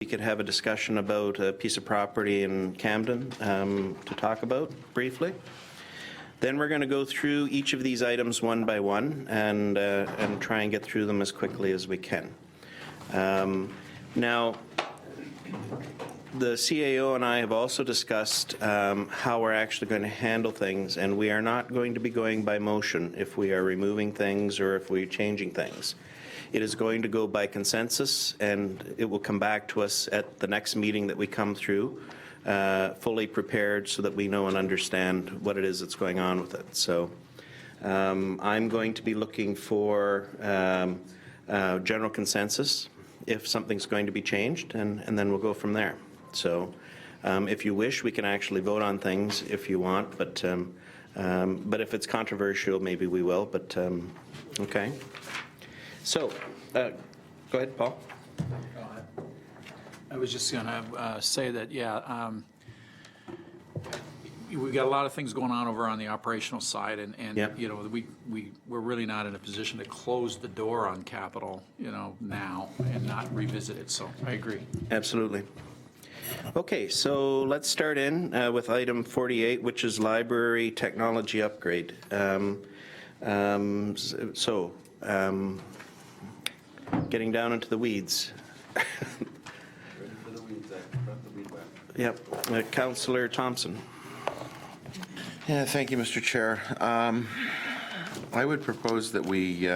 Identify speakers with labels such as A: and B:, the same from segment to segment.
A: could have a discussion about a piece of property in Camden to talk about briefly. Then we're going to go through each of these items one by one and try and get through them as quickly as we can. Now, the CAO and I have also discussed how we're actually going to handle things, and we are not going to be going by motion if we are removing things or if we're changing things. It is going to go by consensus, and it will come back to us at the next meeting that we come through, fully prepared so that we know and understand what it is that's going on with it. So I'm going to be looking for general consensus if something's going to be changed, and then we'll go from there. So if you wish, we can actually vote on things if you want, but if it's controversial, maybe we will, but okay. So go ahead, Paul.
B: I was just going to say that, yeah, we've got a lot of things going on over on the operational side, and
A: Yep.
B: you know, we're really not in a position to close the door on capital, you know, now and not revisit it. So I agree.
A: Absolutely. Okay, so let's start in with item 48, which is library technology upgrade. Getting down into the weeds. Yep, Councillor Thompson.
C: Yeah, thank you, Mr. Chair. I would propose that we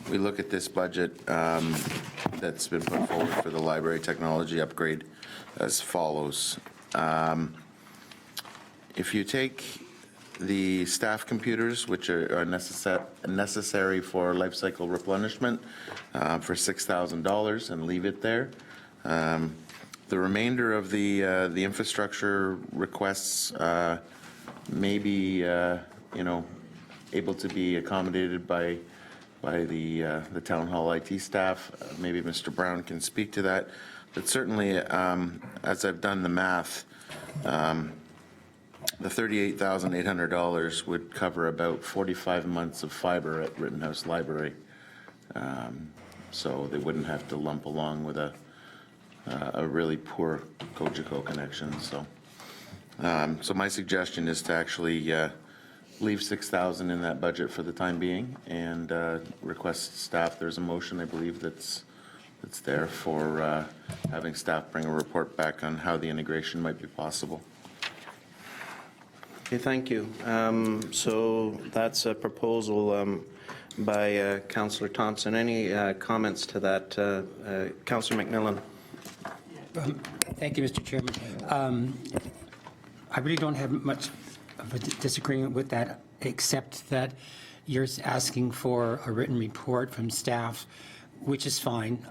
C: look at this budget that's been put forward for the library technology upgrade as follows. If you take the staff computers, which are necessary for life cycle replenishment, for $6,000 and leave it there. The remainder of the infrastructure requests may be, you know, able to be accommodated by the town hall IT staff. Maybe Mr. Brown can speak to that. But certainly, as I've done the math, the $38,800 would cover about 45 months of fiber at Rittenhouse Library. So they wouldn't have to lump along with a really poor Cogeco connection. So my suggestion is to actually leave $6,000 in that budget for the time being and request staff. There's a motion, I believe, that's there for having staff bring a report back on how the integration might be possible.
A: Okay, thank you. So that's a proposal by Councillor Thompson. Any comments to that? Councillor McMillan.
D: Thank you, Mr. Chairman. I really don't have much of a disagreement with that, except that you're asking for a written report from staff, which is fine.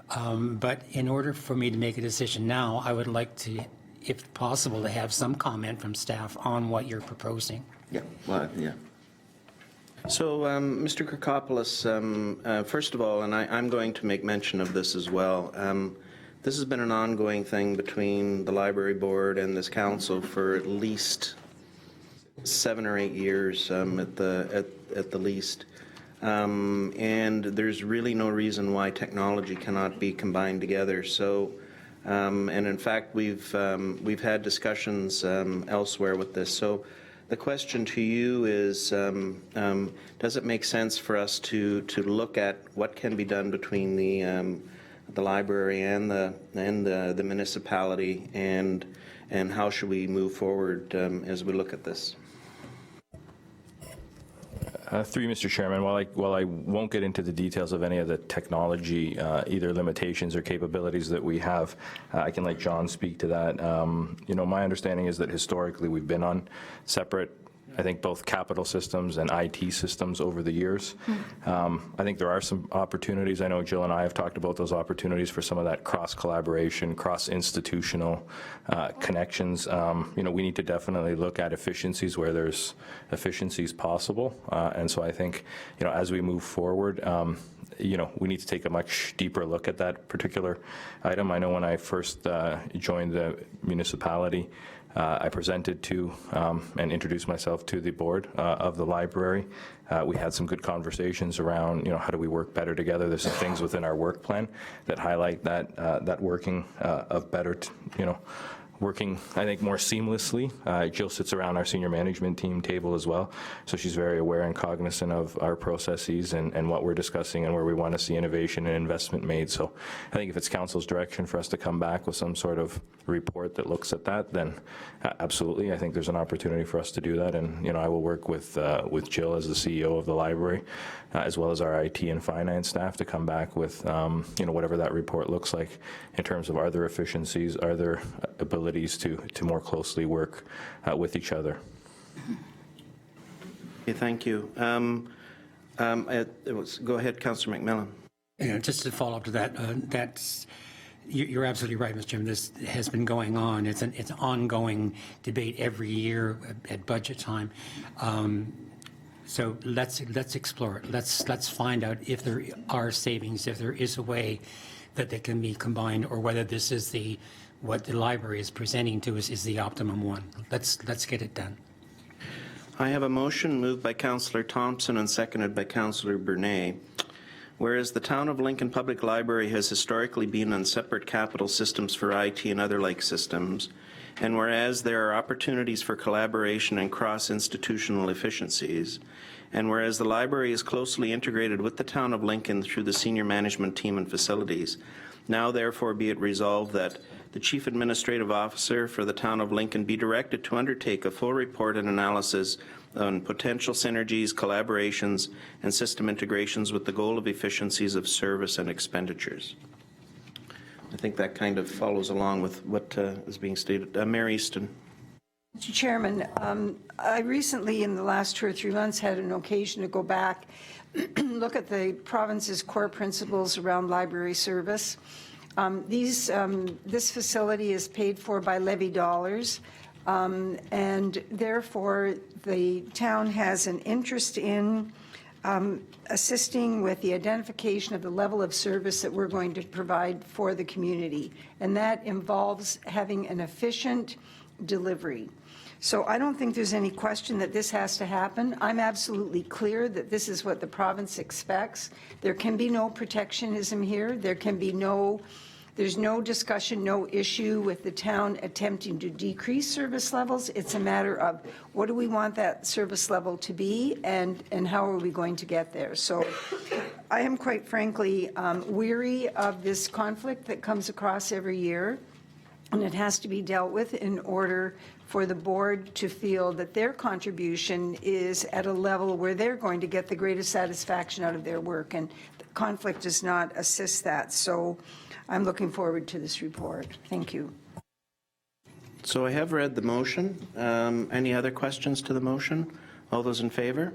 D: But in order for me to make a decision now, I would like to, if possible, to have some comment from staff on what you're proposing.
C: Yeah, well, yeah.
A: So, Mr. Kirkopoulos, first of all, and I'm going to make mention of this as well, this has been an ongoing thing between the library board and this council for at least 7 or 8 years at the least. And there's really no reason why technology cannot be combined together. So, and in fact, we've had discussions elsewhere with this. So the question to you is, does it make sense for us to look at what can be done between the library and the municipality, and how should we move forward as we look at this?
E: Through you, Mr. Chairman, while I won't get into the details of any of the technology, either limitations or capabilities that we have, I can let John speak to that. You know, my understanding is that historically we've been on separate, I think, both capital systems and IT systems over the years. I think there are some opportunities. I know Jill and I have talked about those opportunities for some of that cross-collaboration, cross-institutional connections. You know, we need to definitely look at efficiencies where there's efficiencies possible. And so I think, you know, as we move forward, we need to take a much deeper look at that particular item. I know when I first joined the municipality, I presented to and introduced myself to the board of the library. We had some good conversations around, how do we work better together? There's some things within our work plan that highlight that working of better, working, I think, more seamlessly. Jill sits around our senior management team table as well, so she's very aware and cognizant of our processes and what we're discussing and where we want to see innovation and investment made. So I think if it's council's direction for us to come back with some sort of report that looks at that, then absolutely, I think there's an opportunity for us to do that. And, I will work with Jill as the CEO of the library, as well as our IT and finance staff to come back with, whatever that report looks like in terms of are there efficiencies, are there abilities to more closely work with each other.
A: Okay, thank you. Go ahead, Councillor McMillan.
D: Just to follow up to that, you're absolutely right, Mr. Chairman. This has been going on. It's an ongoing debate every year at budget time. So let's explore it. Let's find out if there are savings, if there is a way that they can be combined, or whether this is what the library is presenting to us is the optimum one. Let's get it done.
A: I have a motion moved by Councillor Thompson and seconded by Councillor Bernay. Whereas the Town of Lincoln Public Library has historically been on separate capital systems for IT and other like systems, and whereas there are opportunities for collaboration and cross-institutional efficiencies, and whereas the library is closely integrated with the Town of Lincoln through the senior management team and facilities, now therefore be it resolved that the Chief Administrative Officer for the Town of Lincoln be directed to undertake a full report and analysis on potential synergies, collaborations, and system integrations with the goal of efficiencies of service and expenditures. I think that kind of follows along with what is being stated. Mayor Easton.
F: Mr. Chairman, I recently, in the last 2 or 3 months, had an occasion to go back, look at the province's core principles around library service. This facility is paid for by levy dollars, and therefore the town has an interest in assisting with the identification of the level of service that we're going to provide for the community, and that involves having an efficient delivery. So I don't think there's any question that this has to happen. I'm absolutely clear that this is what the province expects. There can be no protectionism here. There's no discussion, no issue with the town attempting to decrease service levels. It's a matter of what do we want that service level to be, and how are we going to get there. So I am quite frankly weary of this conflict that comes across every year, and it has to be dealt with in order for the board to feel that their contribution is at a level where they're going to get the greatest satisfaction out of their work, and the conflict does not assist that. So I'm looking forward to this report. Thank you.
A: So I have read the motion. Any other questions to the motion? All those in favor?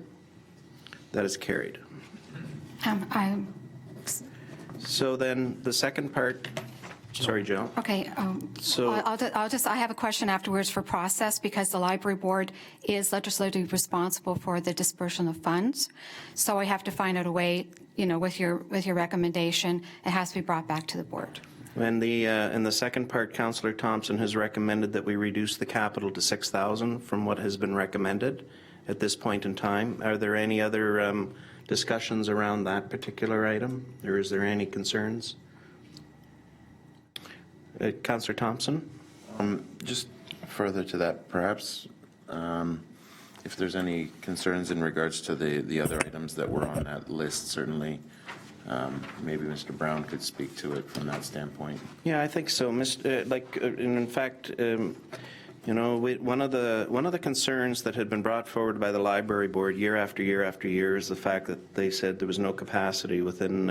A: That is carried. So then the second part, sorry, Jill.
G: Okay.
A: So-
G: I have a question afterwards for process, because the library board is legislatively responsible for the dispersion of funds. So I have to find out a way, with your recommendation, it has to be brought back to the board.
A: And in the second part, Councillor Thompson has recommended that we reduce the capital to 6,000 from what has been recommended at this point in time. Are there any other discussions around that particular item, or is there any concerns? Councillor Thompson?
C: Just further to that, perhaps if there's any concerns in regards to the other items that were on that list, certainly maybe Mr. Brown could speak to it from that standpoint.
A: Yeah, I think so. In fact, one of the concerns that had been brought forward by the library board year after year after year is the fact that they said there was no capacity within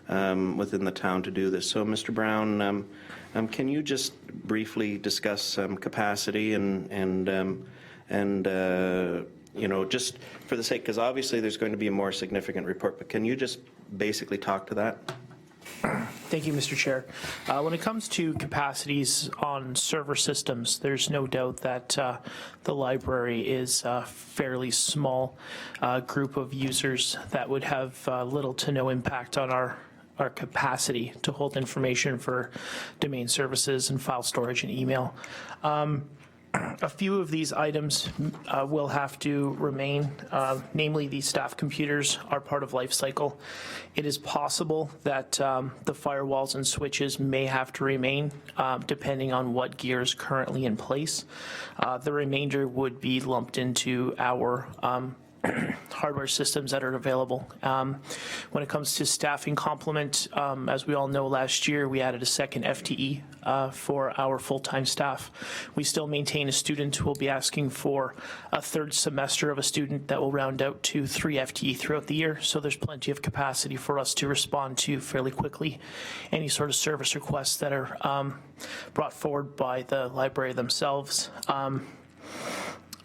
A: the town to do this. So, Mr. Brown, can you just briefly discuss capacity and just for the sake, because obviously there's going to be a more significant report, but can you just basically talk to that?
H: Thank you, Mr. Chair. When it comes to capacities on server systems, there's no doubt that the library is a fairly small group of users that would have little to no impact on our capacity to hold information for domain services and file storage and email. A few of these items will have to remain, namely the staff computers are part of Lifecycle. It is possible that the firewalls and switches may have to remain depending on what gear is currently in place. The remainder would be lumped into our hardware systems that are available. When it comes to staffing complement, as we all know, last year we added a second FTE for our full-time staff. We still maintain a student who will be asking for a third semester of a student that will round out to 3 FTE throughout the year, so there's plenty of capacity for us to respond to fairly quickly any sort of service requests that are brought forward by the library themselves.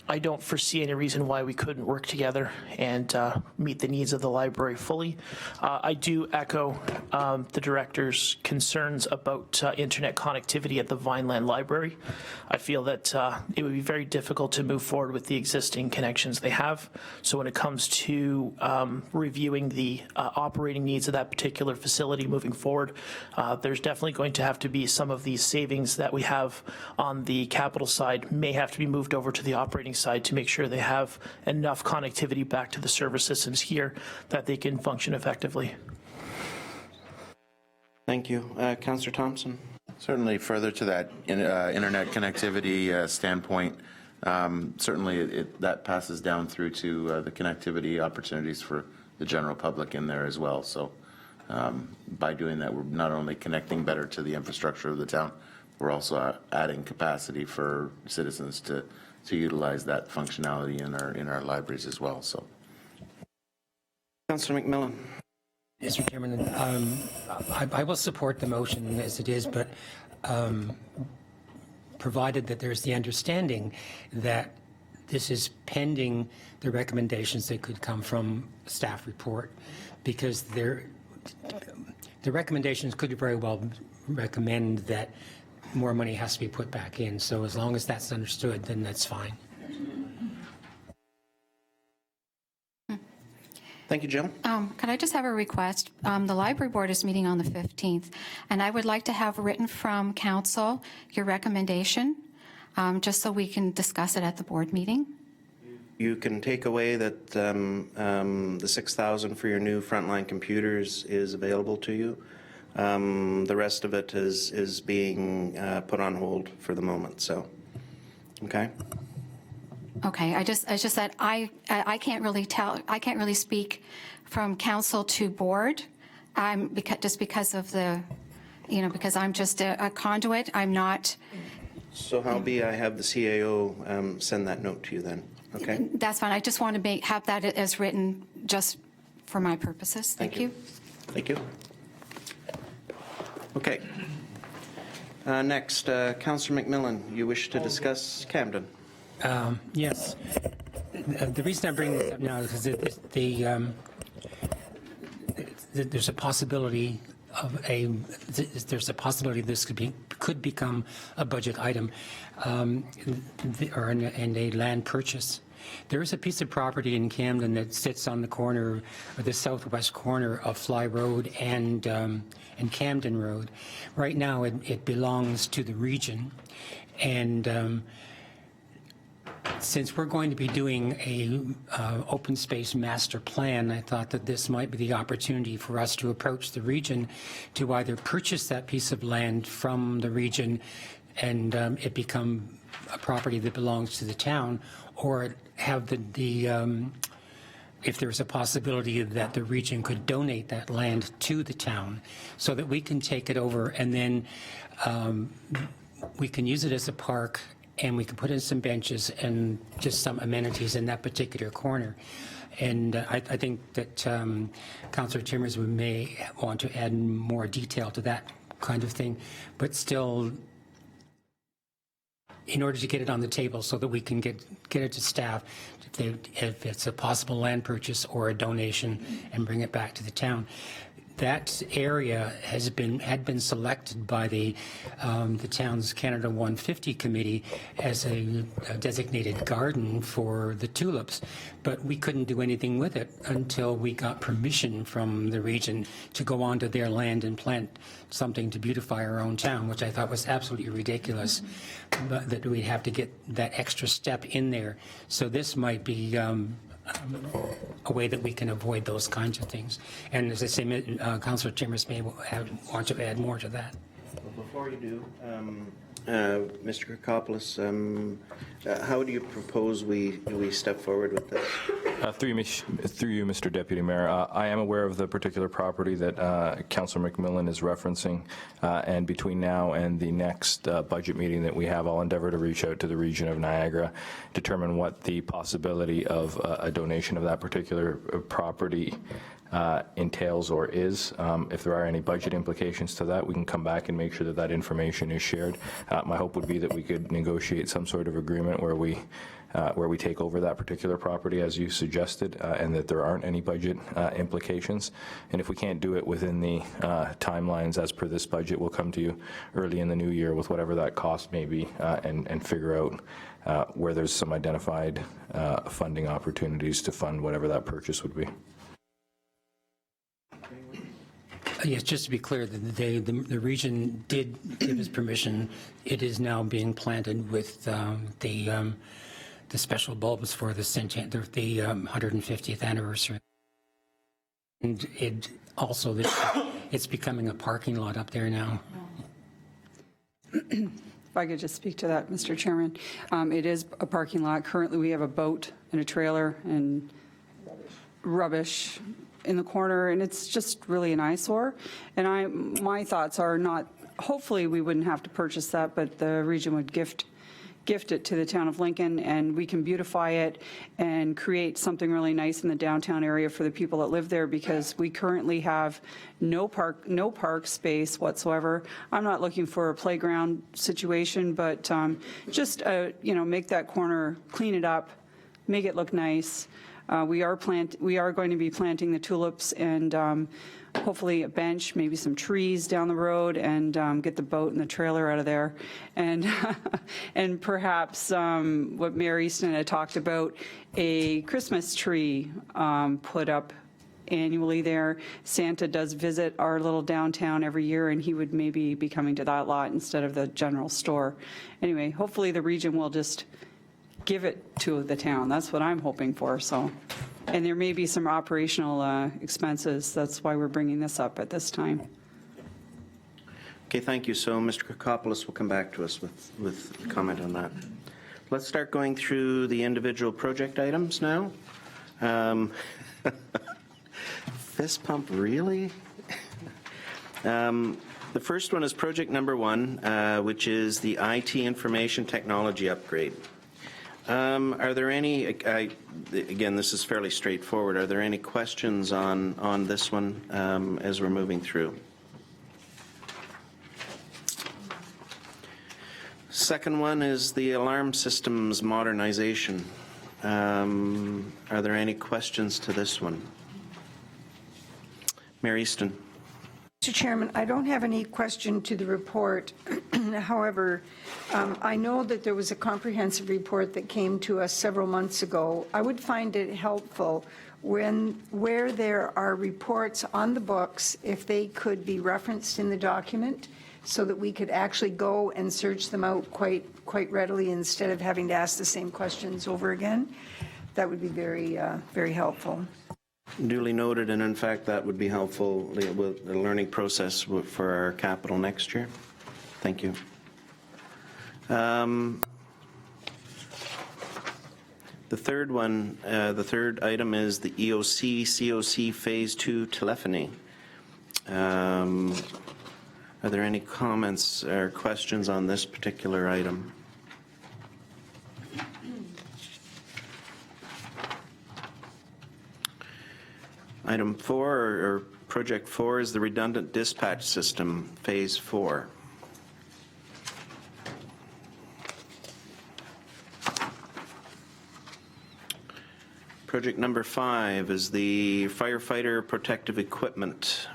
H: I don't foresee any reason why we couldn't work together and meet the needs of the library fully. I do echo the director's concerns about internet connectivity at the Vineland Library. I feel that it would be very difficult to move forward with the existing connections they have. So when it comes to reviewing the operating needs of that particular facility moving forward, there's definitely going to have to be some of these savings that we have on the capital side may have to be moved over to the operating side to make sure they have enough connectivity back to the server systems here that they can function effectively.
A: Thank you. Councillor Thompson.
C: Certainly further to that internet connectivity standpoint, certainly that passes down through to the connectivity opportunities for the general public in there as well. So by doing that, we're not only connecting better to the infrastructure of the town, we're also adding capacity for citizens to utilize that functionality in our libraries as well. So,
A: Councillor McMillan.
D: Mr. Chairman, I will support the motion as it is, but provided that there's the understanding that this is pending the recommendations that could come from staff report, because the recommendations could very well recommend that more money has to be put back in. So as long as that's understood, then that's fine.
A: Thank you, Jill.
G: Could I just have a request? The library board is meeting on the 15th, and I would like to have written from council your recommendation, just so we can discuss it at the board meeting.
A: You can take away that the $6,000 for your new frontline computers is available to you. The rest of it is being put on hold for the moment. So, okay.
G: Okay, I just said I can't really speak from council to board. Because of the, because I'm just a conduit. I'm not.
A: So how be I have the CAO send that note to you then? Okay.
G: That's fine. I just want to have that as written just for my purposes. Thank you.
A: Thank you. Okay. Next, Councillor McMillan, you wish to discuss Camden?
D: Yes. The reason I bring this up now is because there's a possibility this could become a budget item, or a land purchase. There is a piece of property in Camden that sits on the corner, or the southwest corner of Fly Road and Camden Road. Right now, it belongs to the region, and since we're going to be doing a open space master plan, I thought that this might be the opportunity for us to approach the region to either purchase that piece of land from the region and it become a property that belongs to the town, or have if there's a possibility that the region could donate that land to the town so that we can take it over, and then we can use it as a park, and we can put in some benches and just some amenities in that particular corner. And I think that Councillor Timmers may want to add more detail to that kind of thing, but still, in order to get it on the table so that we can get it to staff, if it's a possible land purchase or a donation, and bring it back to the town. that area had been selected by the town's Canada 150 committee as a designated garden for the tulips, but we couldn't do anything with it until we got permission from the region to go onto their land and plant something to beautify our own town, which I thought was absolutely ridiculous, but that we'd have to get that extra step in there. So this might be a way that we can avoid those kinds of things. And as I say, Councillor Chambers may want to add more to that.
A: Well, before you do, Mr. Kirkopoulos, how do you propose we step forward with this?
E: Through you, Mr. Deputy Mayor, I am aware of the particular property that Councillor McMillan is referencing, and between now and the next budget meeting that we have, I'll endeavor to reach out to the region of Niagara, determine what the possibility of a donation of that particular property entails or is. If there are any budget implications to that, we can come back and make sure that that information is shared. My hope would be that we could negotiate some sort of agreement where we take over that particular property, as you suggested, and that there aren't any budget implications. And if we can't do it within the timelines as per this budget, we'll come to you early in the new year with whatever that cost may be, and figure out where there's some identified funding opportunities to fund whatever that purchase would be.
D: Yes, just to be clear, the region did give us permission. It is now being planted with the special bulbs for the 150th anniversary. And it also, it's becoming a parking lot up there now.
I: If I could just speak to that, Mr. Chairman. It is a parking lot. Currently, we have a boat and a trailer and rubbish in the corner, and it's just really an eyesore. And my thoughts are not, hopefully we wouldn't have to purchase that, but the region would gift it to the town of Lincoln, and we can beautify it and create something really nice in the downtown area for the people that live there, because we currently have no park space whatsoever. I'm not looking for a playground situation, but just make that corner, clean it up, make it look nice. We are going to be planting the tulips and hopefully a bench, maybe some trees down the road, and get the boat and the trailer out of there. And and perhaps what Mayor Easton had talked about, a Christmas tree put up annually there. Santa does visit our little downtown every year, and he would maybe be coming to that lot instead of the general store. Anyway, hopefully the region will just give it to the town. That's what I'm hoping for. So, and there may be some operational expenses. That's why we're bringing this up at this time.
A: Okay, thank you. So Mr. Kirkopoulos will come back to us with a comment on that. Let's start going through the individual project items now. Fist pump, really? The first one is project number 1, which is the IT information technology upgrade. Are there any, again, this is fairly straightforward, are there any questions on this one as we're moving through? Second one is the alarm systems modernization. Are there any questions to this one? Mayor Easton.
F: Mr. Chairman, I don't have any question to the report. However, I know that there was a comprehensive report that came to us several months ago. I would find it helpful where there are reports on the books, if they could be referenced in the document so that we could actually go and search them out quite readily instead of having to ask the same questions over again. That would be very, very helpful.
A: Duly noted, and in fact, that would be helpful with the learning process for our capital next year. Thank you. The third one, the third item is the EOC COC Phase 2 telephony. Are there any comments or questions on this particular item? Item 4, or project 4, is the redundant dispatch system, Phase 4. Project number 5 is the firefighter protective equipment.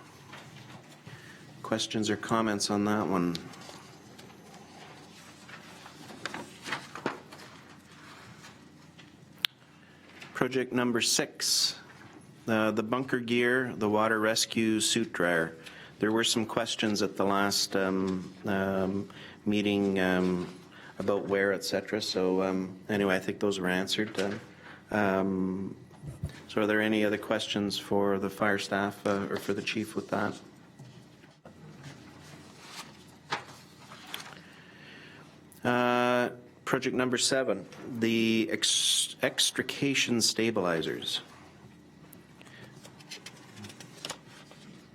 A: questions or comments on that one? Project number 6, the bunker gear, the water rescue suit dryer. There were some questions at the last meeting about where, et cetera. So anyway, I think those were answered. So are there any other questions for the fire staff or for the chief with that? Project number 7, the extrication stabilizers.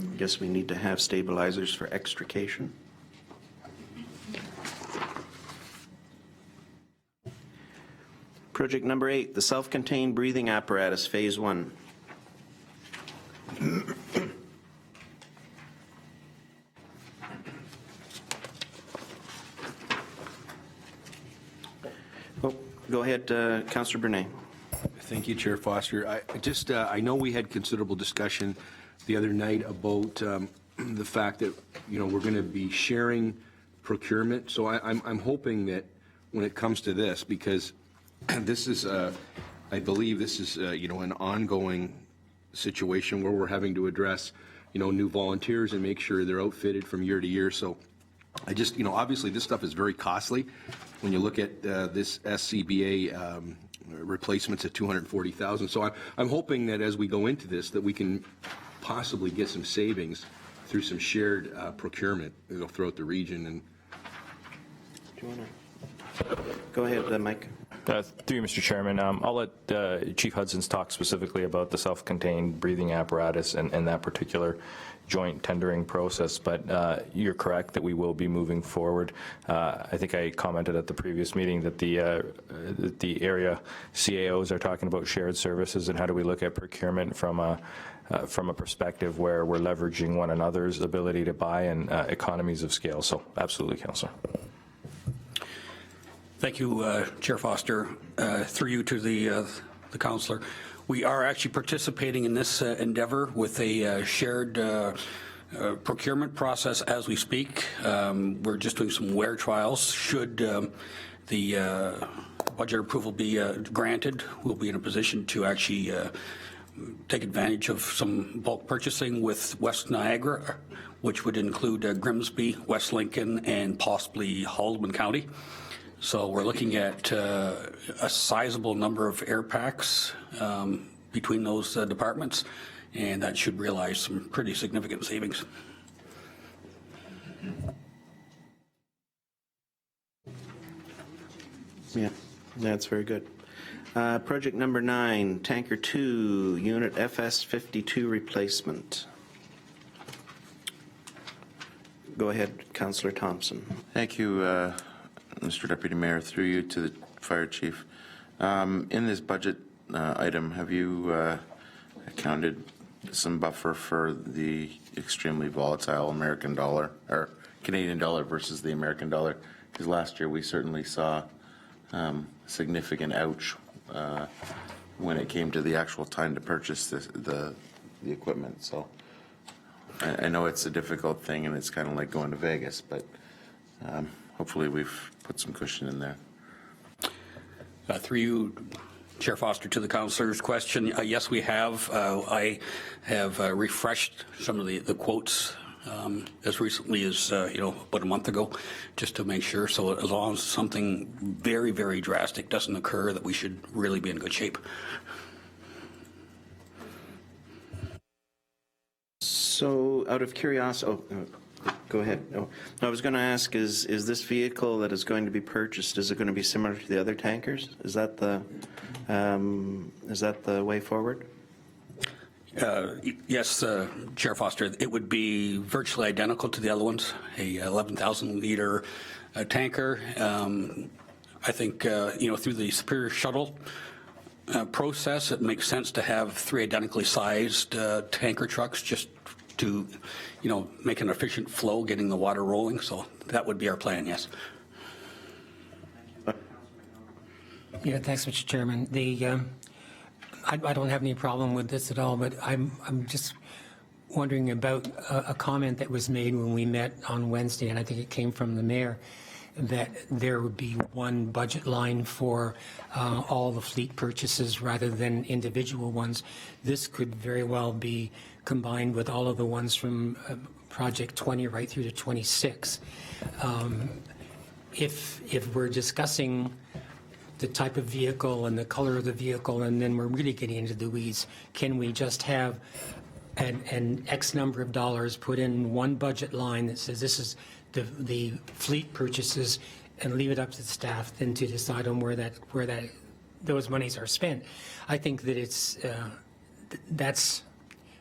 A: I guess we need to have stabilizers for extrication. Project number 8, the self-contained breathing apparatus, phase 1. Oh, go ahead, Councillor Bernay.
J: Thank you, Chair Foster. I know we had considerable discussion the other night about the fact that, we're going to be sharing procurement. So I'm hoping that when it comes to this, because this is, I believe this is, an ongoing situation where we're having to address, new volunteers and make sure they're outfitted from year to year. So I just, obviously this stuff is very costly. When you look at this SCBA replacements at $240,000. So I'm hoping that as we go into this, that we can possibly get some savings through some shared procurement, throughout the region. And
A: Do you want to go ahead, Mike?
E: Through you, Mr. Chairman, I'll let Chief Hudson's talk specifically about the self-contained breathing apparatus and that particular joint tendering process, but you're correct that we will be moving forward. I think I commented at the previous meeting that the area CAOs are talking about shared services and how do we look at procurement from a perspective where we're leveraging one another's ability to buy and economies of scale. So absolutely, Councillor.
K: Thank you, Chair Foster. Through you to the councillor. We are actually participating in this endeavor with a shared procurement process as we speak. We're just doing some wear trials. Should the budget approval be granted, we'll be in a position to actually take advantage of some bulk purchasing with West Niagara, which would include Grimsby, West Lincoln, and possibly Haldimand County. So we're looking at a sizable number of air packs between those departments, and that should realize some pretty significant savings.
A: Yeah, that's very good. Project number 9, Tanker 2, Unit FS52 replacement. Go ahead, Councillor Thompson.
C: Thank you, Mr. Deputy Mayor, through you to the Fire Chief. In this budget item, have you accounted some buffer for the extremely volatile American dollar, or Canadian dollar versus the American dollar? Because last year we certainly saw significant ouch when it came to the actual time to purchase the equipment. So I know it's a difficult thing and it's kind of like going to Vegas, but hopefully we've put some cushion in there.
K: Through you, Chair Foster, to the councillor's question, yes, we have. I have refreshed some of the quotes as recently as about a month ago, just to make sure. So as long as something very, very drastic doesn't occur, that we should really be in good shape.
A: So out of curiosity, go ahead. Oh, I was going to ask, is this vehicle that is going to be purchased, is it going to be similar to the other tankers? Is that the way forward?
K: Yes, Chair Foster, it would be virtually identical to the other ones, a 11,000 liter tanker. I think, through the Superior Shuttle process, it makes sense to have 3 identically sized tanker trucks just to, make an efficient flow, getting the water rolling. So that would be our plan, yes.
D: Yeah, thanks, Mr. Chairman. I don't have any problem with this at all, but I'm just wondering about a comment that was made when we met on Wednesday, and I think it came from the mayor, that there would be one budget line for all the fleet purchases rather than individual ones. This could very well be combined with all of the ones from Project 20 right through to 26. If we're discussing the type of vehicle and the color of the vehicle, and then we're really getting into the weeds, can we just have an X number of dollars put in one budget line that says this is the fleet purchases, and leave it up to the staff then to decide on where those monies are spent? I think that that's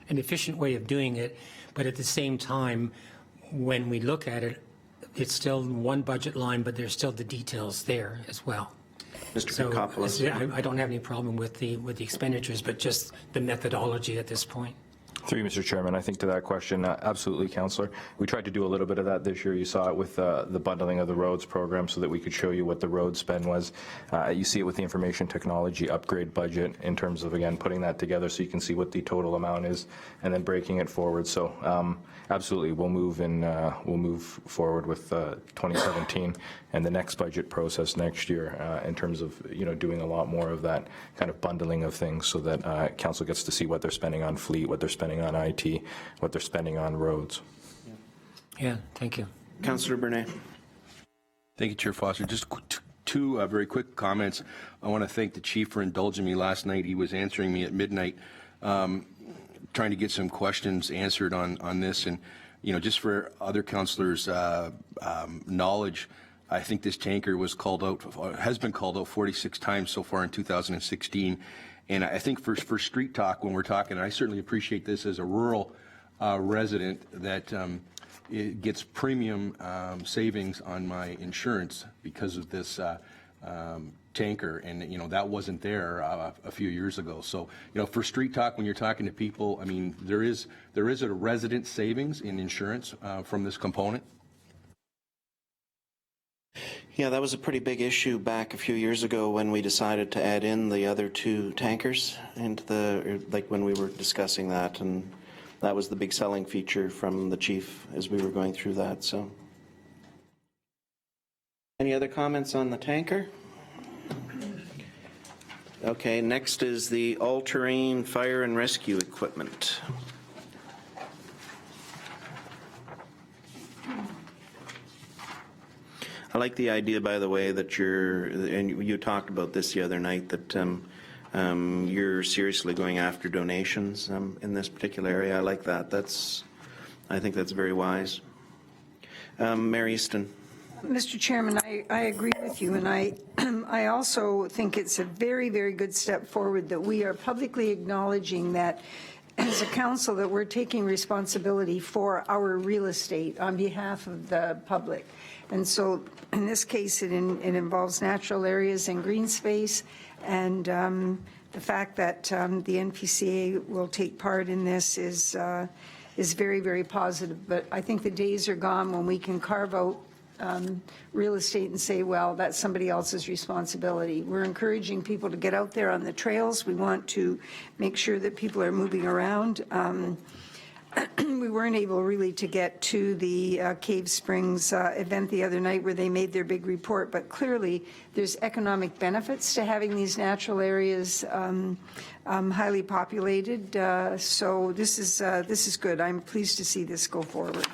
D: an efficient way of doing it, but at the same time, when we look at it, it's still one budget line, but there's still the details there as well.
A: Mr. Kokopoulos.
D: I don't have any problem with the expenditures, but just the methodology at this point.
E: Through you, Mr. Chairman, I think to that question, absolutely, Councillor. We tried to do a little bit of that this year. You saw it with the bundling of the roads program so that we could show you what the road spend was. You see it with the information technology upgrade budget in terms of, again, putting that together so you can see what the total amount is and then breaking it forward. So absolutely, we'll move forward with 2017 and the next budget process next year in terms of doing a lot more of that kind of bundling of things so that council gets to see what they're spending on fleet, what they're spending on IT, what they're spending on roads.
D: Yeah, thank you.
A: Councillor Bernay.
J: Thank you, Chair Foster. Just two very quick comments. I want to thank the chief for indulging me last night. He was answering me at midnight, trying to get some questions answered on this. And, just for other councillors' knowledge, I think this tanker has been called out 46 times so far in 2016. And I think for street talk, when we're talking, and I certainly appreciate this as a rural resident, that it gets premium savings on my insurance because of this tanker, and that wasn't there a few years ago. So for street talk, when you're talking to people, I mean there is a resident savings in insurance from this component.
A: Yeah, that was a pretty big issue back a few years ago when we decided to add in the other two tankers into when we were discussing that, and that was the big selling feature from the chief as we were going through that. So, any other comments on the tanker? Okay, next is the all-terrain fire and rescue equipment. I like the idea, by the way, that and you talked about this the other night, that you're seriously going after donations in this particular area. I like that. I think that's very wise. Mayor Easton.
F: Mr. Chairman, I agree with you, and I also think it's a very, very good step forward that we are publicly acknowledging that as a council that we're taking responsibility for our real estate on behalf of the public. And so in this case, it involves natural areas and green space, and the fact that the NPCA will take part in this is very, very positive. But I think the days are gone when we can carve out real estate and say, well, that's somebody else's responsibility. We're encouraging people to get out there on the trails. We want to make sure that people are moving around. We weren't able really to get to the Cave Springs event the other night where they made their big report, but clearly there's economic benefits to having these natural areas highly populated. So this is good. I'm pleased to see this go forward.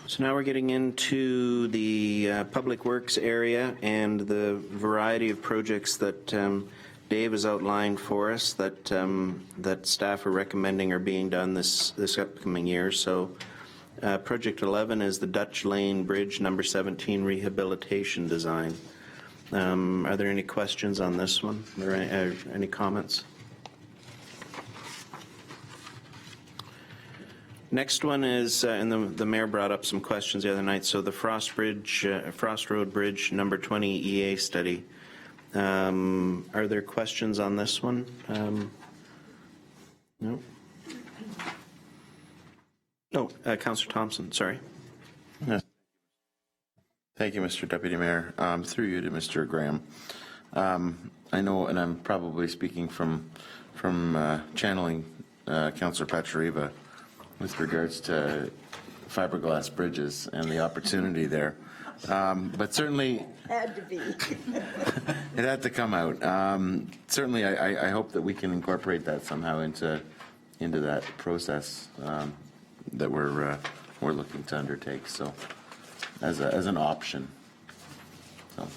A: So now we're getting into the public works area and the variety of projects that Dave has outlined for us that staff are recommending are being done this upcoming year. So Project 11 is the Dutch Lane Bridge number 17 rehabilitation design. Are there any questions on this one? Are there any comments? Next one is, and the mayor brought up some questions the other night, so the Frost Road Bridge number 20 EA study. Are there questions on this one? No? No, Councillor Thompson, sorry.
C: Yes. Thank you, Mr. Deputy Mayor. Through you to Mr. Graham. I know, and I'm probably speaking from channeling Councillor Pachariva with regards to fiberglass bridges and the opportunity there. But certainly,
F: Had to be.
C: it had to come out. Certainly, I hope that we can incorporate that somehow into that process that we're looking to undertake. So, as an option. So.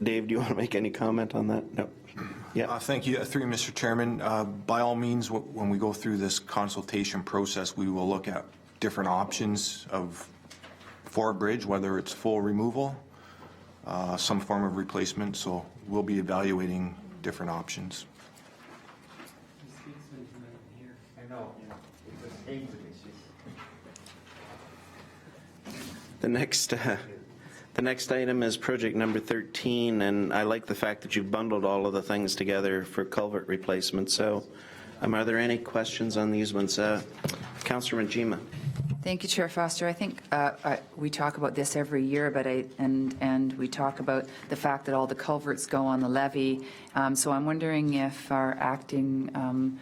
A: Dave, do you want to make any comment on that? No. Yeah.
L: Thank you. Through you, Mr. Chairman. By all means, when we go through this consultation process, we will look at different options for a bridge, whether it's full removal, some form of replacement. So we'll be evaluating different options.
A: The next item is project number 13, and I like the fact that you've bundled all of the things together for culvert replacement. So are there any questions on these ones? Councillor Majima.
M: Thank you, Chair Foster. I think we talk about this every year, but and we talk about the fact that all the culverts go on the levee. So I'm wondering if our acting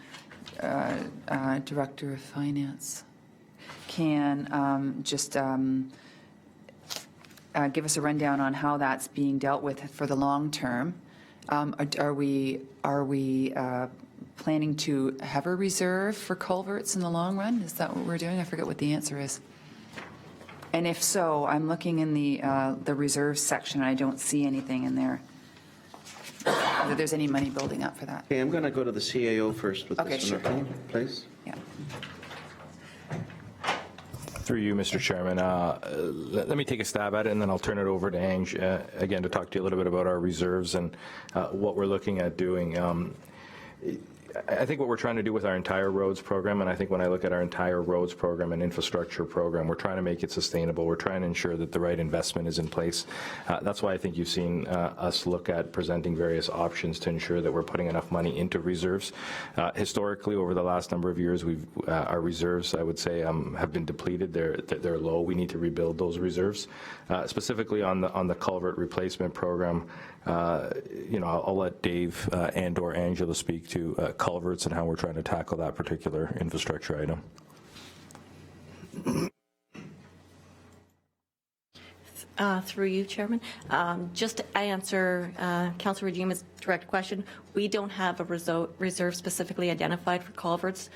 M: Director of Finance can just give us a rundown on how that's being dealt with for the long term. Are we planning to have a reserve for culverts in the long run? Is that what we're doing? I forget what the answer is. And if so, I'm looking in the reserve section, and I don't see anything in there. Whether there's any money building up for that.
A: Okay, I'm going to go to the CAO first with
M: Okay,
A: this
M: sure.
A: one, okay, please.
M: Yeah.
E: Through you, Mr. Chairman, let me take a stab at it, and then I'll turn it over to Ange, again, to talk to you a little bit about our reserves and what we're looking at doing. I think what we're trying to do with our entire roads program, and I think when I look at our entire roads program and infrastructure program, we're trying to make it sustainable. We're trying to ensure that the right investment is in place. That's why I think you've seen us look at presenting various options to ensure that we're putting enough money into reserves. Historically, over the last number of years, our reserves, I would say, have been depleted. They're low. We need to rebuild those reserves. Specifically on the culvert replacement program, I'll let Dave and/or Angela speak to culverts and how we're trying to tackle that particular infrastructure item.
N: Through you, Chairman. Just to answer Councillor Rajima's direct question, we don't have a reserve specifically identified for culverts.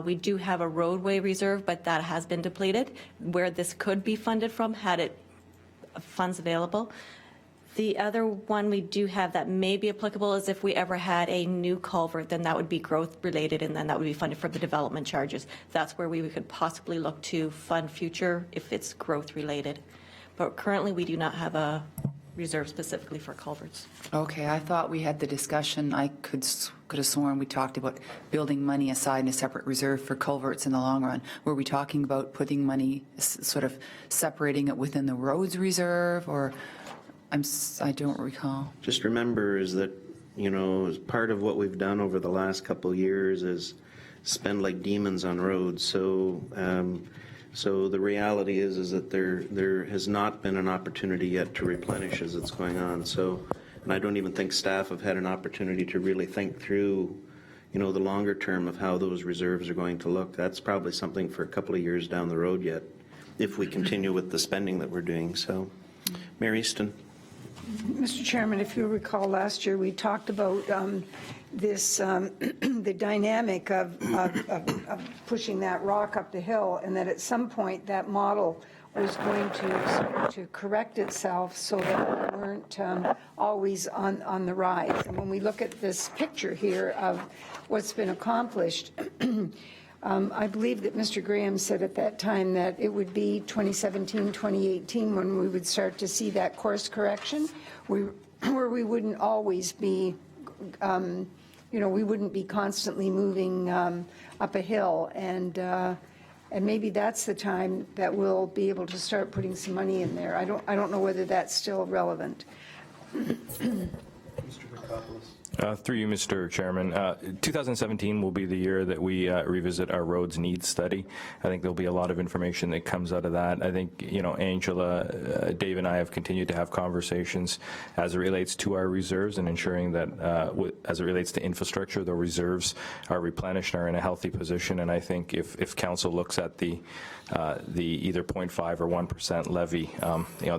N: We do have a roadway reserve, but that has been depleted. Where this could be funded from, had it funds available. The other one we do have that may be applicable is if we ever had a new culvert, then that would be growth related, and then that would be funded from the development charges. That's where we could possibly look to fund future if it's growth related. But currently we do not have a reserve specifically for culverts.
M: Okay, I thought we had the discussion. I could have sworn we talked about building money aside in a separate reserve for culverts in the long run. Were we talking about putting money, sort of separating it within the roads reserve, or I don't recall.
A: Just remember is that, as part of what we've done over the last couple of years is spend like demons on roads. So the reality is that there has not been an opportunity yet to replenish as it's going on. So, and I don't even think staff have had an opportunity to really think through, the longer term of how those reserves are going to look. That's probably something for a couple of years down the road yet, if we continue with the spending that we're doing. So, Mayor Easton.
F: Mr. Chairman, if you recall last year, we talked about the dynamic of pushing that rock up the hill, and that at some point that model was going to correct itself so that we weren't always on the rise. And when we look at this picture here of what's been accomplished, I believe that Mr. Graham said at that time that it would be 2017, 2018 when we would start to see that course correction, where we wouldn't always be, we wouldn't be constantly moving up a hill. And maybe that's the time that we'll be able to start putting some money in there. I don't know whether that's still relevant.
L: Mr. Mikopoulos.
E: Through you, Mr. Chairman. 2017 will be the year that we revisit our roads needs study. I think there'll be a lot of information that comes out of that. I think, Angela, Dave, and I have continued to have conversations as it relates to our reserves and ensuring that, as it relates to infrastructure, the reserves are replenished, are in a healthy position. And I think if council looks at the either 0.5 or 1% levy,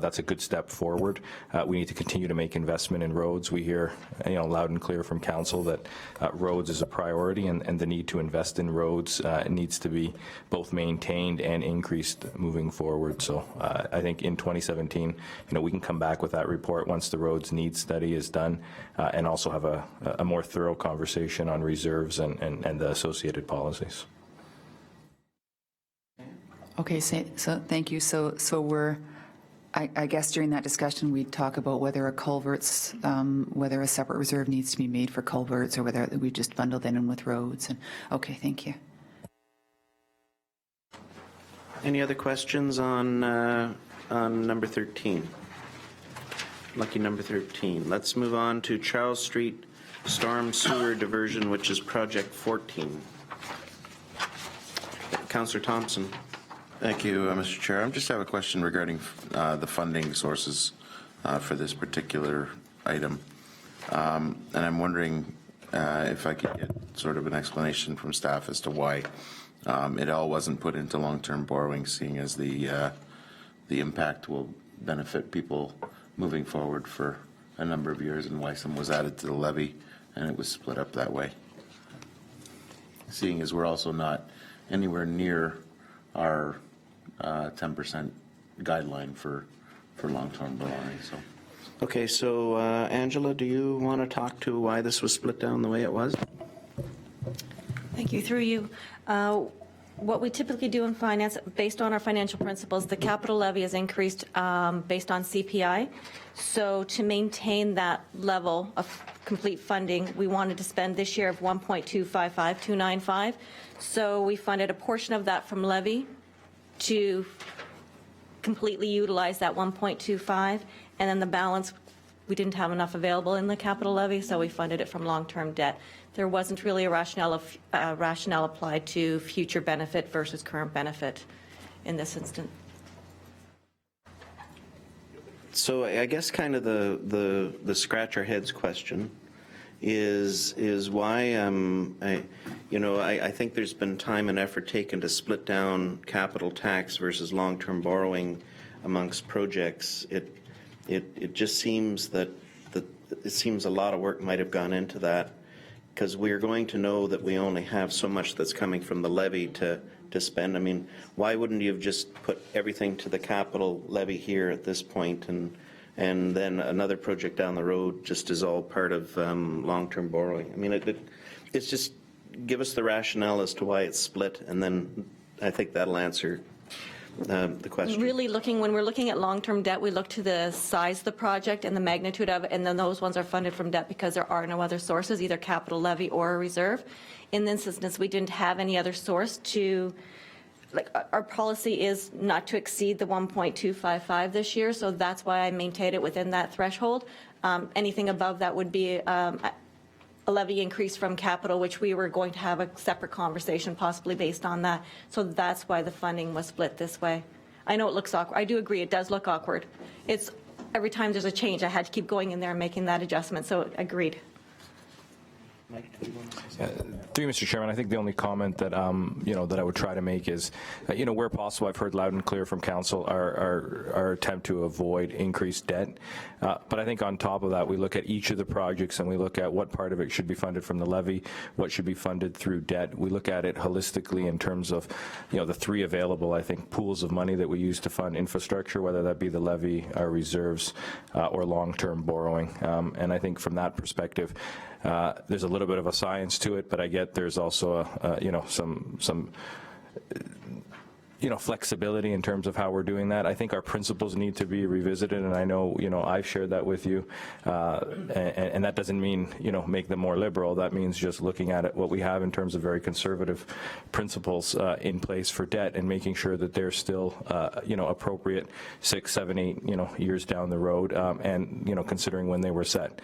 E: that's a good step forward. We need to continue to make investment in roads. We hear, loud and clear from council that roads is a priority, and the need to invest in roads needs to be both maintained and increased moving forward. So I think in 2017, we can come back with that report once the roads needs study is done, and also have a more thorough conversation on reserves and the associated policies.
M: Okay, so thank you. So we're, I guess during that discussion, we'd talk about whether a culverts, whether a separate reserve needs to be made for culverts, or whether we just bundle that in with roads. And okay, thank you.
A: Any other questions on number 13? Lucky number 13. Let's move on to Charles Street Storm Sewer Diversion, which is Project 14. Councillor Thompson.
C: Thank you, Mr. Chair. I just have a question regarding the funding sources for this particular item. And I'm wondering if I could get sort of an explanation from staff as to why it all wasn't put into long-term borrowing, seeing as the impact will benefit people moving forward for a number of years, and why some was added to the levy and it was split up that way. Seeing as we're also not anywhere near our 10% guideline for long-term borrowing. So.
A: Okay, so Angela, do you want to talk to why this was split down the way it was?
N: Thank you. Through you. What we typically do in finance, based on our financial principles, the capital levy is increased based on CPI. So to maintain that level of complete funding, we wanted to spend this year of 1.255295. So we funded a portion of that from levy to completely utilize that 1.25, and then the balance, we didn't have enough available in the capital levy, so we funded it from long-term debt. There wasn't really a rationale applied to future benefit versus current benefit in this instance.
A: So I guess kind of the scratch our heads question is why I think there's been time and effort taken to split down capital tax versus long-term borrowing amongst projects. It just seems that it seems a lot of work might have gone into that, because we're going to know that we only have so much that's coming from the levy to spend. I mean, why wouldn't you have just put everything to the capital levy here at this point, and then another project down the road just is all part of long-term borrowing? I mean, it's just give us the rationale as to why it's split, and then I think that'll answer the question.
N: Really when we're looking at long-term debt, we look to the size of the project and the magnitude of it, and then those ones are funded from debt because there are no other sources, either capital levy or a reserve. In this instance, we didn't have any other source to, our policy is not to exceed the 1.255 this year, so that's why I maintained it within that threshold. Anything above that would be a levy increase from capital, which we were going to have a separate conversation possibly based on that. So that's why the funding was split this way. I know it looks awkward. I do agree it does look awkward. It's every time there's a change, I had to keep going in there and making that adjustment. So agreed.
E: Through you, Mr. Chairman, I think the only comment that that I would try to make is, where possible, I've heard loud and clear from council our attempt to avoid increased debt. But I think on top of that, we look at each of the projects and we look at what part of it should be funded from the levy, what should be funded through debt. We look at it holistically in terms of, the three available, I think, pools of money that we use to fund infrastructure, whether that be the levy, our reserves, or long-term borrowing. And I think from that perspective, there's a little bit of a science to it, but I get there's also some flexibility in terms of how we're doing that. I think our principles need to be revisited, and I know, I've shared that with you, and that doesn't mean, make them more liberal. That means just looking at it, what we have in terms of very conservative principles in place for debt and making sure that they're still, appropriate 6, 7, 8, years down the road, and, considering when they were set.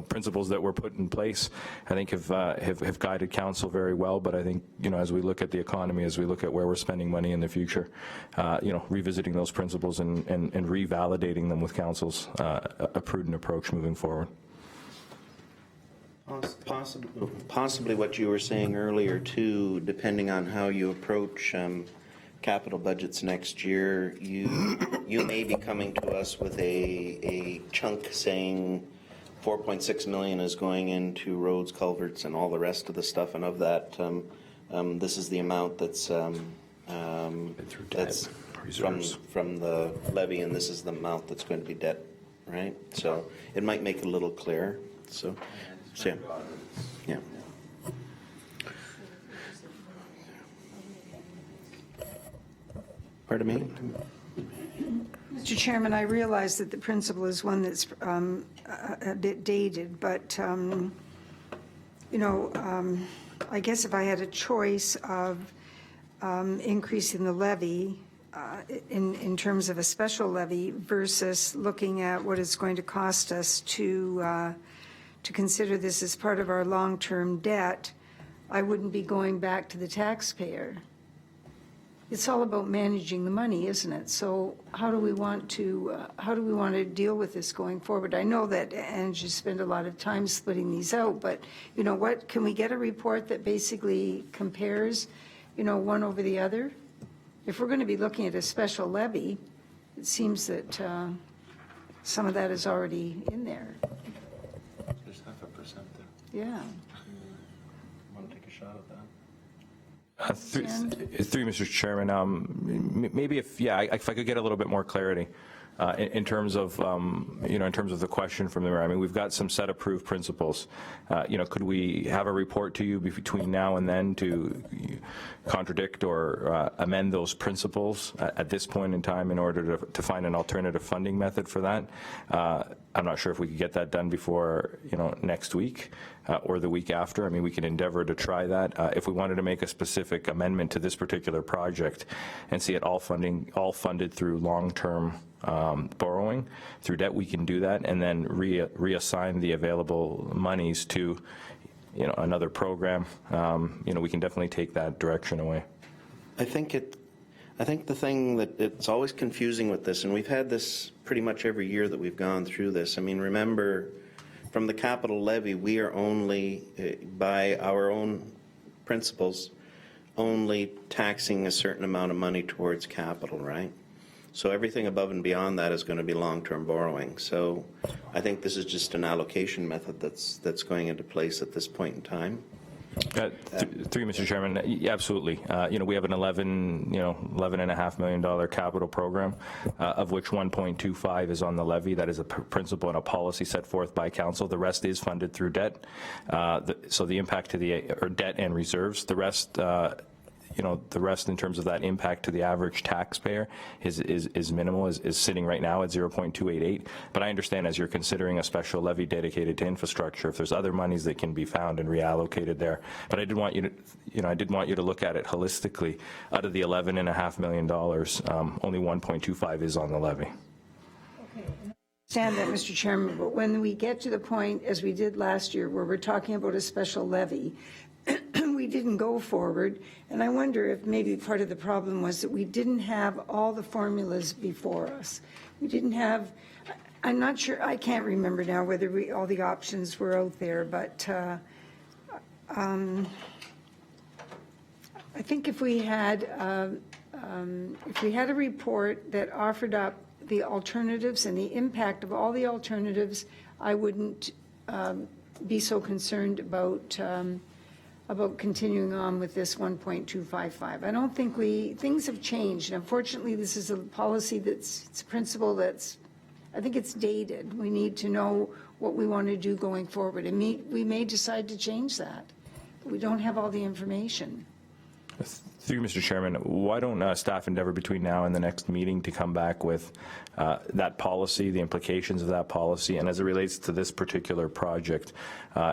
E: Principles that were put in place, I think have guided council very well, but I think, as we look at the economy, as we look at where we're spending money in the future, revisiting those principles and revalidating them with council's a prudent approach moving forward.
A: Possibly what you were saying earlier too, depending on how you approach capital budgets next year, you may be coming to us with a chunk saying 4.6 million is going into roads, culverts, and all the rest of the stuff, and of that, this is the amount that's from the levy, and this is the amount that's going to be debt, right? So it might make it a little clearer. So yeah. Pardon me?
F: Mr. Chairman, I realize that the principle is one that's a bit dated, but, I guess if I had a choice of increasing the levy in terms of a special levy versus looking at what it's going to cost us to consider this as part of our long-term debt, I wouldn't be going back to the taxpayer. It's all about managing the money, isn't it? So how do we want to deal with this going forward? I know that Ange spent a lot of time splitting these out, but what, can we get a report that basically compares, one over the other? If we're going to be looking at a special levy, it seems that some of that is already in there.
C: There's 0.5% there.
F: Yeah.
A: Want to take a shot at that?
E: Through Mr. Chairman, maybe if I could get a little bit more clarity in terms of in terms of the question from the mayor. I mean, we've got some set approved principles. Could we have a report to you between now and then to contradict or amend those principles at this point in time in order to find an alternative funding method for that? I'm not sure if we could get that done before next week or the week after. I mean, we can endeavor to try that. If we wanted to make a specific amendment to this particular project and see it all funded through long-term borrowing through debt, we can do that and then reassign the available monies to another program. We can definitely take that direction away.
A: I think the thing that it's always confusing with this, and we've had this pretty much every year that we've gone through this. I mean, remember, from the capital levy, we are only, by our own principles, only taxing a certain amount of money towards capital, right? So everything above and beyond that is going to be long-term borrowing. So I think this is just an allocation method that's going into place at this point in time.
E: Through Mr. Chairman, absolutely. We have an $11.5 million capital program, of which 1.25 is on the levy. That is a principle and a policy set forth by council. The rest is funded through debt. So the impact to the debt and reserves. The rest. The rest in terms of that impact to the average taxpayer is minimal, is sitting right now at 0.288. But I understand as you're considering a special levy dedicated to infrastructure, if there's other monies that can be found and reallocated there. But I did want you to, look at it holistically. Out of the $11.5 million, only 1.25 is on the levy.
F: I understand that, Mr. Chairman, but when we get to the point, as we did last year, where we're talking about a special levy, we didn't go forward, and I wonder if maybe part of the problem was that we didn't have all the formulas before us. We didn't have, I'm not sure, I can't remember now whether all the options were out there, but I think if we had a report that offered up the alternatives and the impact of all the alternatives, I wouldn't be so concerned about continuing on with this 1.255. I don't think things have changed. Unfortunately, this is a policy it's a principle I think it's dated. We need to know what we want to do going forward. And we may decide to change that, but we don't have all the information.
E: Through you, Mr. Chairman, why don't staff endeavor between now and the next meeting to come back with that policy, the implications of that policy, and as it relates to this particular project,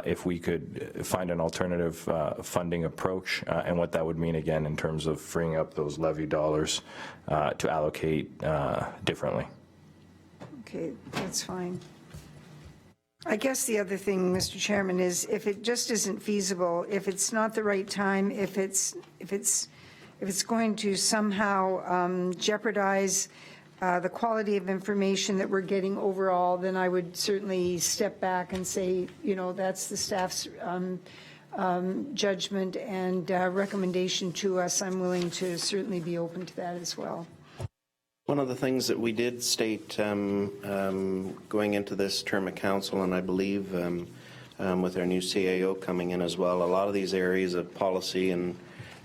E: if we could find an alternative funding approach and what that would mean again in terms of freeing up those levy dollars to allocate differently.
F: Okay, that's fine. I guess the other thing, Mr. Chairman, is if it just isn't feasible, if it's not the right time, if it's going to somehow jeopardize the quality of information that we're getting overall, then I would certainly step back and say, you know, that's the staff's judgment and recommendation to us. I'm willing to certainly be open to that as well.
A: One of the things that we did state going into this term of council, and I believe with our new CAO coming in as well, a lot of these areas of policy and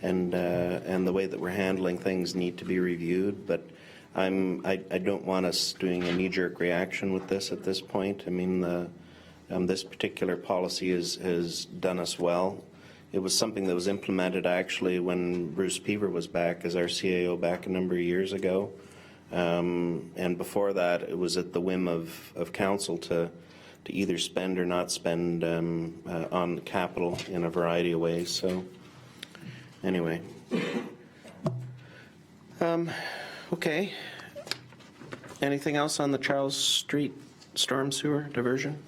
A: the way that we're handling things need to be reviewed. But I don't want us doing a knee-jerk reaction with this at this point. I mean, this particular policy has done us well. It was something that was implemented actually when Bruce Peaver was back as our CAO back a number of years ago. And before that, it was at the whim of council to either spend or not spend on capital in a variety of ways. So anyway. Okay. Anything else on the Charles Street storm sewer diversion?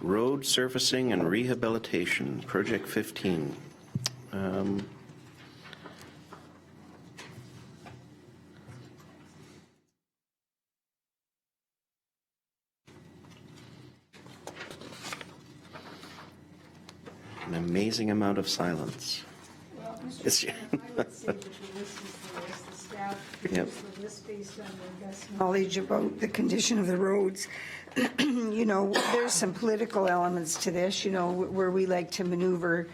A: Road surfacing and rehabilitation, Project 15. An amazing amount of silence.
F: Well, Mr. Chairman, I would say that the list is the list. The staff produced the list based on their best knowledge about the condition of the roads. You know, there's some political elements to this, you know, where we like to maneuver.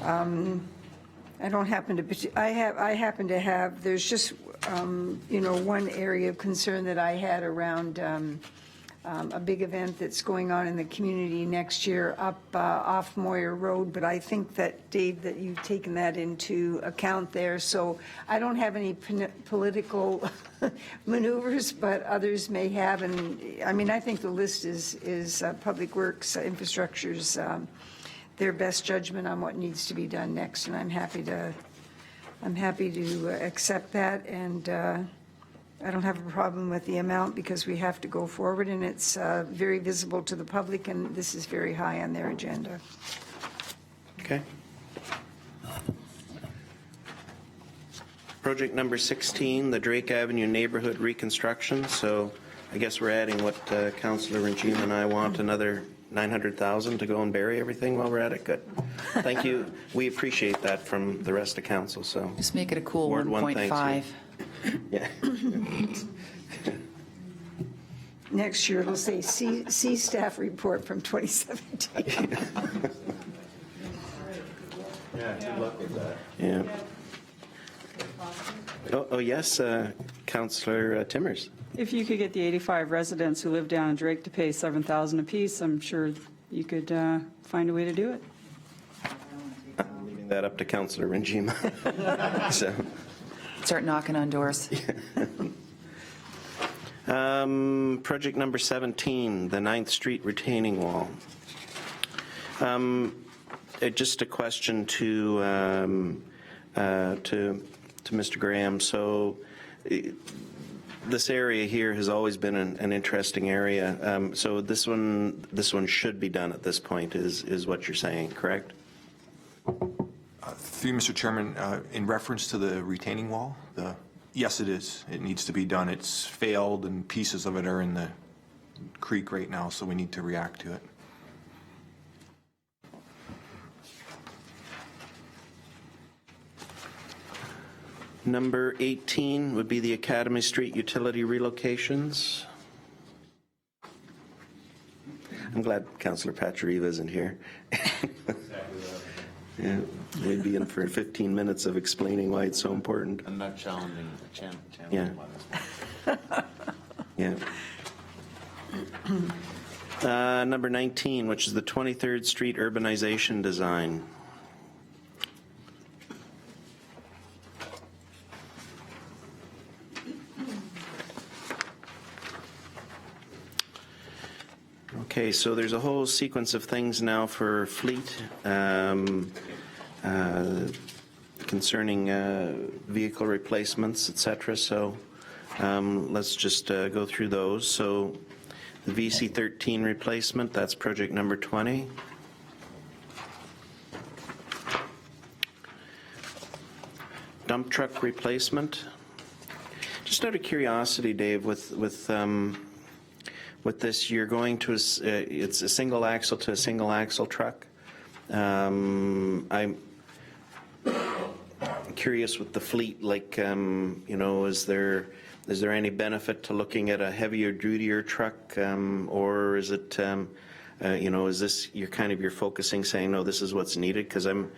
F: I don't happen to, I happen to have, there's just, you know, one area of concern that I had around a big event that's going on in the community next year up off Moyer Road, but I think that, Dave, that you've taken that into account there. So I don't have any political maneuvers, but others may have. And I mean, I think the list is Public Works, Infrastructure's their best judgment on what needs to be done next, and I'm happy to accept that. And I don't have a problem with the amount because we have to go forward, and it's very visible to the public, and this is very high on their agenda.
A: Okay. Project number 16, the Drake Avenue neighborhood reconstruction. So I guess we're adding what Councillor Regime and I want, another 900,000 to go and bury everything while we're at it. Good. Thank you. We appreciate that from the rest of council. So
M: Just make it a cool
A: Ward 1 thanks
M: 1.5.
A: Yeah.
F: Next year, it'll say, see staff report from 2017.
A: Yeah, good luck with that. Yeah. Oh yes, Councillor Timmers.
I: If you could get the 85 residents who live down in Drake to pay $7,000 apiece, I'm sure you could find a way to do it.
A: I'm leaving that up to Councillor Regime. So.
M: Start knocking on doors.
A: Project number 17, the 9th Street retaining wall. Just a question to Mr. Graham. So this area here has always been an interesting area. So this one should be done at this point, is what you're saying, correct?
L: Through you, Mr. Chairman, in reference to the retaining wall, yes, it is. It needs to be done. It's failed, and pieces of it are in the creek right now, so we need to react to it.
A: Number 18 would be the Academy Street utility relocations. I'm glad Councillor Patrieva isn't here. Yeah, we'd be in for 15 minutes of explaining why it's so important.
C: I'm not challenging.
A: Yeah. Yeah. Number 19, which is the 23rd Street urbanization design. Okay, so there's a whole sequence of things now for fleet concerning vehicle replacements, et cetera. So let's just go through those. So the VC13 replacement, that's project number 20. Dump truck replacement. Just out of curiosity, Dave, with this, you're going to it's a single axle to a single axle truck. I'm curious with the fleet, like you know, is there any benefit to looking at a heavier, dutier truck, or is it you know, is this you're focusing, saying no, this is what's needed? Because I'm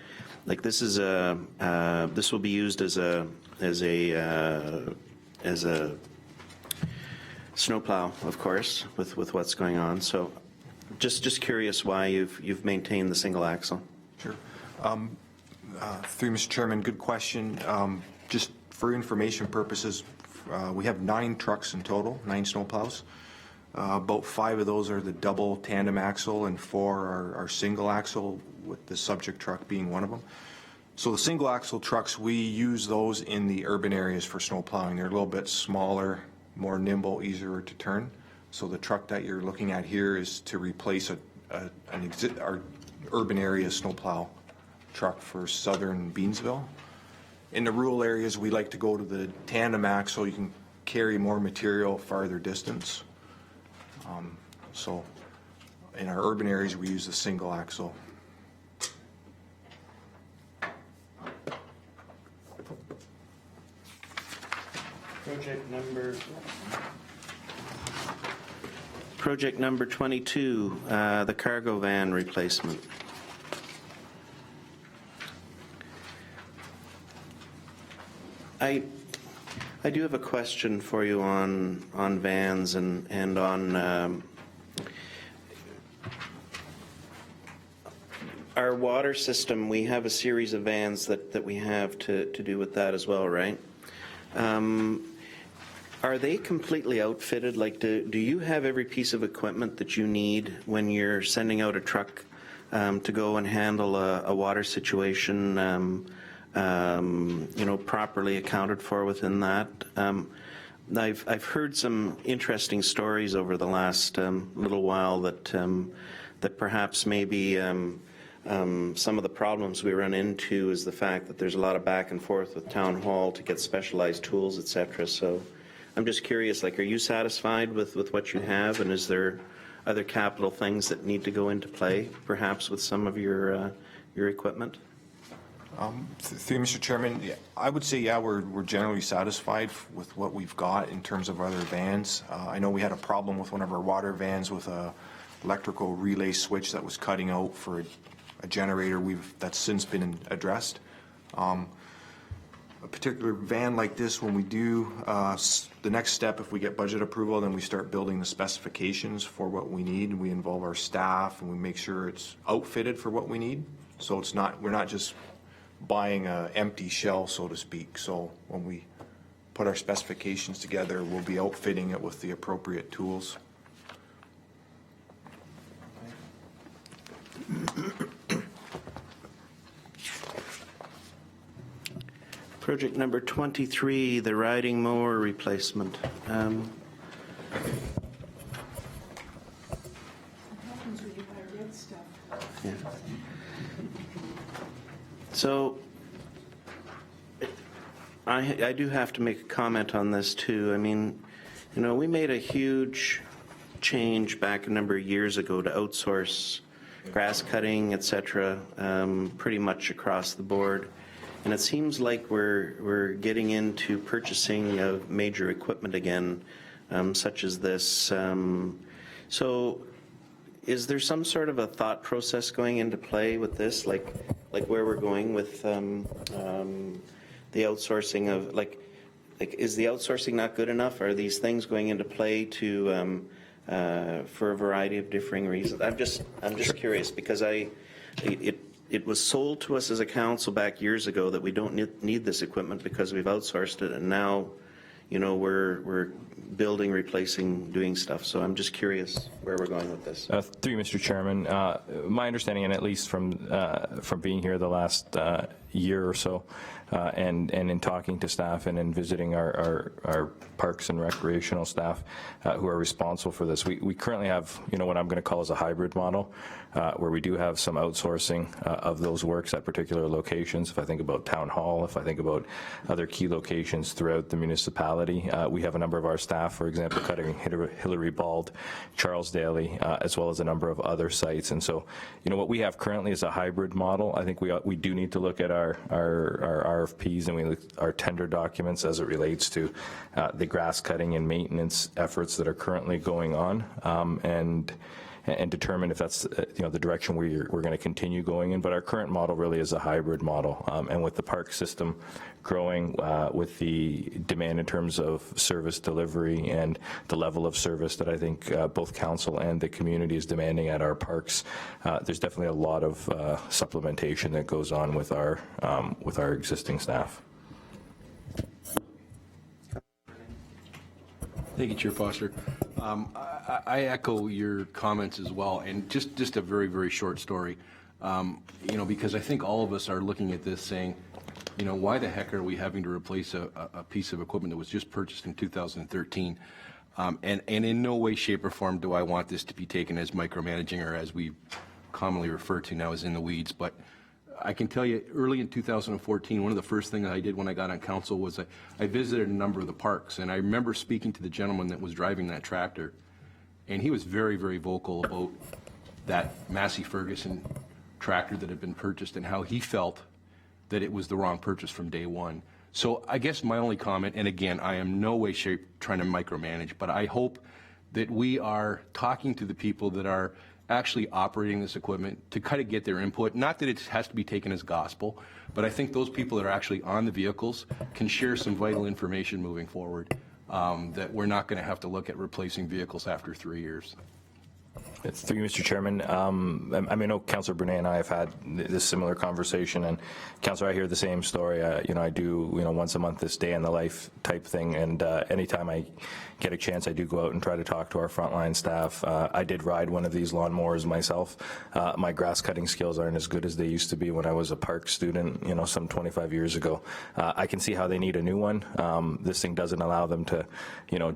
A: like, this is this will be used as a snowplow, of course, with what's going on. So just curious why you've maintained the single axle.
L: Sure. Through Mr. Chairman, good question. Just for information purposes, we have 9 trucks in total, 9 snowplows. About 5 of those are the double tandem axle and 4 are single axle, with the subject truck being one of them. So the single axle trucks, we use those in the urban areas for snow plowing. They're a little bit smaller, more nimble, easier to turn. So the truck that you're looking at here is to replace our urban area snowplow truck for southern Beansville. In the rural areas, we like to go to the tandem axle. You can carry more material farther distance. So in our urban areas, we use the single axle.
A: Project number 22, the cargo van replacement. I do have a question for you on vans and on our water system. We have a series of vans that we have to do with that as well, right? Are they completely outfitted? Like, do you have every piece of equipment that you need when you're sending out a truck to go and handle a water situation, you know, properly accounted for within that? I've heard some interesting stories over the last little while that perhaps maybe some of the problems we run into is the fact that there's a lot of back and forth with town hall to get specialized tools, et cetera. So I'm just curious, like, are you satisfied with what you have, and is there other capital things that need to go into play, perhaps with some of your equipment?
L: Through Mr. Chairman, yeah, I would say, yeah, we're generally satisfied with what we've got in terms of other vans. I know we had a problem with one of our water vans with a electrical relay switch that was cutting out for a generator. That's since been addressed. A particular van like this, when we do the next step, if we get budget approval, then we start building the specifications for what we need. We involve our staff and we make sure it's outfitted for what we need. So we're not just buying an empty shell, so to speak. So when we put our specifications together, we'll be outfitting it with the appropriate tools.
A: Project number 23, the riding mower replacement. Yeah. So I do have to make a comment on this too. I mean, you know, we made a huge change back a number of years ago to outsource grass cutting, et cetera, pretty much across the board. And it seems like we're getting into purchasing of major equipment again, such as this. So is there some sort of a thought process going into play with this, like where we're going with the outsourcing of, like is the outsourcing not good enough? Are these things going into play to for a variety of differing reasons? I'm just curious, because it was sold to us as a council back years ago that we don't need this equipment because we've outsourced it, and now, we're building, replacing, doing stuff. So I'm just curious where we're going with this.
E: Through you, Mr. Chairman, my understanding, and at least from being here the last year or so, and in talking to staff and in visiting our parks and recreational staff who are responsible for this, we currently have, what I'm going to call as a hybrid model, where we do have some outsourcing of those works at particular locations. If I think about Town Hall, if I think about other key locations throughout the municipality, we have a number of our staff, for example, cutting Hillary Bald, Charles Daly, as well as a number of other sites. And so, what we have currently is a hybrid model. I think we do need to look at our RFPs and our tender documents as it relates to the grass cutting and maintenance efforts that are currently going on, and determine if that's the direction we're going to continue going in. But our current model really is a hybrid model, and with the park system growing, with the demand in terms of service delivery and the level of service that I think both council and the community is demanding at our parks, there's definitely a lot of supplementation that goes on with our existing staff.
J: Thank you, Chair Foster. I echo your comments as well, and just a very, very short story, because I think all of us are looking at this saying, why the heck are we having to replace a piece of equipment that was just purchased in 2013? And in no way, shape, or form do I want this to be taken as micromanaging, or as we commonly refer to now as in the weeds. But I can tell you, early in 2014, one of the first things I did when I got on council was I visited a number of the parks, and I remember speaking to the gentleman that was driving that tractor, and he was very, very vocal about that Massey Ferguson tractor that had been purchased and how he felt that it was the wrong purchase from day one. So I guess my only comment, and again, I am no way, shape, trying to micromanage, but I hope that we are talking to the people that are actually operating this equipment to kind of get their input. Not that it has to be taken as gospel, but I think those people that are actually on the vehicles can share some vital information moving forward, that we're not going to have to look at replacing vehicles after 3 years.
E: It's through you, Mr. Chairman. I know Councillor Brunet and I have had this similar conversation, and Councillor, I hear the same story. I do, once a month this day in the life type thing, and anytime I get a chance, I do go out and try to talk to our frontline staff. I did ride one of these lawnmowers myself. My grass cutting skills aren't as good as they used to be when I was a park student, some 25 years ago. I can see how they need a new one. This thing doesn't allow them to,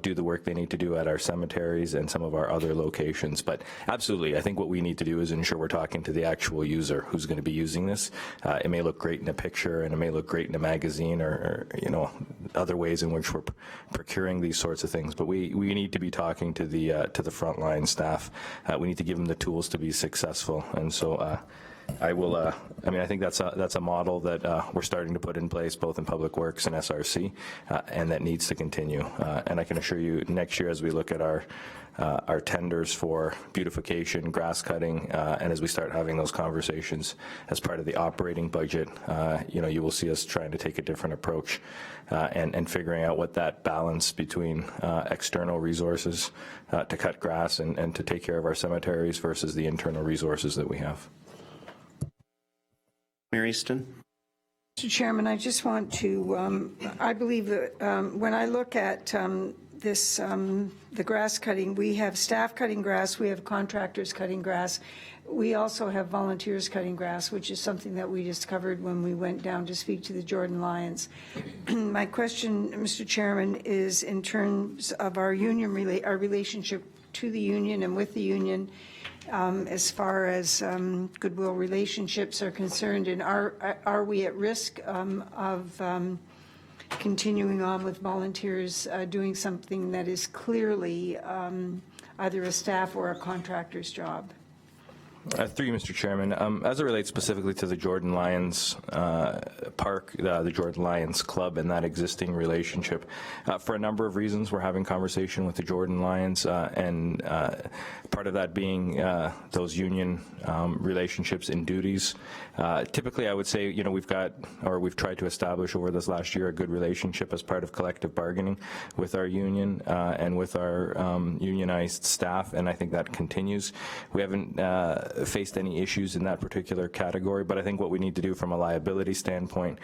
E: do the work they need to do at our cemeteries and some of our other locations. But absolutely, I think what we need to do is ensure we're talking to the actual user who's going to be using this. It may look great in a picture, and it may look great in a magazine, or other ways in which we're procuring these sorts of things. But we need to be talking to the frontline staff. We need to give them the tools to be successful. And so I think that's a model that we're starting to put in place both in Public Works and SRC, and that needs to continue. And I can assure you, next year as we look at our tenders for beautification, grass cutting, and as we start having those conversations as part of the operating budget, you will see us trying to take a different approach and figuring out what that balance between external resources to cut grass and to take care of our cemeteries versus the internal resources that we have.
A: Mary Easton.
F: Mr. Chairman, I just want to, I believe that when I look at the grass cutting, we have staff cutting grass, we have contractors cutting grass. We also have volunteers cutting grass, which is something that we discovered when we went down to speak to the Jordan Lions. My question, Mr. Chairman, is in terms of our union, our relationship to the union and with the union, as far as goodwill relationships are concerned, and are we at risk of continuing on with volunteers doing something that is clearly either a staff or a contractor's job?
E: Through you, Mr. Chairman. As it relates specifically to the Jordan Lions Park, the Jordan Lions Club, and that existing relationship, for a number of reasons, we're having conversation with the Jordan Lions, and part of that being those union relationships and duties. Typically, I would say, we've tried to establish over this last year a good relationship as part of collective bargaining with our union and with our unionized staff, and I think that continues. We haven't faced any issues in that particular category, but I think what we need to do from a liability standpoint,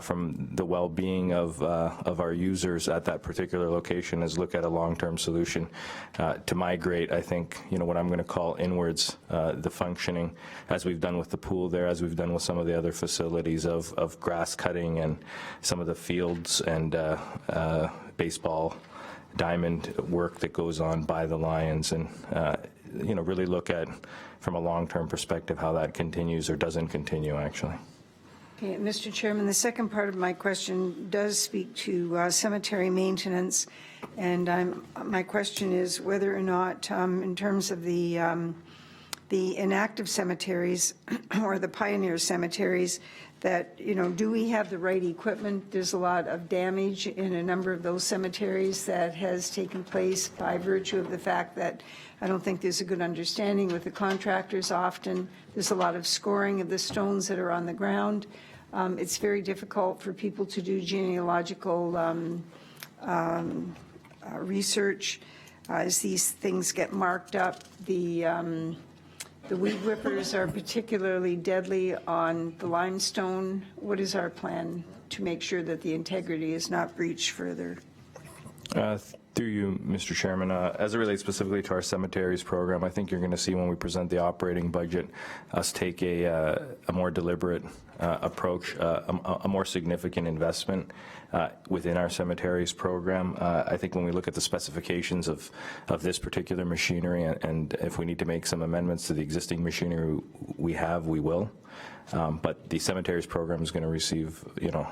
E: from the well-being of our users at that particular location, is look at a long-term solution to migrate, I think, what I'm going to call inwards, the functioning, as we've done with the pool there, as we've done with some of the other facilities of grass cutting and some of the fields and baseball diamond work that goes on by the Lions, and really look at, from a long-term perspective, how that continues or doesn't continue, actually.
F: Okay, Mr. Chairman, the second part of my question does speak to cemetery maintenance, and my question is whether or not, in terms of the inactive cemeteries or the pioneer cemeteries, that, do we have the right equipment? There's a lot of damage in a number of those cemeteries that has taken place by virtue of the fact that I don't think there's a good understanding with the contractors often. There's a lot of scoring of the stones that are on the ground. It's very difficult for people to do genealogical research as these things get marked up. The weed whippers are particularly deadly on the limestone. What is our plan to make sure that the integrity is not breached further?
E: Through you, Mr. Chairman, as it relates specifically to our cemeteries program, I think you're going to see when we present the operating budget us take a more deliberate approach, a more significant investment within our cemeteries program. I think when we look at the specifications of this particular machinery, and if we need to make some amendments to the existing machinery we have, we will. But the cemeteries program is going to receive,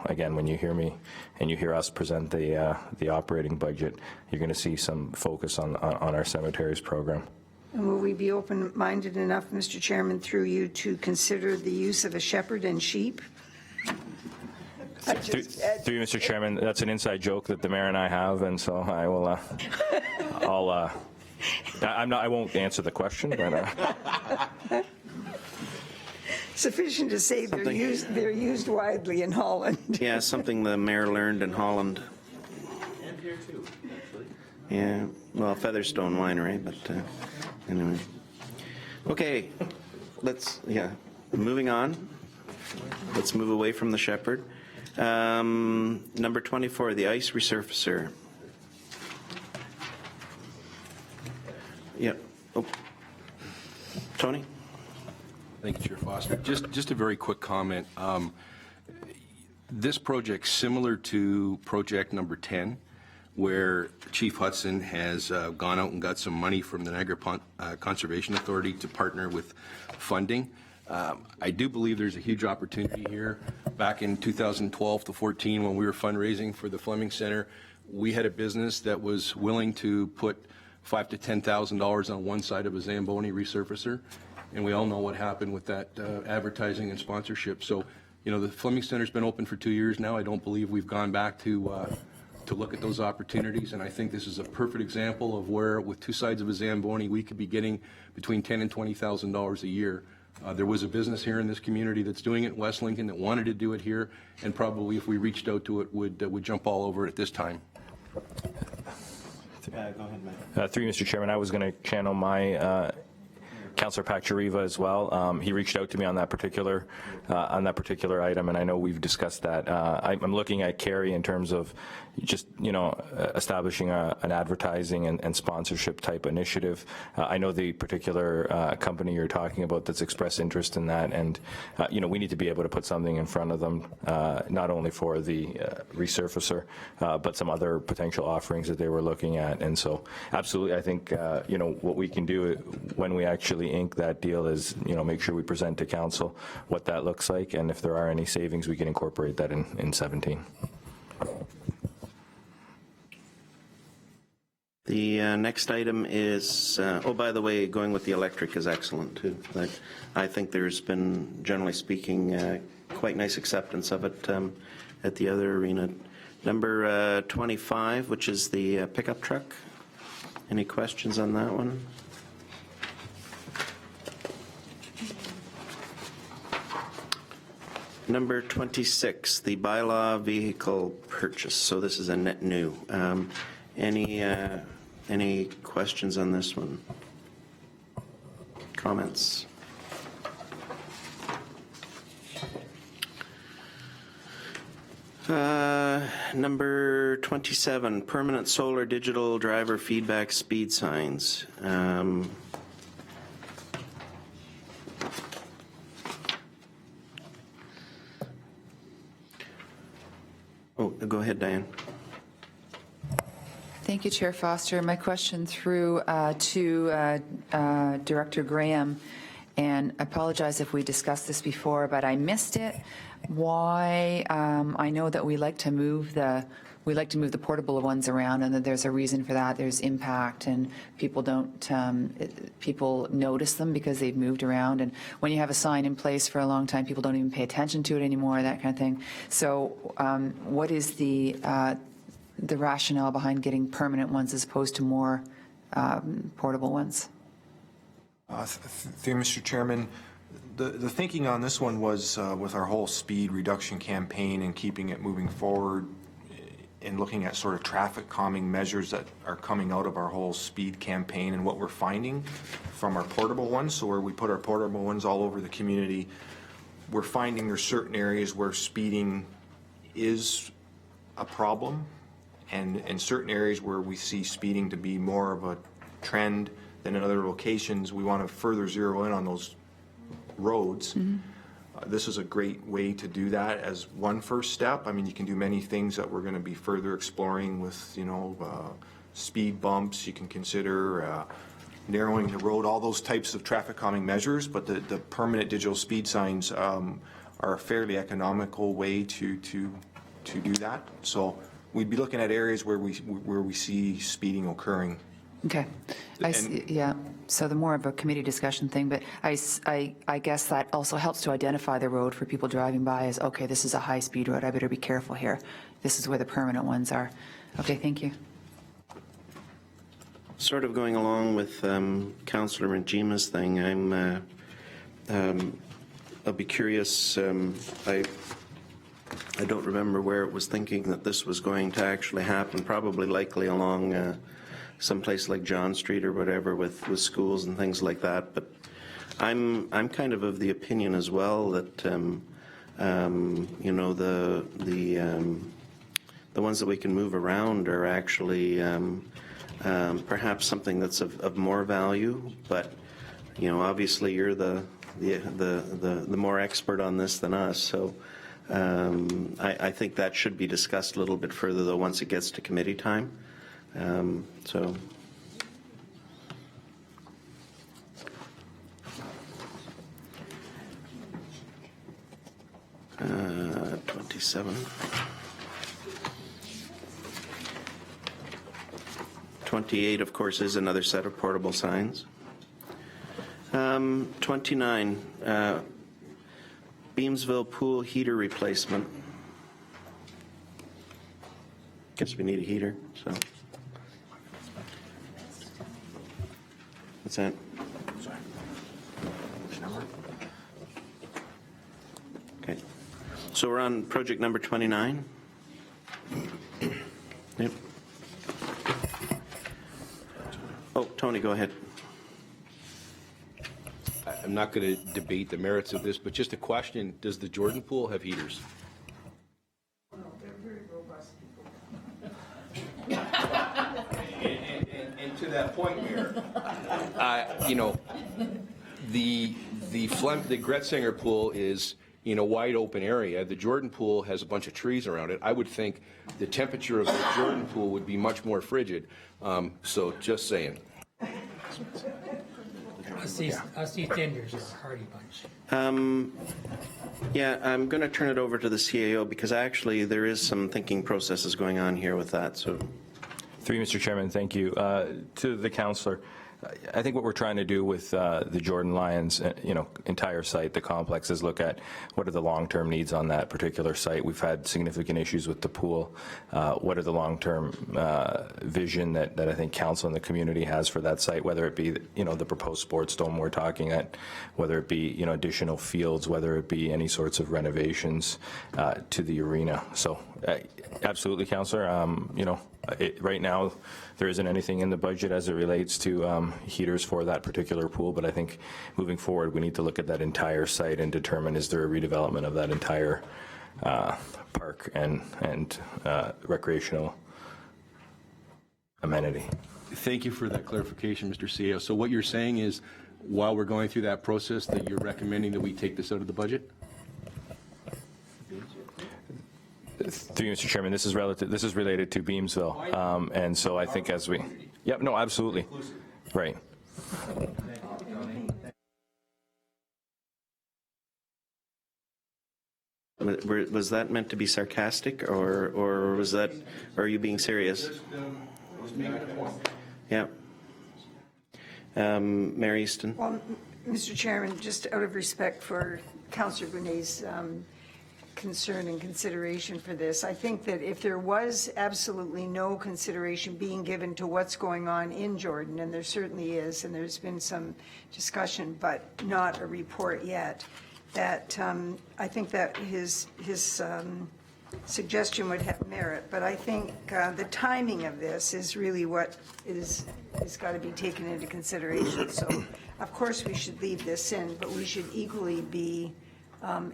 E: again, when you hear me and you hear us present the operating budget, you're going to see some focus on our cemeteries program.
F: And will we be open-minded enough, Mr. Chairman, through you, to consider the use of a shepherd and sheep?
E: Through you, Mr. Chairman, that's an inside joke that the mayor and I have, and so I will. I won't answer the question, but.
F: Sufficient to say they're used widely in Holland.
A: Yeah, something the mayor learned in Holland.
B: And here too, actually.
A: Yeah, well, Featherstone Winery, but anyway. Okay, moving on. Let's move away from the shepherd. Number 24, the ice resurfacer. Yep. Oh. Tony?
J: Thank you, Chair Foster. Just a very quick comment. This project, similar to project number 10, where Chief Hudson has gone out and got some money from the Niagara Conservation Authority to partner with funding. I do believe there's a huge opportunity here. Back in 2012 to 14, when we were fundraising for the Fleming Center, we had a business that was willing to put $5,000 to $10,000 on one side of a Zamboni resurfacer. And we all know what happened with that advertising and sponsorship. So, the Fleming Center's been open for 2 years now. I don't believe we've gone back to look at those opportunities. And I think this is a perfect example of where, with two sides of a Zamboni, we could be getting between $10,000 and $20,000 a year. There was a business here in this community that's doing it in West Lincoln that wanted to do it here, and probably if we reached out to it, would jump all over it at this time.
A: Go ahead, Mike.
E: Through you, Mr. Chairman, I was going to channel my Councillor Pachariva as well. He reached out to me on that particular item, and I know we've discussed that. I'm looking at Kerry in terms of just establishing an advertising and sponsorship type initiative. I know the particular company you're talking about that's expressed interest in that, and we need to be able to put something in front of them, not only for the resurfacer, but some other potential offerings that they were looking at. And so, absolutely, I think what we can do when we actually ink that deal is make sure we present to council what that looks like, and if there are any savings, we can incorporate that in 17.
A: The next item is, by the way, going with the electric is excellent too. But I think there's been, generally speaking, quite nice acceptance of it at the other arena. Number 25, which is the pickup truck. Any questions on that one? Number 26, the bylaw vehicle purchase. So this is a net new. Any questions on this one? Comments? Number 27, permanent solar digital driver feedback speed signs. Oh, go ahead, Diane.
M: Thank you, Chair Foster. My question through to Director Graham, and I apologize if we discussed this before, but I missed it. Why? I know that we like to move the portable ones around, and that there's a reason for that. There's impact, and people people notice them because they've moved around. And when you have a sign in place for a long time, people don't even pay attention to it anymore. That kind of thing. So, what is the rationale behind getting permanent ones as opposed to more portable ones?
L: Through Mr. Chairman, the thinking on this one was with our whole speed reduction campaign and keeping it moving forward and looking at sort of traffic calming measures that are coming out of our whole speed campaign and what we're finding from our portable ones. So where we put our portable ones all over the community, we're finding there's certain areas where speeding is a problem, and in certain areas where we see speeding to be more of a trend than in other locations, we want to further zero in on those roads. This is a great way to do that as one first step. I mean, you can do many things that we're going to be further exploring with, speed bumps. You can consider narrowing the road, all those types of traffic calming measures, but the permanent digital speed signs are a fairly economical way to do that. So we'd be looking at areas where we see speeding occurring.
M: Okay. Yeah. So the more of a committee discussion thing, but I guess that also helps to identify the road for people driving by as, okay, this is a high-speed road. I better be careful here. This is where the permanent ones are. Okay, thank you.
A: Sort of going along with Councillor Majima's thing, I'll be curious. I don't remember where it was thinking that this was going to actually happen. Probably likely along someplace like John Street or whatever with schools and things like that. But I'm kind of the opinion as well that the ones that we can move around are actually perhaps something that's of more value. But obviously you're the more expert on this than us. So I think that should be discussed a little bit further though once it gets to committee time. 27. 28, of course, is another set of portable signs. 29, Beamsville pool heater replacement. Guess we need a heater, so. What's that? Sorry. Which number? Okay. So we're on project number 29. Yep. Oh, Tony, go ahead.
J: I'm not going to debate the merits of this, but just a question, does the Jordan Pool have heaters? And to that point, Mayor, the Gretzinger Pool is in a wide open area. The Jordan Pool has a bunch of trees around it. I would think the temperature of the Jordan Pool would be much more frigid. So just saying.
D: Us East Enders are a hardy bunch.
A: Yeah, I'm going to turn it over to the CAO because actually there is some thinking processes going on here with that. So,
E: through you, Mr. Chairman, thank you. To the councillor, I think what we're trying to do with the Jordan Lions, entire site, the complex, is look at what are the long-term needs on that particular site. We've had significant issues with the pool. What are the long-term vision that I think council and the community has for that site, whether it be, the proposed sports dome we're talking at, whether it be, additional fields, whether it be any sorts of renovations to the arena. So absolutely, councillor, right now, there isn't anything in the budget as it relates to heaters for that particular pool, but I think moving forward, we need to look at that entire site and determine is there a redevelopment of that entire park and recreational amenity.
J: Thank you for that clarification, Mr. CEO. So what you're saying is, while we're going through that process, that you're recommending that we take this out of the budget?
E: Through you, Mr. Chairman, this is related to Beamsville, and so I think as we, yep, no, absolutely, right.
A: Was that meant to be sarcastic, or was that, or are you being serious? Yeah. Mayor Easton?
F: Well, Mr. Chairman, just out of respect for Councillor Brunet's concern and consideration for this, I think that if there was absolutely no consideration being given to what's going on in Jordan, and there certainly is, and there's been some discussion, but not a report yet, that I think that his suggestion would have merit, but I think the timing of this is really what is got to be taken into consideration. So, of course, we should leave this in, but we should equally be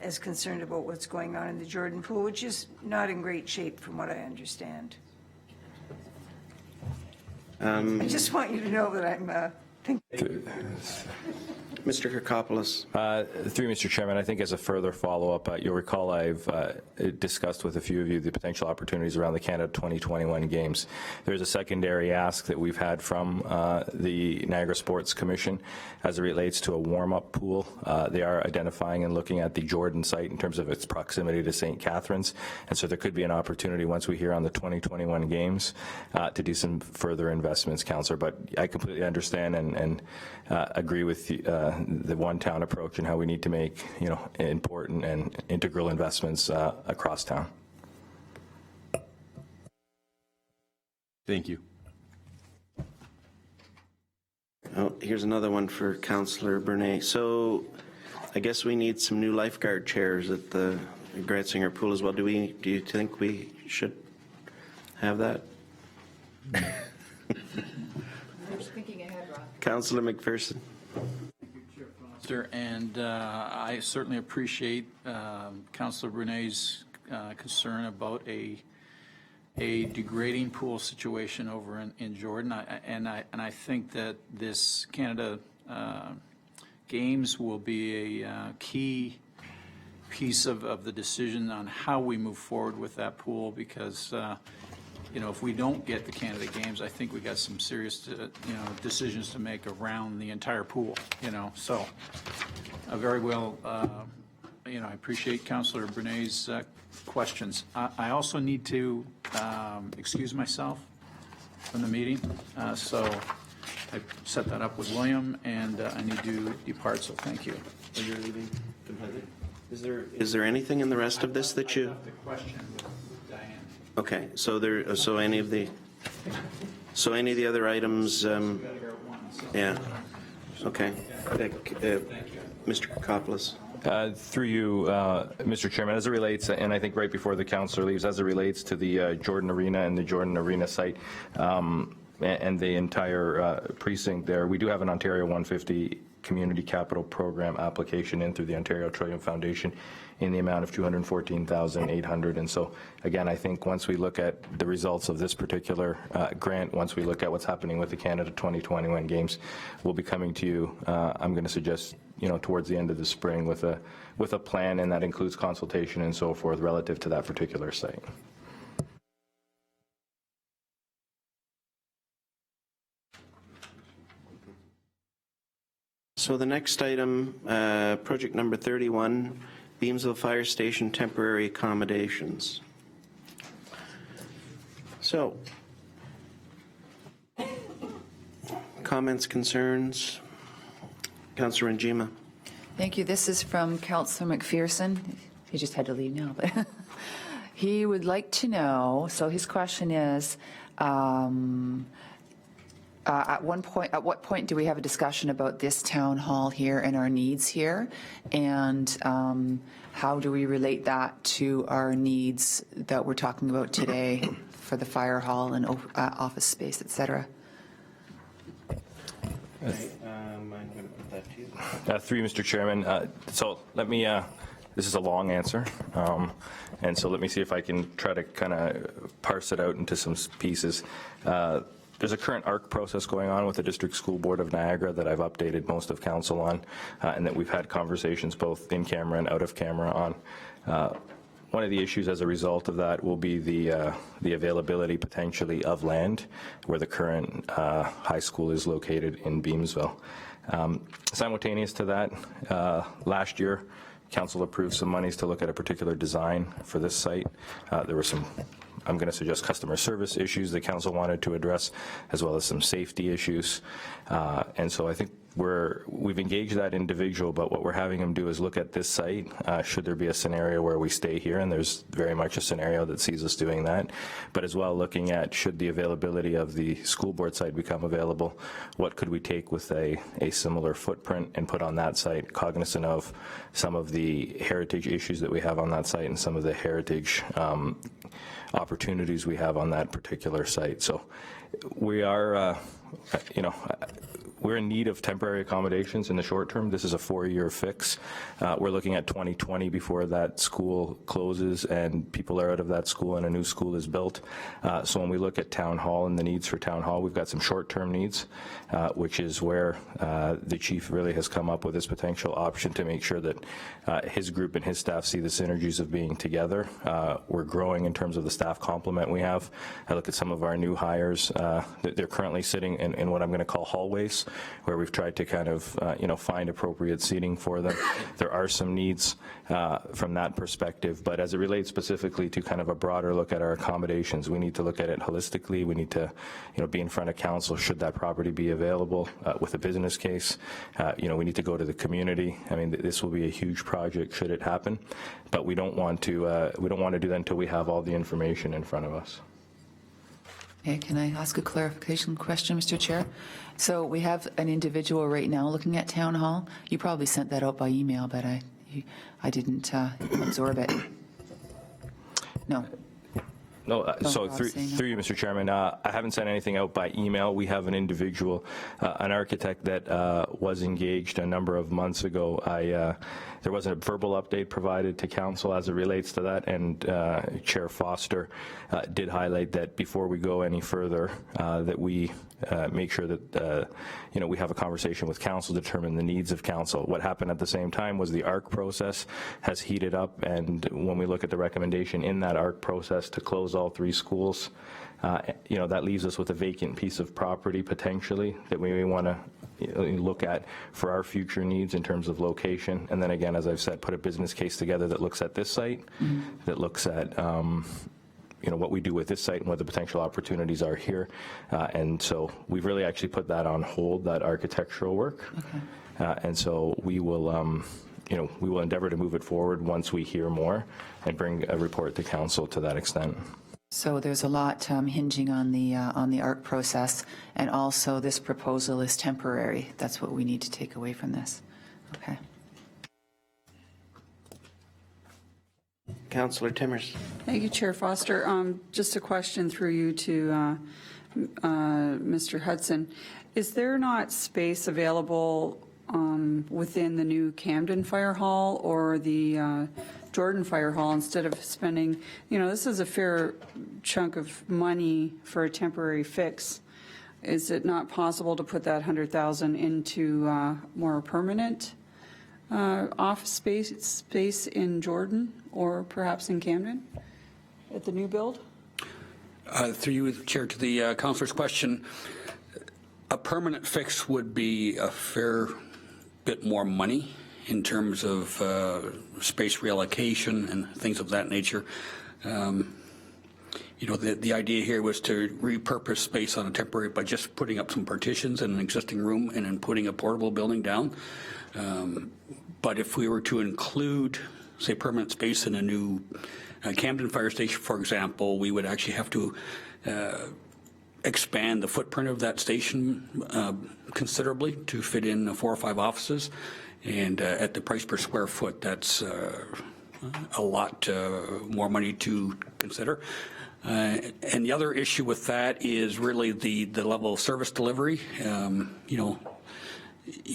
F: as concerned about what's going on in the Jordan Pool, which is not in great shape from what I understand. I just want you to know that I'm thinking.
A: Mr. Kirkopoulos.
E: Through Mr. Chairman, I think as a further follow-up, you'll recall I've discussed with a few of you the potential opportunities around the Canada 2021 Games. There's a secondary ask that we've had from the Niagara Sports Commission as it relates to a warm-up pool. They are identifying and looking at the Jordan site in terms of its proximity to St. Catharines, and so there could be an opportunity once we hear on the 2021 Games to do some further investments, Councillor. But I completely understand and agree with the one-town approach and how we need to make, important and integral investments across town.
J: Thank you.
A: Oh, here's another one for Councillor Brunet. So I guess we need some new lifeguard chairs at the Gratzinger Pool as well. Do you think we should have that?
M: Thinking ahead, Rob.
A: Councillor McPherson.
B: And I certainly appreciate Councillor Brunet's concern about a degrading pool situation over in Jordan. I think that this Canada Games will be a key piece of the decision on how we move forward with that pool, because if we don't get the Canada Games, I think we got some serious, decisions to make around the entire pool, So, very well, I appreciate Councillor Brunet's questions. I also need to excuse myself from the meeting, so I set that up with William, and I need to depart, so thank you.
A: Is there anything in the rest of this that you?
B: The question with Diane.
A: Okay, so any of the other items, yeah, okay. Mr. Kirkopoulos.
E: Through you, Mr. Chairman, as it relates, and I think right before the councillor leaves, as it relates to the Jordan Arena and the Jordan Arena site and the entire precinct there, we do have an Ontario 150 Community Capital Program application in through the Ontario Trillium Foundation in the amount of $214,800. And so, again, I think once we look at the results of this particular grant, once we look at what's happening with the Canada 2021 Games, we'll be coming to you, I'm going to suggest, towards the end of the spring with a plan, and that includes consultation and so forth relative to that particular site.
A: So the next item, project number 31, Beamsville Fire Station temporary accommodations. So, comments, concerns? Councillor Njima.
M: Thank you. This is from Councillor McPherson. He just had to leave now, but he would like to know, so his question is, at what point do we have a discussion about this town hall here and our needs here? And how do we relate that to our needs that we're talking about today for the fire hall and office space, et cetera?
A: I'm going to put that to you.
E: Through you, Mr. Chairman. So let me this is a long answer, and so let me see if I can try to kind of parse it out into some pieces. There's a current ARC process going on with the District School Board of Niagara that I've updated most of council on, and that we've had conversations both in camera and out of camera on. One of the issues as a result of that will be the availability potentially of land where the current high school is located in Beamsville. Simultaneous to that, last year, council approved some monies to look at a particular design for this site. There were some, I'm going to suggest, customer service issues that council wanted to address, as well as some safety issues. And so I think we've engaged that individual, but what we're having him do is look at this site, should there be a scenario where we stay here, and there's very much a scenario that sees us doing that, but as well looking at, should the availability of the school board site become available, what could we take with a similar footprint and put on that site, cognizant of some of the heritage issues that we have on that site and some of the heritage opportunities we have on that particular site. So we are, we're in need of temporary accommodations in the short term. This is a 4-year fix. We're looking at 2020 before that school closes and people are out of that school and a new school is built. So when we look at Town Hall and the needs for Town Hall, we've got some short-term needs, which is where the chief really has come up with this potential option to make sure that his group and his staff see the synergies of being together. We're growing in terms of the staff complement we have. I look at some of our new hires. They're currently sitting in what I'm going to call hallways, where we've tried to kind of, find appropriate seating for them. There are some needs from that perspective, but as it relates specifically to kind of a broader look at our accommodations, we need to look at it holistically. We need to, be in front of council should that property be available with a business case. We need to go to the community. I mean, this will be a huge project should it happen, but we don't want to do that until we have all the information in front of us.
M: Okay, can I ask a clarification question, Mr. Chair? So we have an individual right now looking at Town Hall. You probably sent that out by email, but I didn't absorb it. No.
E: No, so through you, Mr. Chairman, I haven't sent anything out by email. We have an individual, an architect that was engaged a number of months ago. There was a verbal update provided to council as it relates to that, and Chair Foster did highlight that before we go any further, that we make sure that we have a conversation with council to determine the needs of council. What happened at the same time was the ARC process has heated up, and when we look at the recommendation in that ARC process to close all 3 schools, that leaves us with a vacant piece of property potentially that we may want to look at for our future needs in terms of location. And then again, as I've said, put a business case together that looks at this site, that looks at what we do with this site and what the potential opportunities are here. And so we've really actually put that on hold, that architectural work. Okay. And so we will we will endeavor to move it forward once we hear more and bring a report to council to that extent.
M: So there's a lot hinging on the ARC process, and also this proposal is temporary. That's what we need to take away from this. Okay.
A: Councillor Timmers.
I: Thank you, Chair Foster. Just a question through you to Mr. Hudson. Is there not space available within the new Camden Fire Hall or the Jordan Fire Hall instead of spending, this is a fair chunk of money for a temporary fix. Is it not possible to put that $100,000 into more permanent office space in Jordan or perhaps in Camden at the new build?
K: Through you, Chair, to the councillor's question, a permanent fix would be a fair bit more money in terms of space reallocation and things of that nature. The idea here was to repurpose space on a temporary by just putting up some partitions in an existing room and then putting a portable building down. But if we were to include, say, permanent space in a new Camden Fire Station, for example, we would actually have to expand the footprint of that station considerably to fit in 4 or 5 offices. And at the price per square foot, that's a lot more money to consider. And the other issue with that is really the level of service delivery.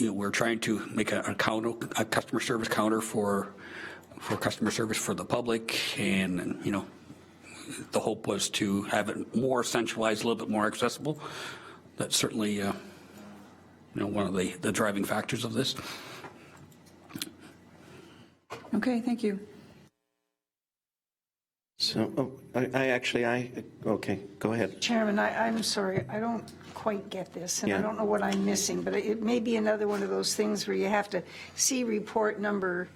K: We're trying to make a customer service counter for for customer service for the public, and, you know, the hope was to have it more centralized, a little bit more accessible. That's certainly, you know, one of the driving factors of this.
I: Okay, thank you.
A: So, okay, go ahead.
F: Chairman, I'm sorry, I don't quite get this, and I
A: Yeah.
F: don't know what I'm missing, but it may be another one of those things where you have to see report number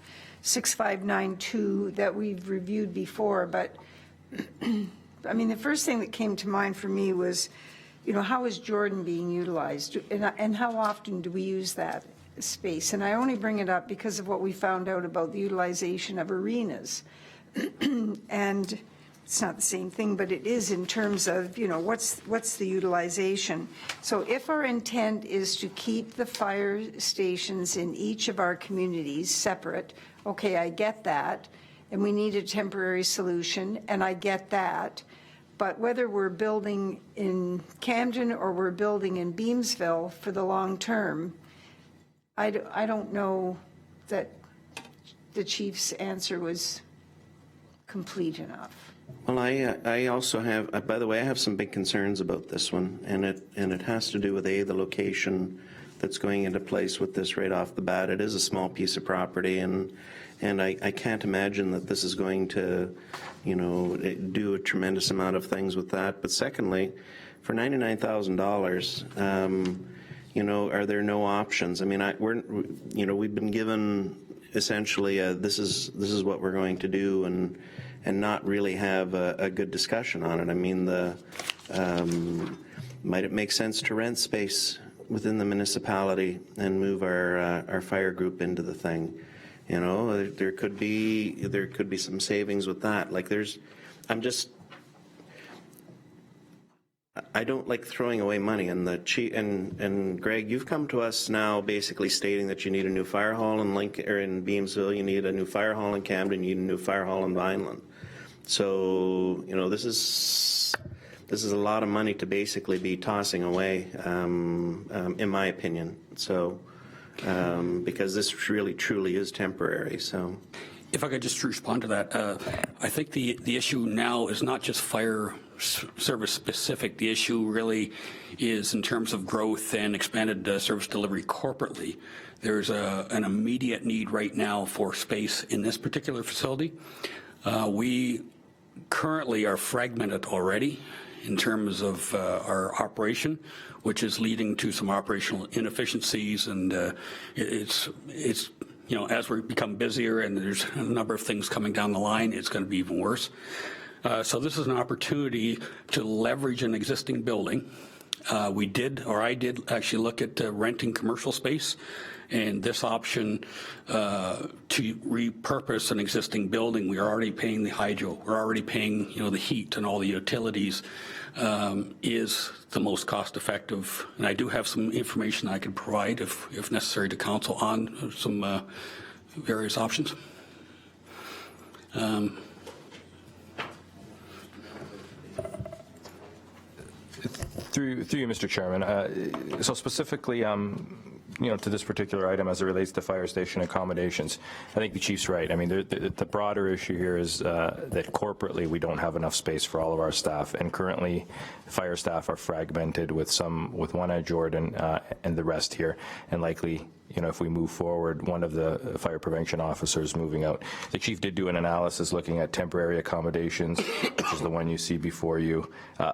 F: 6592 that we've reviewed before, but, I mean, the first thing that came to mind for me was, you know, how is Jordan being utilized, and how often do we use that space? And I only bring it up because of what we found out about the utilization of arenas. And it's not the same thing, but it is in terms of, you know, what's the utilization. So if our intent is to keep the fire stations in each of our communities separate, okay, I get that, and we need a temporary solution, and I get that. But whether we're building in Camden or we're building in Beamsville for the long term, I don't know that the chief's answer was complete enough.
A: Well, I also have, by the way, I have some big concerns about this one, and it has to do with, the location that's going into place with this right off the bat. It is a small piece of property, and I can't imagine that this is going to, you know, do a tremendous amount of things with that. But secondly, for $99,000, you know, are there no options? I mean, we've been given essentially this is what we're going to do, and not really have a good discussion on it. I mean, might it make sense to rent space within the municipality and move our fire group into the thing? You know, there could be some savings with that. Like I don't like throwing away money, and and Greg, you've come to us now basically stating that you need a new fire hall in Beamsville, you need a new fire hall in Camden, you need a new fire hall in Vineland. So, you know, this is a lot of money to basically be tossing away, in my opinion. So, because this really truly is temporary. So,
K: If I could just respond to that, I think the issue now is not just fire service specific. The issue really is in terms of growth and expanded service delivery corporately. There's an immediate need right now for space in this particular facility. We currently are fragmented already in terms of our operation, which is leading to some operational inefficiencies, and it's you know, as we become busier and there's a number of things coming down the line, it's going to be even worse. So this is an opportunity to leverage an existing building. I did actually look at renting commercial space, and this option to repurpose an existing building, we are already paying the hydro, we're already paying, you know, the heat and all the utilities, is the most cost effective. And I do have some information I can provide if necessary to council on some various options.
E: Through you, Mr. Chairman. So specifically, you know, to this particular item as it relates to fire station accommodations, I think the chief's right. I mean, the broader issue here is that corporately we don't have enough space for all of our staff, and currently fire staff are fragmented with one at Jordan and the rest here, and likely, you know, if we move forward, one of the fire prevention officers moving out. The chief did do an analysis looking at temporary accommodations, which is the one you see before you,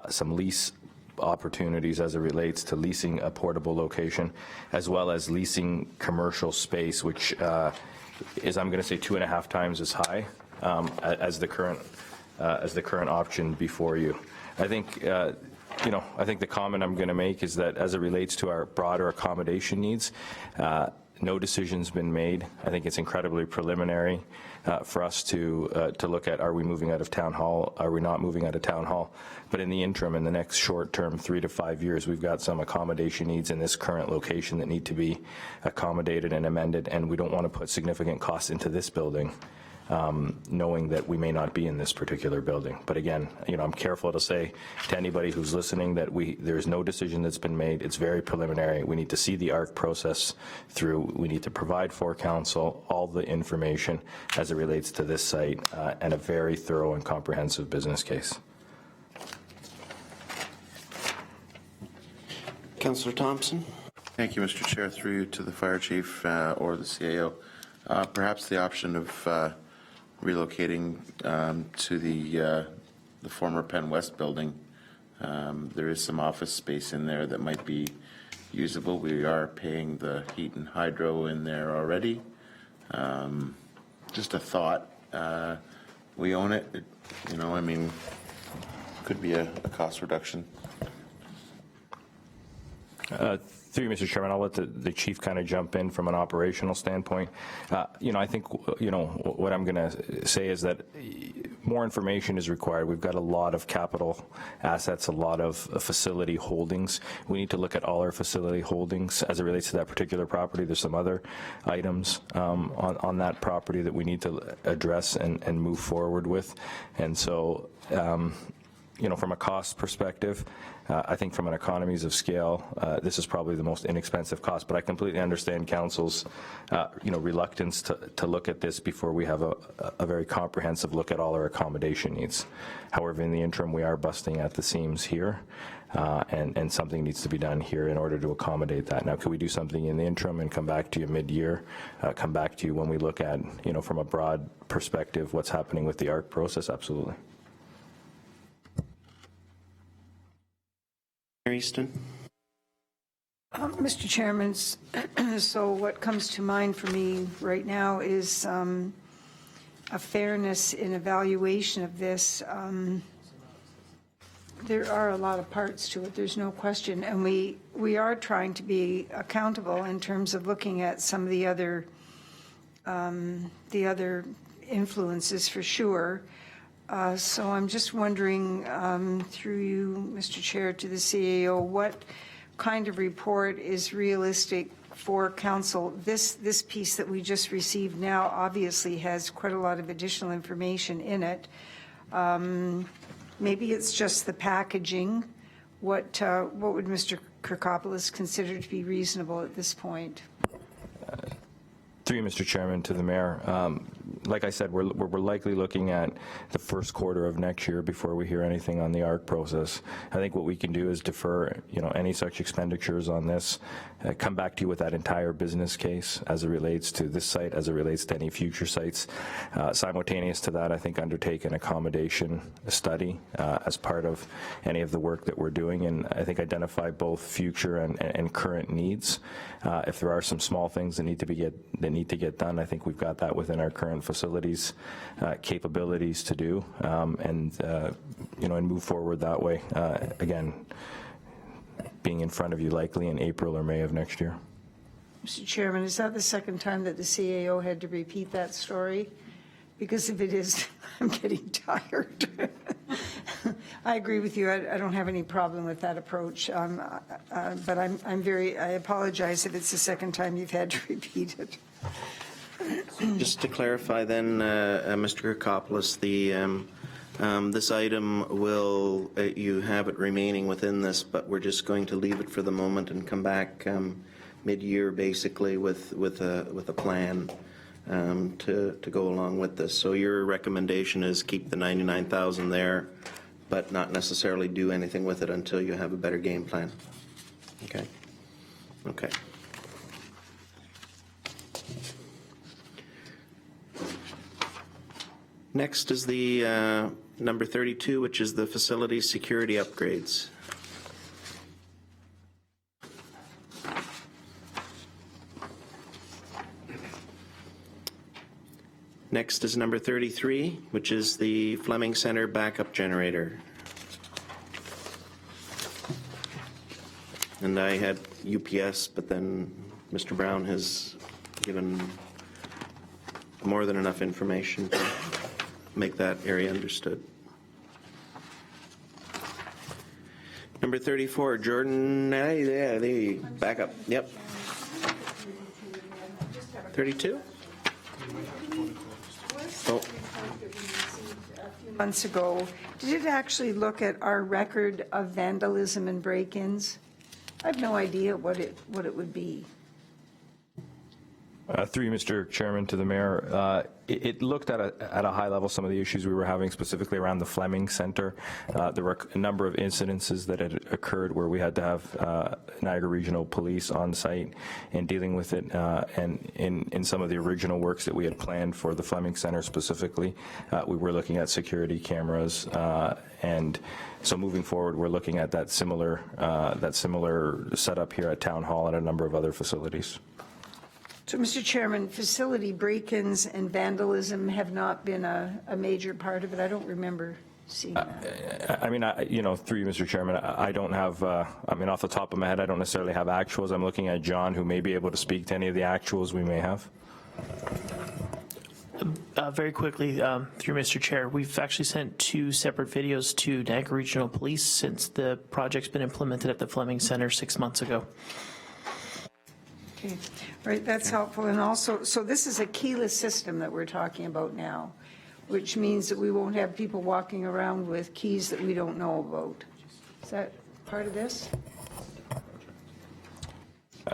E: some lease opportunities as it relates to leasing a portable location, as well as leasing commercial space, which is, I'm going to say, 2.5 times as high as the current option before you. I think you know, I think the comment I'm going to make is that as it relates to our broader accommodation needs, no decision's been made. I think it's incredibly preliminary for us to look at, are we moving out of town hall, are we not moving out of town hall? But in the interim, in the next short term, 3 to 5 years, we've got some accommodation needs in this current location that need to be accommodated and amended, and we don't want to put significant costs into this building knowing that we may not be in this particular building. But again, I'm careful to say to anybody who's listening that there's no decision that's been made. It's very preliminary. We need to see the ARC process through. We need to provide for council all the information as it relates to this site and a very thorough and comprehensive business case.
A: Councillor Thompson?
C: Thank you, Mr. Chair. Through you to the fire chief or the CAO. Perhaps the option of relocating to the former Penn West building. There is some office space in there that might be usable. We are paying the heat and hydro in there already. Just a thought. We own it. Could be a cost reduction.
E: Through you, Mr. Chairman, I'll let the chief kind of jump in from an operational standpoint. I think, what I'm going to say is that more information is required. We've got a lot of capital assets, a lot of facility holdings. We need to look at all our facility holdings as it relates to that particular property. There's some other items on that property that we need to address and move forward with. And so, from a cost perspective, I think from an economies of scale, this is probably the most inexpensive cost, but I completely understand council's, reluctance to look at this before we have a very comprehensive look at all our accommodation needs. However, in the interim, we are busting at the seams here, and something needs to be done here in order to accommodate that. Now, could we do something in the interim and come back to you mid-year, come back to you when we look at, from a broad perspective, what's happening with the ARC process? Absolutely.
A: Easton?
F: Mr. Chairman, so what comes to mind for me right now is a fairness in evaluation of this. There are a lot of parts to it, there's no question, and we are trying to be accountable in terms of looking at some of the other influences for sure. So I'm just wondering, through you, Mr. Chair, to the CAO, what kind of report is realistic for council? This piece that we just received now obviously has quite a lot of additional information in it. Maybe it's just the packaging. What would Mr. Kirkopoulos consider to be reasonable at this point?
E: Through you, Mr. Chairman, to the mayor. Like I said, we're likely looking at the first quarter of next year before we hear anything on the ARC process. I think what we can do is defer, any such expenditures on this, come back to you with that entire business case as it relates to this site, as it relates to any future sites. Simultaneous to that, I think undertake an accommodation study as part of any of the work that we're doing, and I think identify both future and current needs. If there are some small things that need to get done, I think we've got that within our current facilities capabilities to do, and move forward that way. Again, being in front of you likely in April or May of next year.
F: Mr. Chairman, is that the second time that the CAO had to repeat that story? Because if it is, I'm getting tired. I agree with you. I don't have any problem with that approach, but I apologize if it's the second time you've had to repeat it.
A: Just to clarify then, Mr. Kirkopoulos, this item will, you have it remaining within this, but we're just going to leave it for the moment and come back mid-year basically with a plan to go along with this. So your recommendation is keep the 99,000 there, but not necessarily do anything with it until you have a better game plan. Okay. Okay. Next is the number 32, which is the facility security upgrades. Next is number 33, which is the Fleming Center backup generator. And I had UPS, but then Mr. Brown has given more than enough information to make that area understood. Number 34, Jordan, yeah, the backup, yep. 32? Oh,
F: that we received a few months ago, did it actually look at our record of vandalism and break-ins? I have no idea what it would be.
E: Through you, Mr. Chairman, to the Mayor, it looked at a high level some of the issues we were having specifically around the Fleming Center. There were a number of incidences that had occurred where we had to have Niagara Regional Police on site and dealing with it. And in some of the original works that we had planned for the Fleming Center specifically, we were looking at security cameras. And so moving forward, we're looking at that similar setup here at Town Hall and a number of other facilities.
F: So, Mr. Chairman, facility break-ins and vandalism have not been a major part of it. I don't remember seeing that.
E: I mean, through you, Mr. Chairman, I don't have, off the top of my head, I don't necessarily have actuals. I'm looking at John, who may be able to speak to any of the actuals we may have.
H: Very quickly, through Mr. Chair, we've actually sent 2 separate videos to Niagara Regional Police since the project's been implemented at the Fleming Center 6 months ago.
F: Okay, right, that's helpful. And also, so this is a keyless system that we're talking about now, which means that we won't have people walking around with keys that we don't know about. Is that part of this?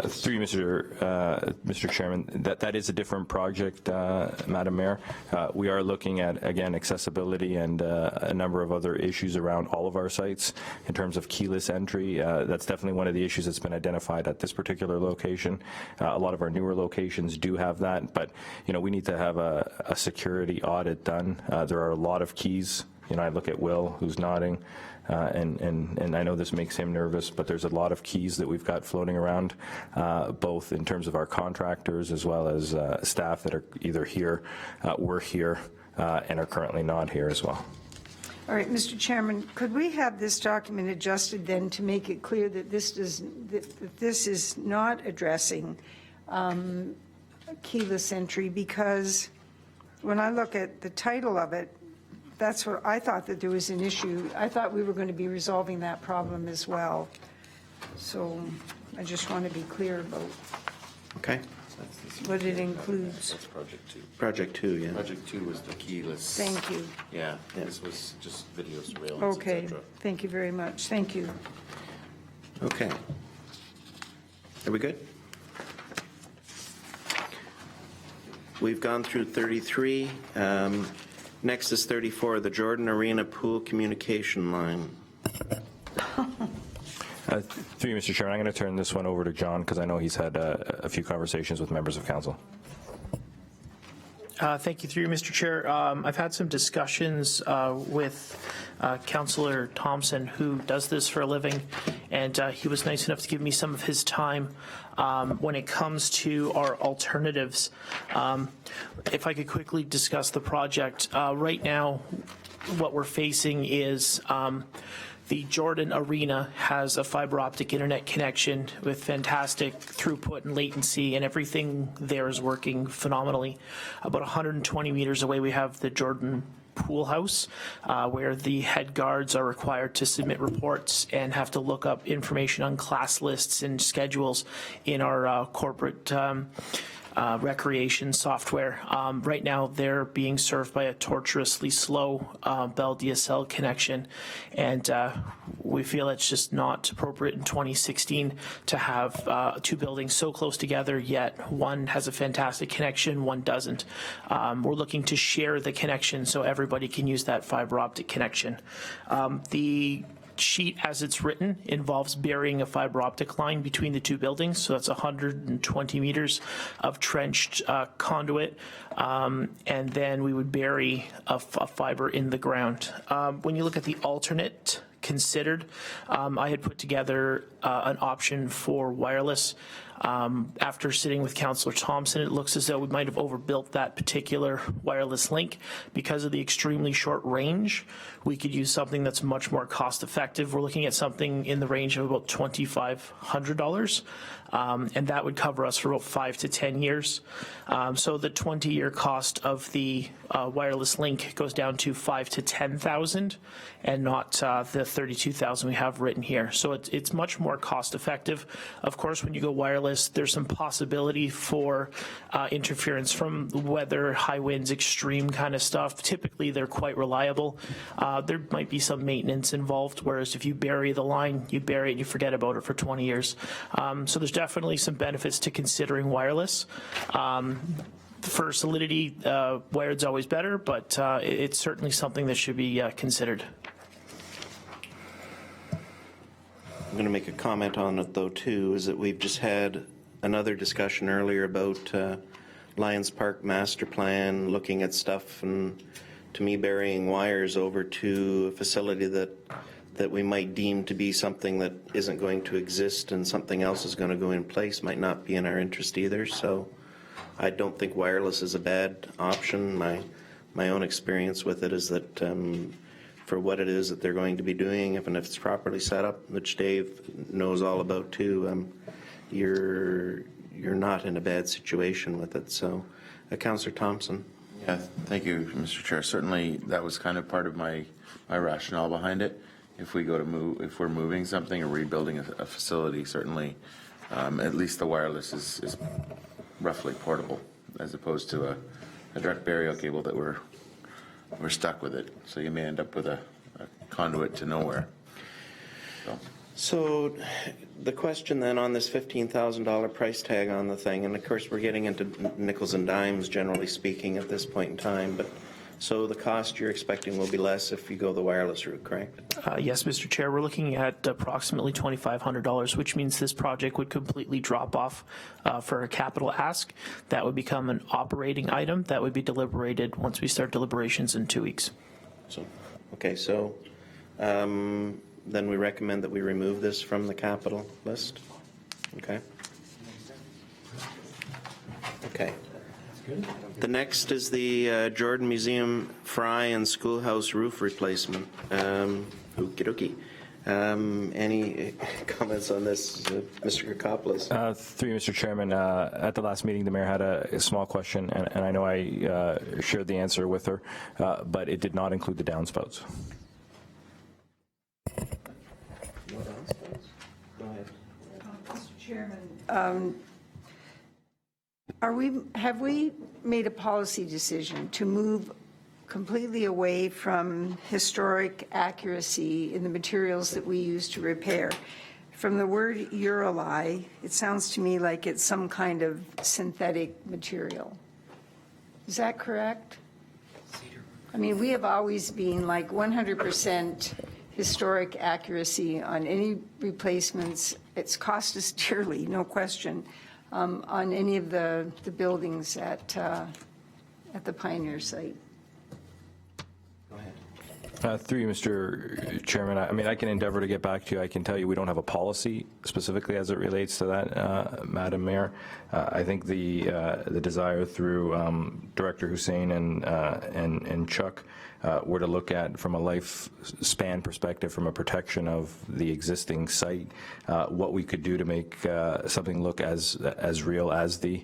E: Through you, Mr. Chairman, that is a different project, Madam Mayor. We are looking at, again, accessibility and a number of other issues around all of our sites in terms of keyless entry. That's definitely one of the issues that's been identified at this particular location. A lot of our newer locations do have that, but we need to have a security audit done. There are a lot of keys. I look at Will, who's nodding. And I know this makes him nervous, but there's a lot of keys that we've got floating around, both in terms of our contractors as well as staff that are either here, were here, and are currently not here as well.
F: All right, Mr. Chairman, could we have this document adjusted then to make it clear that this is not addressing keyless entry? Because when I look at the title of it, that's what I thought, that there was an issue. I thought we were going to be resolving that problem as well. So I just want to be clear about
A: Okay.
F: what it includes.
C: That's Project 2.
A: Project 2, yeah.
C: Project 2 was the keyless.
F: Thank you.
C: Yeah, this was just video surveillance,
F: Okay,
C: et cetera.
F: thank you very much. Thank you.
A: Okay. Are we good? We've gone through 33. Next is 34, the Jordan Arena Pool Communication Line.
E: Through you, Mr. Chairman, I'm going to turn this one over to John because I know he's had a few conversations with members of council.
H: Thank you, through you, Mr. Chair. I've had some discussions with Councillor Thompson, who does this for a living, and he was nice enough to give me some of his time when it comes to our alternatives. If I could quickly discuss the project. Right now, what we're facing is the Jordan Arena has a fiber optic internet connection with fantastic throughput and latency, and everything there is working phenomenally. About 120 meters away, we have the Jordan Pool House, where the head guards are required to submit reports and have to look up information on class lists and schedules in our corporate recreation software. Right now, they're being served by a tortuously slow Bell DSL connection, and we feel it's just not appropriate in 2016 to have 2 buildings so close together, yet one has a fantastic connection, one doesn't. We're looking to share the connection so everybody can use that fiber optic connection. The sheet as it's written involves burying a fiber optic line between the 2 buildings, so that's 120 meters of trenched conduit, and then we would bury a fiber in the ground. When you look at the alternate considered, I had put together an option for wireless. After sitting with Councillor Thompson, it looks as though we might have overbuilt that particular wireless link. Because of the extremely short range, we could use something that's much more cost effective. We're looking at something in the range of about $2,500, and that would cover us for about 5 to 10 years. So the 20-year cost of the wireless link goes down to $5,000 to $10,000, and not the $32,000 we have written here. So it's much more cost effective. Of course, when you go wireless, wireless, there's some possibility for interference from weather, high winds, extreme kind of stuff. Typically, they're quite reliable. There might be some maintenance involved, whereas if you bury the line, you bury it and you forget about it for 20 years. So there's definitely some benefits to considering wireless. For solidity, wired's always better, but it's certainly something that should be considered.
A: I'm going to make a comment on it, though, too, is that we've just had another discussion earlier about Lions Park master plan, looking at stuff, and to me, burying wires over to a facility that we might deem to be something that isn't going to exist and something else is going to go in place might not be in our interest either. So I don't think wireless is a bad option. My own experience with it is that for what it is that they're going to be doing, if it's properly set up, which Dave knows all about too, you're not in a bad situation with it. So, Councillor Thompson.
C: Yeah, thank you, Mr. Chair. Certainly, that was kind of part of my rationale behind it. If we go to if we're moving something or rebuilding a facility, certainly, at least the wireless is roughly portable, as opposed to a direct burial cable that we're stuck with it. So you may end up with a conduit to nowhere.
A: So the question then on this $15,000 price tag on the thing, and of course we're getting into nickels and dimes generally speaking at this point in time, but so the cost you're expecting will be less if you go the wireless route, correct?
H: Yes, Mr. Chair, we're looking at approximately $2,500, which means this project would completely drop off for a capital ask. That would become an operating item that would be deliberated once we start deliberations in 2 weeks.
A: So, okay, so then we recommend that we remove this from the capital list. Okay. Okay. The next is the Jordan Museum Fry and Schoolhouse roof replacement. Okie dokie. Any comments on this, Mr. Kakopoulos?
E: Through you, Mr. Chairman, at the last meeting, the mayor had a small question, and I know I shared the answer with her, but it did not include the downspouts.
A: No downspouts? Go ahead.
F: Mr. Chairman, have we made a policy decision to move completely away from historic accuracy in the materials that we use to repair? From the word Urali, it sounds to me like it's some kind of synthetic material. Is that correct? I mean, we have always been like 100% historic accuracy on any replacements. It's cost us dearly, no question. On any of the buildings at the Pioneer site.
A: Go ahead.
E: Through you, Mr. Chairman, I mean, I can endeavor to get back to you. I can tell you we don't have a policy specifically as it relates to that, Madam Mayor. I think the desire through Director Hussein and Chuck were to look at, from a lifespan perspective, from a protection of the existing site, what we could do to make something look as real as the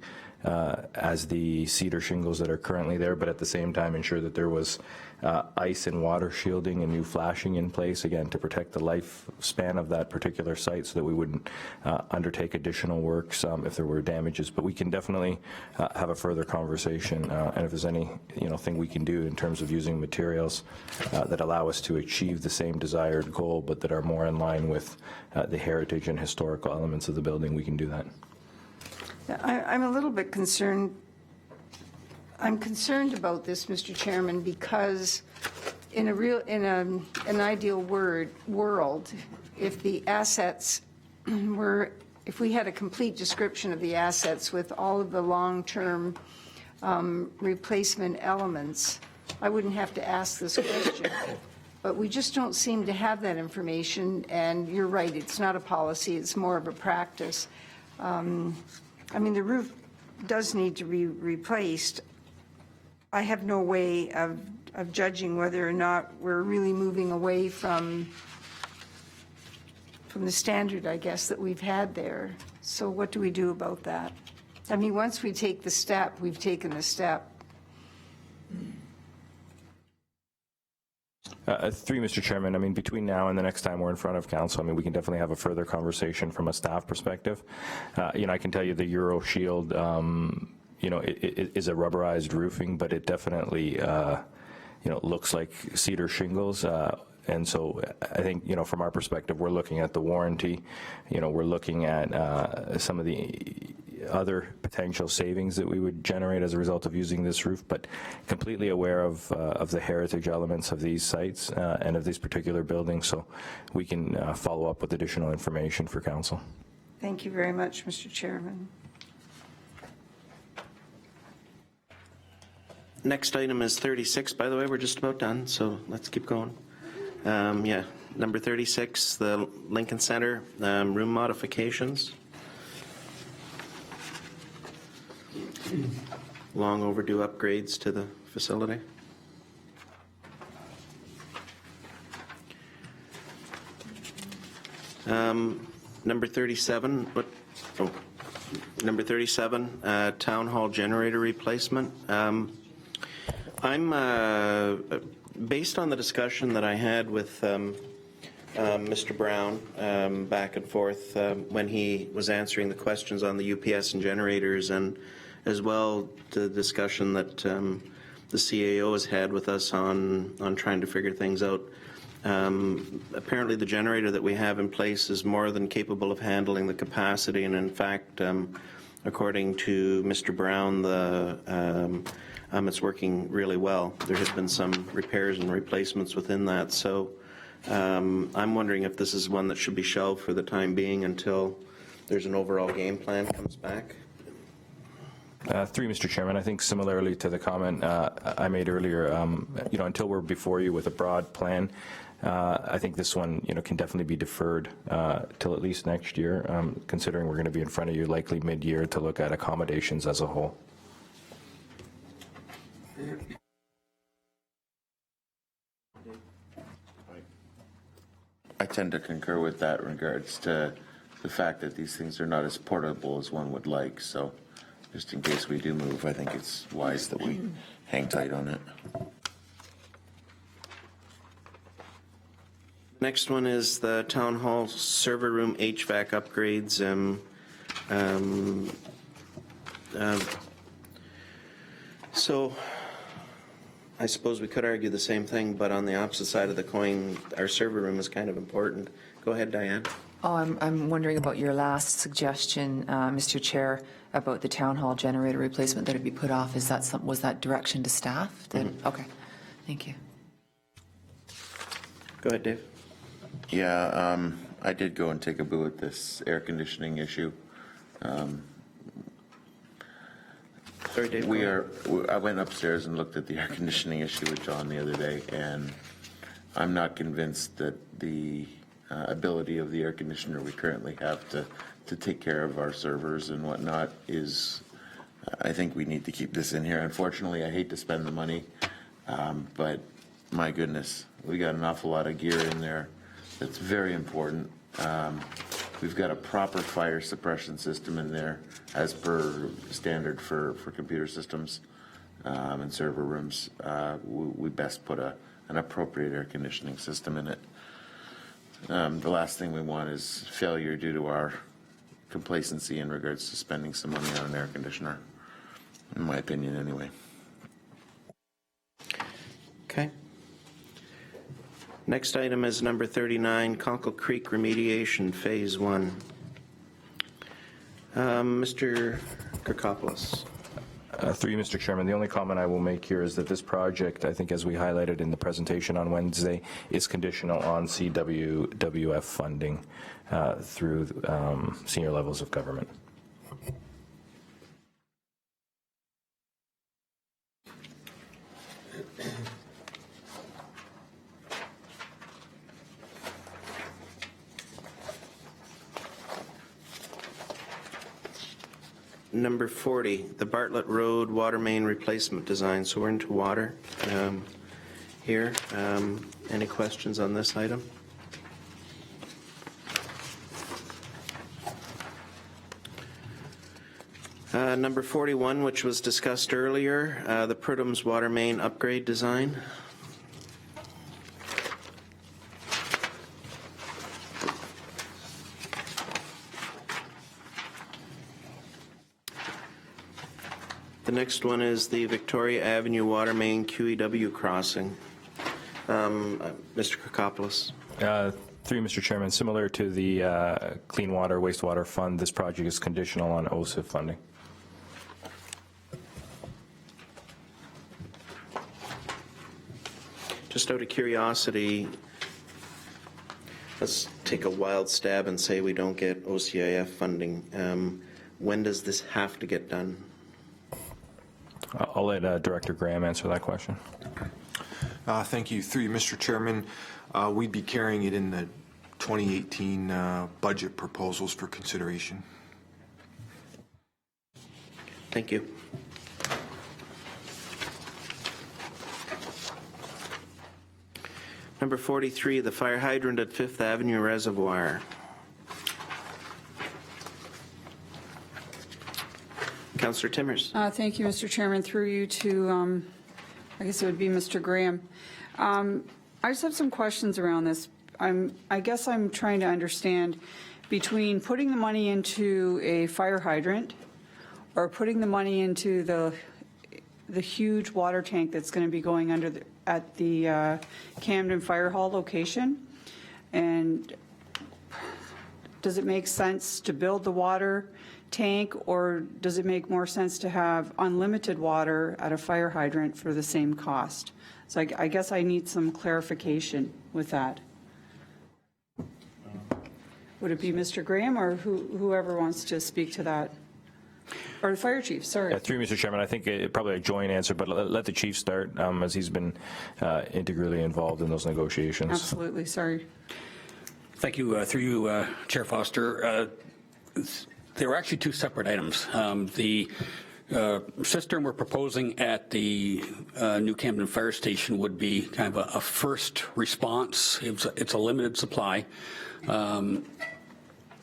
E: cedar shingles that are currently there, but at the same time ensure that there was ice and water shielding and new flashing in place, again, to protect the lifespan of that particular site so that we wouldn't undertake additional works if there were damages. But we can definitely have a further conversation, and if there's any thing we can do in terms of using materials that allow us to achieve the same desired goal, but that are more in line with the heritage and historical elements of the building, we can do that.
F: I'm a little bit concerned. I'm concerned about this, Mr. Chairman, because in an ideal world, if the assets if we had a complete description of the assets with all of the long-term replacement elements, I wouldn't have to ask this question. But we just don't seem to have that information, and you're right, it's not a policy, it's more of a practice. I mean, the roof does need to be replaced. I have no way of judging whether or not we're really moving away from the standard, I guess, that we've had there. So what do we do about that? I mean, once we take the step, we've taken the step.
E: Through Mr. Chairman, I mean, between now and the next time we're in front of council, I mean, we can definitely have a further conversation from a staff perspective. I can tell you the Euro Shield, it is a rubberized roofing, but it definitely, looks like cedar shingles. And so I think, from our perspective, we're looking at the warranty, we're looking at some of the other potential savings that we would generate as a result of using this roof, but completely aware of the heritage elements of these sites and of these particular buildings, so we can follow up with additional information for council.
F: Thank you very much, Mr. Chairman.
A: Next item is 36. By the way, we're just about done, so let's keep going. Number 36, the Lincoln Center room modifications. Long overdue upgrades to the facility. Number 37, number 37, town hall generator replacement. I'm based on the discussion that I had with Mr. Brown back and forth when he was answering the questions on the UPS and generators, and as well the discussion that the CAO has had with us on trying to figure things out. Apparently the generator that we have in place is more than capable of handling the capacity, and in fact, according to Mr. Brown, it's working really well. There has been some repairs and replacements within that, so I'm wondering if this is one that should be shelved for the time being until there's an overall game plan comes back.
E: Through Mr. Chairman, I think similarly to the comment I made earlier, until we're before you with a broad plan, I think this one, can definitely be deferred till at least next year, considering we're going to be in front of you likely mid-year to look at accommodations as a whole.
C: I tend to concur with that in regards to the fact that these things are not as portable as one would like, so just in case we do move, I think it's wise that we hang tight on it.
A: Next one is the town hall server room HVAC upgrades. So I suppose we could argue the same thing, but on the opposite side of the coin, our server room is kind of important. Go ahead, Diane.
M: Oh, I'm wondering about your last suggestion, Mr. Chair, about the town hall generator replacement that would be put off. Was that direction to staff? Okay, thank you.
A: Go ahead, Dave.
C: Yeah, I did go and take a boo at this air conditioning issue.
A: Sorry, Dave.
C: I went upstairs and looked at the air conditioning issue with John the other day, and I'm not convinced that the ability of the air conditioner we currently have to take care of our servers and whatnot is, I think we need to keep this in here. Unfortunately, I hate to spend the money, but my goodness, we got an awful lot of gear in there that's very important. We've got a proper fire suppression system in there as per standard for computer systems and server rooms. We best put an appropriate air conditioning system in it. The last thing we want is failure due to our complacency in regards to spending some money on an air conditioner, in my opinion anyway.
A: Okay. Next item is number 39, Conkle Creek Remediation Phase 1. Mr. Kirkopoulos.
E: Through you, Mr. Chairman, the only comment I will make here is that this project, I think as we highlighted in the presentation on Wednesday, is conditional on CWWF funding through senior levels of government.
A: Number 40, the Bartlett Road water main replacement design. So we're into water here. Any questions on this item? Number 41, which was discussed earlier, the Prudhom's water main upgrade design. The next one is the Victoria Avenue Water Main QEW crossing. Mr. Kokopoulos.
E: Through you, Mr. Chairman, similar to the Clean Water Wastewater Fund, this project is conditional on OSIF funding.
A: Just out of curiosity, let's take a wild stab and say we don't get OCIF funding. When does this have to get done?
E: I'll let Director Graham answer that question.
L: Thank you. Through you, Mr. Chairman, we'd be carrying it in the 2018 budget proposals for consideration.
A: Thank you. Number 43, the fire hydrant at Fifth Avenue Reservoir. Councillor Timmers.
I: Thank you, Mr. Chairman. Through you to, I guess it would be Mr. Graham. I just have some questions around this. I guess I'm trying to understand between putting the money into a fire hydrant or putting the money into the huge water tank that's going to be going under at the Camden Fire Hall location. And does it make sense to build the water tank, or does it make more sense to have unlimited water at a fire hydrant for the same cost? So I guess I need some clarification with that. Would it be Mr. Graham or whoever wants to speak to that? Or the fire chief, sorry.
E: Through Mr. Chairman, I think probably a joint answer, but let the chief start, as he's been integrally involved in those negotiations.
I: Absolutely, sorry.
K: Thank you. Through you, Chair Foster. There are actually two separate items. The cistern we're proposing at the New Camden Fire Station would be kind of a first response. It's a limited supply.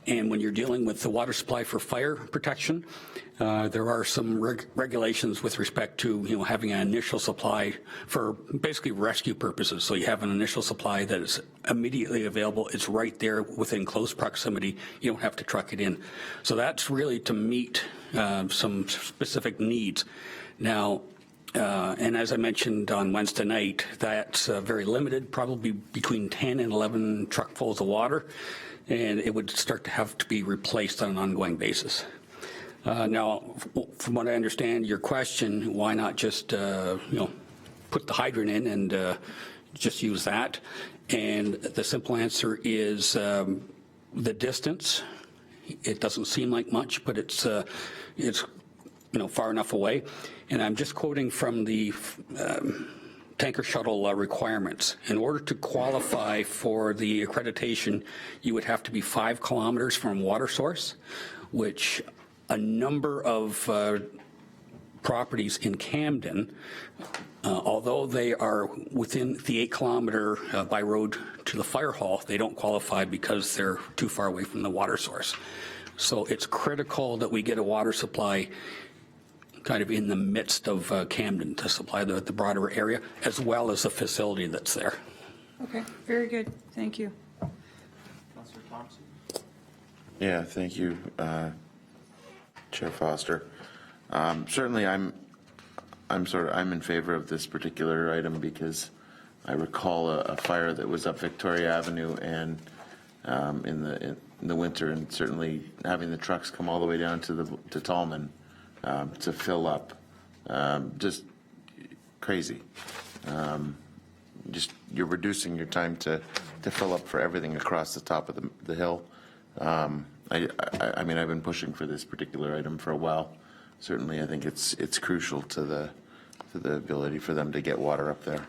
K: And when you're dealing with the water supply for fire protection, there are some regulations with respect to having an initial supply for basically rescue purposes. So you have an initial supply that is immediately available. It's right there within close proximity. You don't have to truck it in. So that's really to meet some specific needs. Now, and as I mentioned on Wednesday night, that's very limited, probably between 10 and 11 truckfuls of water, and it would start to have to be replaced on an ongoing basis. Now, from what I understand, your question, why not just put the hydrant in and just use that? And the simple answer is the distance. It doesn't seem like much, but it's far enough away. And I'm just quoting from the tanker shuttle requirements. In order to qualify for the accreditation, you would have to be 5 kilometers from water source, which a number of properties in Camden, although they are within the 8-kilometer by road to the fire hall, they don't qualify because they're too far away from the water source. So it's critical that we get a water supply kind of in the midst of Camden to supply the broader area, as well as the facility that's there.
I: Okay, very good. Thank you.
A: Councillor Thompson.
C: Yeah, thank you, Chair Foster. Certainly, I'm in favor of this particular item because I recall a fire that was up Victoria Avenue and in the winter, and certainly having the trucks come all the way down to Tallman to fill up, just crazy. Just you're reducing your time to fill up for everything across the top of the hill. I mean, I've been pushing for this particular item for a while. Certainly, I think it's crucial to the ability for them to get water up there.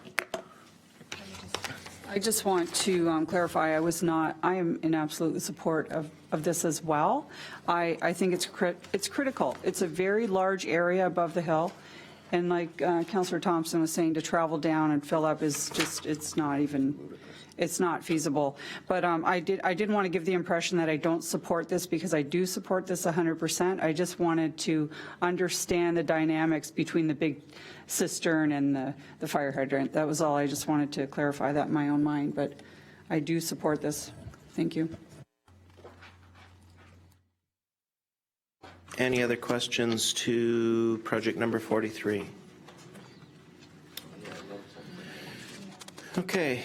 I: I just want to clarify, I am in absolute support of this as well. I think it's critical. It's a very large area above the hill. And like Councillor Thompson was saying, to travel down and fill up is just, it's not feasible. But I did want to give the impression that I don't support this, because I do support this 100%. I just wanted to understand the dynamics between the big cistern and the fire hydrant. That was all. I just wanted to clarify that in my own mind, but I do support this. Thank you.
A: Any other questions to project number 43? Okay,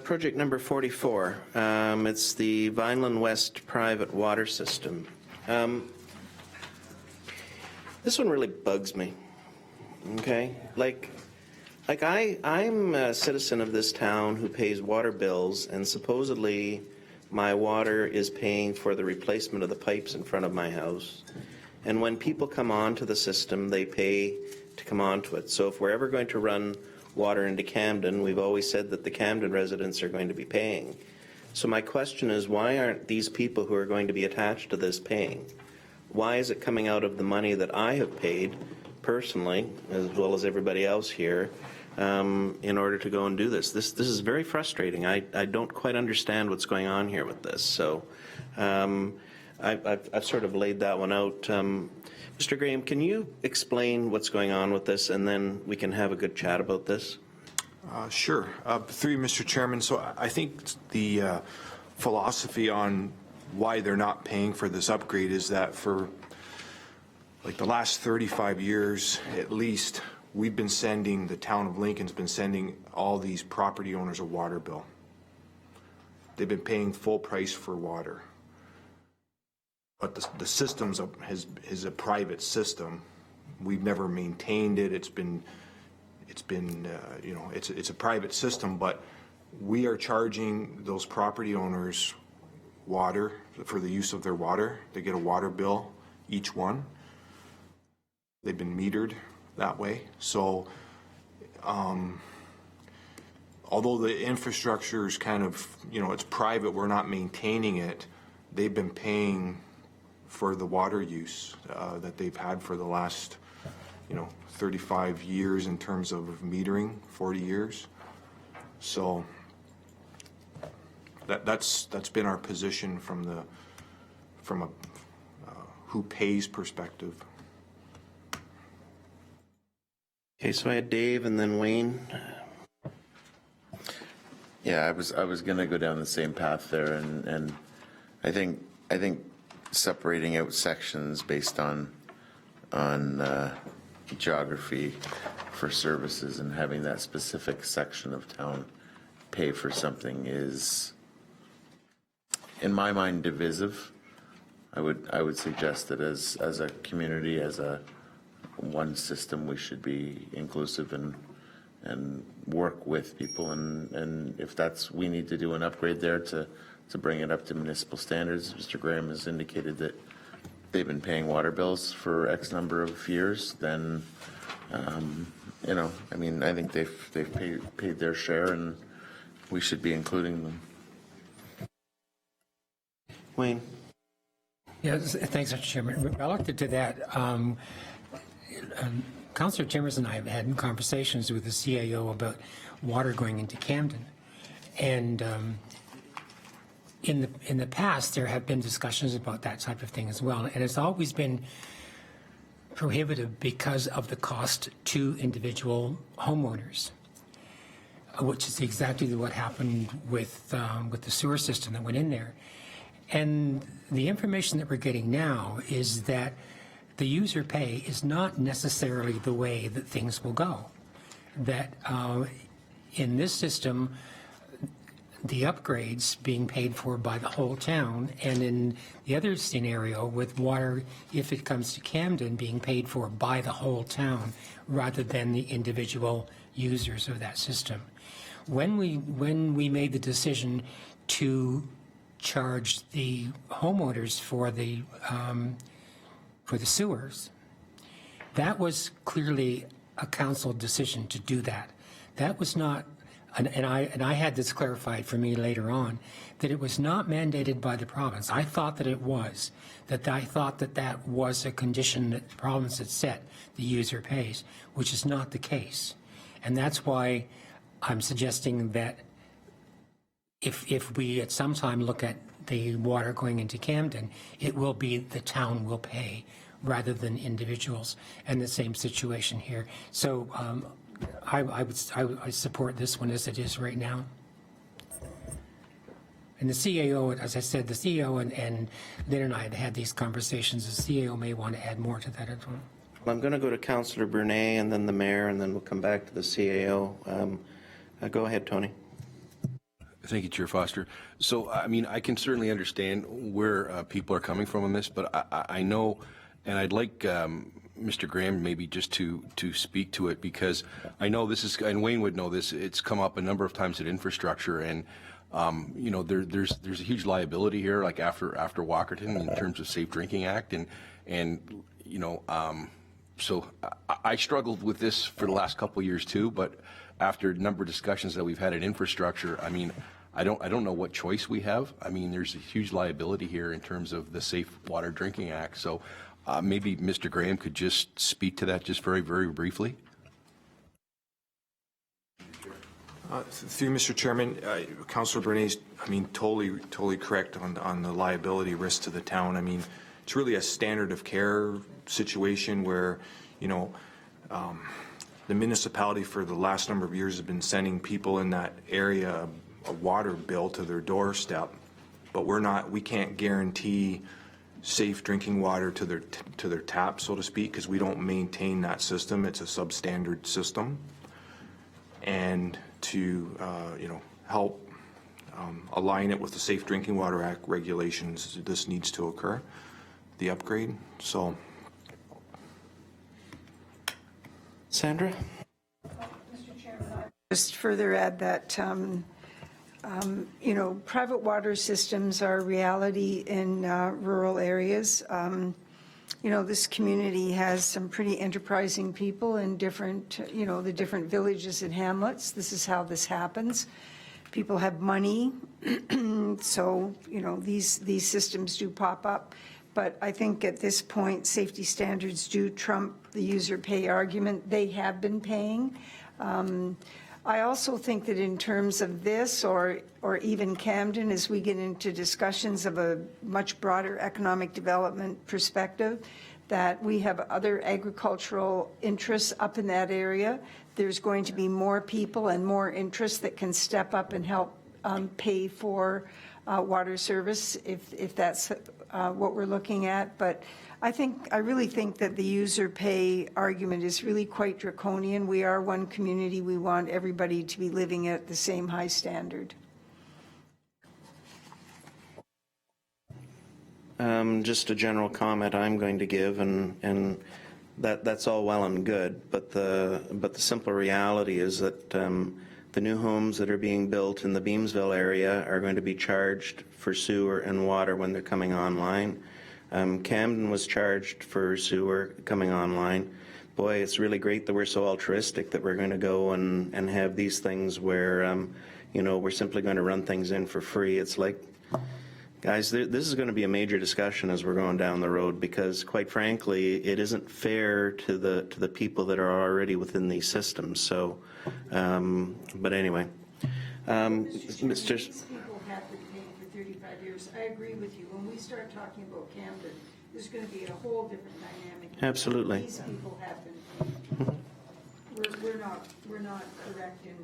A: project number 44. It's the Vineland West private water system. This one really bugs me. Okay, like I'm a citizen of this town who pays water bills, and supposedly my water is paying for the replacement of the pipes in front of my house. And when people come onto the system, they pay to come onto it. So if we're ever going to run water into Camden, we've always said that the Camden residents are going to be paying. So my question is, why aren't these people who are going to be attached to this paying? Why is it coming out of the money that I have paid personally, as well as everybody else here, in order to go and do this? This is very frustrating. I don't quite understand what's going on here with this. So I've sort of laid that one out. Mr. Graham, can you explain what's going on with this, and then we can have a good chat about this?
L: Sure. Through you, Mr. Chairman. So I think the philosophy on why they're not paying for this upgrade is that for like the last 35 years at least, we've been sending, the town of Lincoln's been sending all these property owners a water bill. They've been paying full price for water. But the system's is a private system. We've never maintained it. It's been you know, it's a private system, but we are charging those property owners water for the use of their water. They get a water bill, each one. They've been metered that way. So although the infrastructure is kind of, you know, it's private, we're not maintaining it, they've been paying for the water use that they've had for the last, you know, 35 years in terms of metering, 40 years. So that's been our position from a who pays perspective.
A: Okay, so I had Dave and then Wayne.
C: Yeah, I was going to go down the same path there, and I think separating out sections based on geography for services and having that specific section of town pay for something is, in my mind, divisive. I would suggest that as a community, as a one system, we should be inclusive and work with people, and if that's, we need to do an upgrade there to bring it up to municipal standards. Mr. Graham has indicated that they've been paying water bills for X number of years, then you know, I mean, I think they've paid their share, and we should be including them.
A: Wayne.
D: Yes, thanks, Mr. Chairman. Relative to that, Councillor Timmers and I have had conversations with the CAO about water going into Camden, and in the past there have been discussions about that type of thing as well, and it's always been prohibitive because of the cost to individual homeowners, which is exactly what happened with the sewer system that went in there. And the information that we're getting now is that the user pay is not necessarily the way that things will go. That in this system, the upgrades being paid for by the whole town, and in the other scenario with water, if it comes to Camden, being paid for by the whole town rather than the individual users of that system. When we made the decision to charge the homeowners for the sewers, that was clearly a council decision to do that. That was not, and I had this clarified for me later on, that it was not mandated by the province. I thought that it was, I thought that was a condition that the province had set, the user pays, which is not the case. And that's why I'm suggesting that if we at some time look at the water going into Camden, it will be the town will pay rather than individuals, and the same situation here. So I support this one as it is right now. And the CAO, as I said, the CAO and Lynn and I had these conversations. The CAO may want to add more to that as well.
A: I'm going to go to Councillor Brunei and then the mayor, and then we'll come back to the CAO. Go ahead, Tony.
J: Thank you, Chair Foster. So, I mean, I can certainly understand where people are coming from on this, but I know, and I'd like Mr. Graham maybe just to speak to it, because I know this is, and Wayne would know this, it's come up a number of times at infrastructure, and you know, there's a huge liability here, like after Walkerton in terms of Safe Drinking Act, and you know, so I struggled with this for the last couple of years too, but after a number of discussions that we've had at infrastructure, I mean, I don't know what choice we have. I mean, there's a huge liability here in terms of the Safe Water Drinking Act. So maybe Mr. Graham could just speak to that just very, very briefly.
L: Through Mr. Chairman, Councillor Bernays, I mean, totally correct on the liability risk to the town. I mean, it's really a standard of care situation where, you know, the municipality for the last number of years has been sending people in that area a water bill to their doorstep, but we can't guarantee safe drinking water to their tap, so to speak, because we don't maintain that system. It's a substandard system. And to you know, help align it with the Safe Drinking Water Act regulations, this needs to occur, the upgrade. So,
A: Sandra?
F: Just further add that, you know, private water systems are a reality in rural areas. You know, this community has some pretty enterprising people in different, you know, the different villages and hamlets. This is how this happens. People have money, so, you know, these systems do pop up. But I think at this point, safety standards do trump the user pay argument. They have been paying. I also think that in terms of this, or even Camden, as we get into discussions of a much broader economic development perspective, that we have other agricultural interests up in that area. There's going to be more people and more interests that can step up and help pay for water service, if that's what we're looking at. But I really think that the user pay argument is really quite draconian. We are one community. We want everybody to be living at the same high standard.
A: Just a general comment I'm going to give, and that's all well and good, but the simple reality is that the new homes that are being built in the Beamsville area are going to be charged for sewer and water when they're coming online. Camden was charged for sewer coming online. Boy, it's really great that we're so altruistic that we're going to go and have these things where, you know, we're simply going to run things in for free. It's like, guys, this is going to be a major discussion as we're going down the road, because quite frankly, it isn't fair to the people that are already within these systems. So, but anyway, Mr.
F: These people have been paying for 35 years. I agree with you. When we start talking about Camden, there's going to be a whole different dynamic.
A: Absolutely.
F: These people have been paying. We're not correct in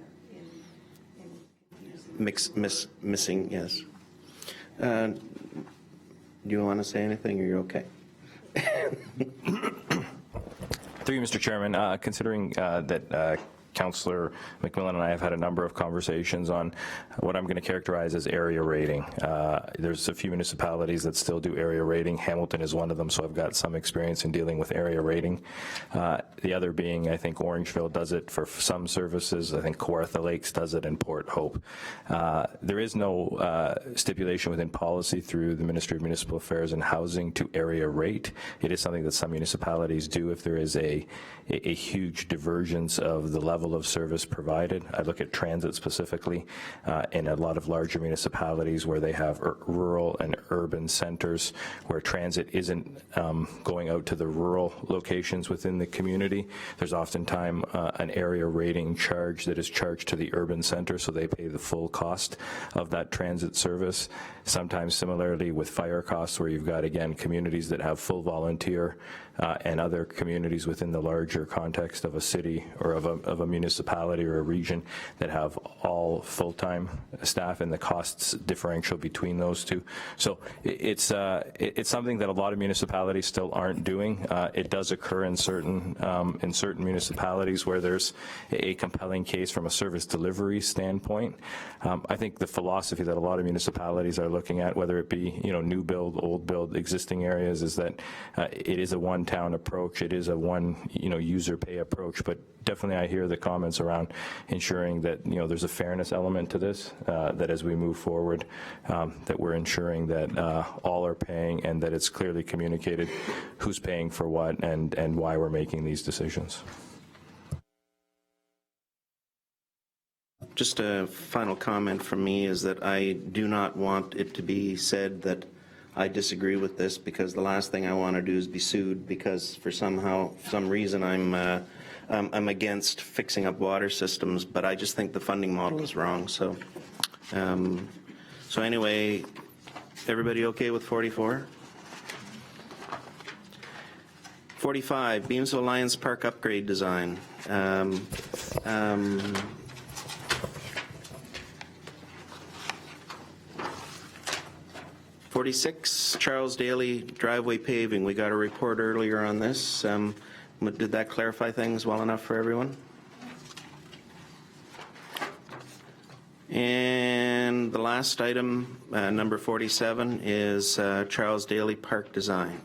F: confusing.
A: Missing, yes. Do you want to say anything, or you're okay?
E: Through you, Mr. Chairman, considering that Councillor McMillan and I have had a number of conversations on what I'm going to characterize as area rating. There's a few municipalities that still do area rating. Hamilton is one of them, so I've got some experience in dealing with area rating. The other being, I think Orangeville does it for some services. I think Kawartha Lakes does it, and Port Hope. There is no stipulation within policy through the Ministry of Municipal Affairs and Housing to area rate. It is something that some municipalities do if there is a huge divergence of the level of service provided. I look at transit specifically in a lot of larger municipalities where they have rural and urban centers where transit isn't going out to the rural locations within the community. There's oftentimes an area rating charge that is charged to the urban center, so they pay the full cost of that transit service. Sometimes similarly with fire costs, where you've got, again, communities that have full volunteer and other communities within the larger context of a city or of a municipality municipality or a region that have all full-time staff and the costs differential between those two. So it's something that a lot of municipalities still aren't doing. It does occur in certain municipalities where there's a compelling case from a service delivery standpoint. I think the philosophy that a lot of municipalities are looking at, whether it be new build, old build, existing areas, is that it is a one-town approach. It is a one user pay approach. But definitely, I hear the comments around ensuring that there's a fairness element to this. That as we move forward, that we're ensuring that all are paying and that it's clearly communicated who's paying for what and why we're making these decisions.
A: Just a final comment from me is that I do not want it to be said that I disagree with this, because the last thing I want to do is be sued because for some reason I'm against fixing up water systems, but I just think the funding model is wrong. So anyway, everybody okay with 44? 45, Beamsville Lions Park upgrade design. 46, Charles Daly driveway paving. We got a report earlier on this. Did that clarify things well enough for everyone? And the last item, number 47, is Charles Daly Park design.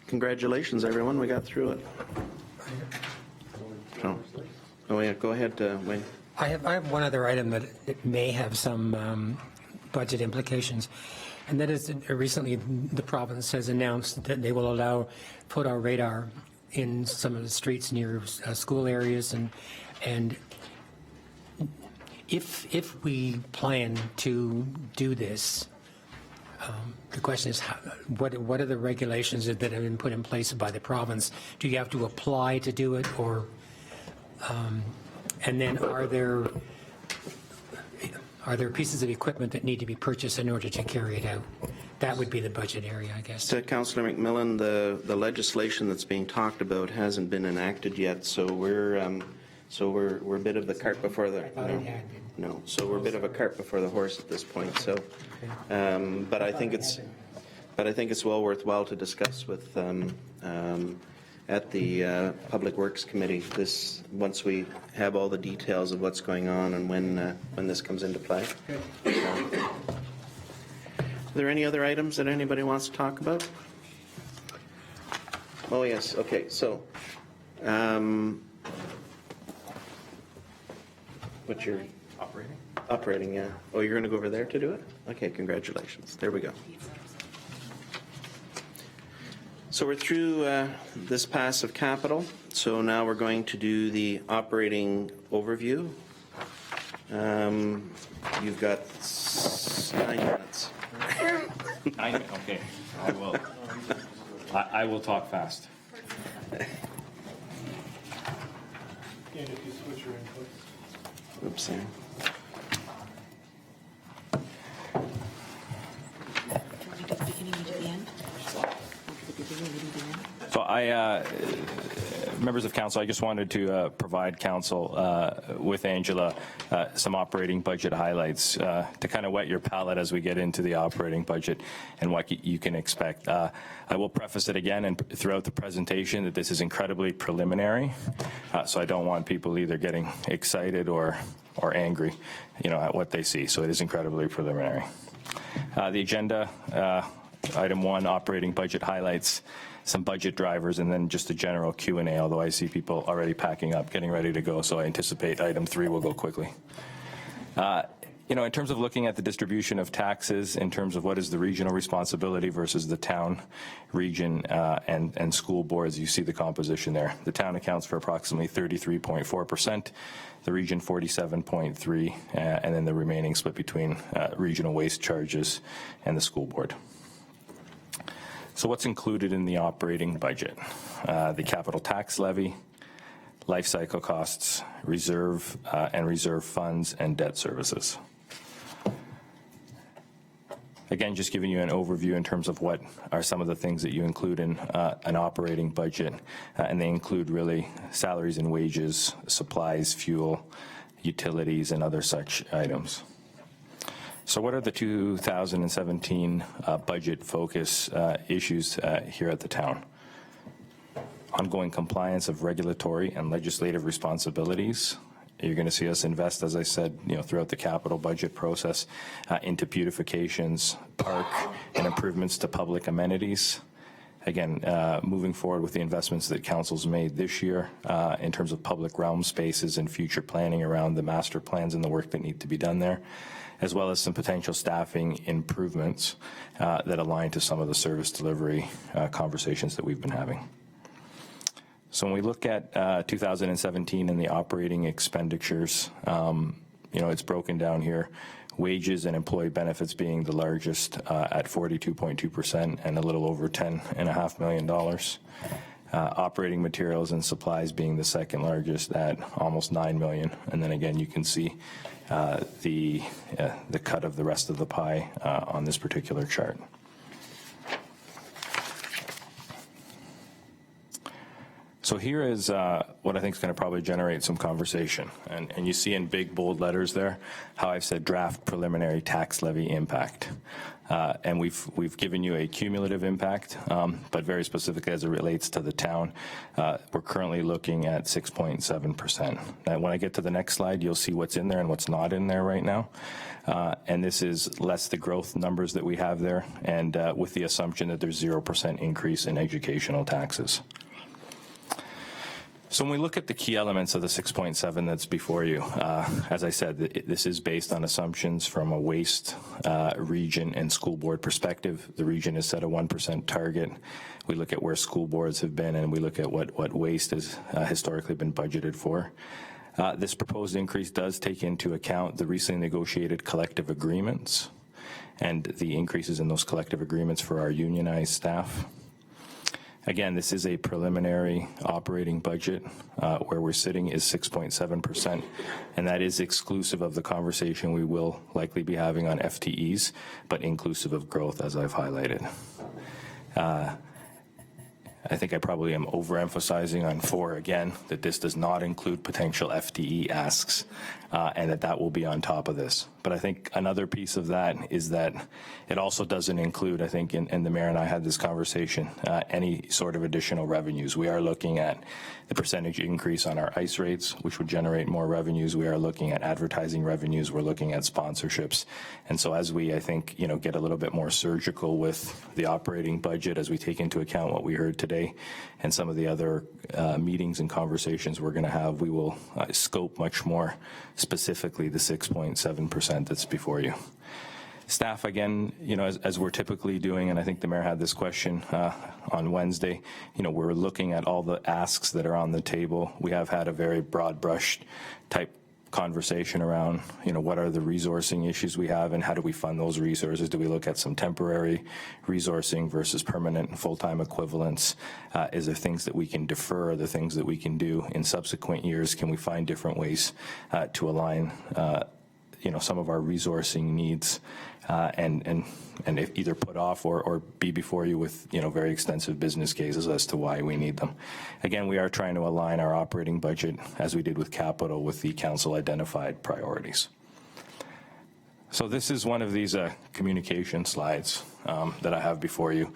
A: Congratulations, everyone. We got through it. Oh yeah, go ahead, Wayne.
D: I have one other item that it may have some budget implications, and that is recently the province has announced that they will allow photo radar in some of the streets near school areas, and if we plan to do this, the question is, what are the regulations that have been put in place by the province? Do you have to apply to do it, or and then are there pieces of equipment that need to be purchased in order to carry it out? That would be the budget area, I guess.
A: To Councillor McMillan, the legislation that's being talked about hasn't been enacted yet, so we're a bit of the cart before the so we're a bit of a cart before the horse at this point. So, but I think it's well worthwhile to discuss with at the Public Works Committee this once we have all the details of what's going on and when this comes into play. Are there any other items that anybody wants to talk about? Oh yes. Okay. So, what's your operating? Operating. Yeah. Oh, you're going to go over there to do it? Okay. Congratulations. There we go. So we're through this pass of capital. So now we're going to do the operating overview. You've got 9 minutes.
E: Okay, I will. I will talk fast.
A: Oops, sorry.
E: So members of council, I just wanted to provide council with Angela some operating budget highlights to kind of whet your palate as we get into the operating budget and what you can expect. I will preface it again and throughout the presentation that this is incredibly preliminary, so I don't want people either getting excited or angry, at what they see. So it is incredibly preliminary. The agenda, item 1, operating budget highlights, some budget drivers, and then just a general Q&A, although I see people already packing up, getting ready to go, so I anticipate item 3 will go quickly. In terms of looking at the distribution of taxes, in terms of what is the regional responsibility versus the town, region, and school boards, you see the composition there. The town accounts for approximately 33.4%, the region 47.3%, and then the remaining split between regional waste charges and the school board. So what's included in the operating budget? The capital tax levy, life cycle costs, reserve and reserve funds, and debt services. Again, just giving you an overview in terms of what are some of the things that you include in an operating budget, and they include really salaries and wages, supplies, fuel, utilities, and other such items. So what are the 2017 budget focus issues here at the town? Ongoing compliance of regulatory and legislative responsibilities. You're going to see us invest, as I said, throughout the capital budget process into beautifications, park, and improvements to public amenities. Again, moving forward with the investments that council's made this year in terms of public realm spaces and future planning around the master plans and the work that need to be done there, as well as some potential staffing improvements that align to some of the service delivery conversations that we've been having. So when we look at 2017 and the operating expenditures, it's broken down here. Wages and employee benefits being the largest at 42.2% and a little over $10.5 million. Operating materials and supplies being the second largest at almost $9 million. And then again, you can see the cut of the rest of the pie on this particular chart. So here is what I think is going to probably generate some conversation. And you see in big, bold letters there how I've said draft preliminary tax levy impact. And we've given you a cumulative impact, but very specifically as it relates to the town, we're currently looking at 6.7%. And when I get to the next slide, you'll see what's in there and what's not in there right now. And this is less the growth numbers that we have there, and with the assumption that there's 0% increase in educational taxes. So when we look at the key elements of the 6.7 that's before you, as I said, this is based on assumptions from a waste, region, and school board perspective. The region has set a 1% target. We look at where school boards have been, and we look at what waste has historically been budgeted for. This proposed increase does take into account the recently negotiated collective agreements and the increases in those collective agreements for our unionized staff. Again, this is a preliminary operating budget. Where we're sitting is 6.7%, and that is exclusive of the conversation we will likely be having on FTEs, but inclusive of growth, as I've highlighted. I think I probably am overemphasizing on 4 again, that this does not include potential FTE asks, and that will be on top of this. But I think another piece of that is that it also doesn't include, I think, and the mayor and I had this conversation, any sort of additional revenues. We are looking at the percentage increase on our ICE rates, which would generate more revenues. We are looking at advertising revenues. We're looking at sponsorships. And so as we, I think, get a little bit more surgical with the operating budget, as we take into account what we heard today and some of the other meetings and conversations we're going to have, we will scope much more specifically the 6.7% that's before you. Staff, again, as we're typically doing, and I think the mayor had this question on Wednesday, we're looking at all the asks that are on the table. We have had a very broad brush type conversation around, what are the resourcing issues we have and how do we fund those resources? Do we look at some temporary resourcing versus permanent and full-time equivalents? Is there things that we can defer? Are there things that we can do in subsequent years? Can we find different ways to align some of our resourcing needs and either put off or be before you with very extensive business cases as to why we need them. Again, we are trying to align our operating budget, as we did with capital, with the council identified priorities. So this is one of these communication slides that I have before you.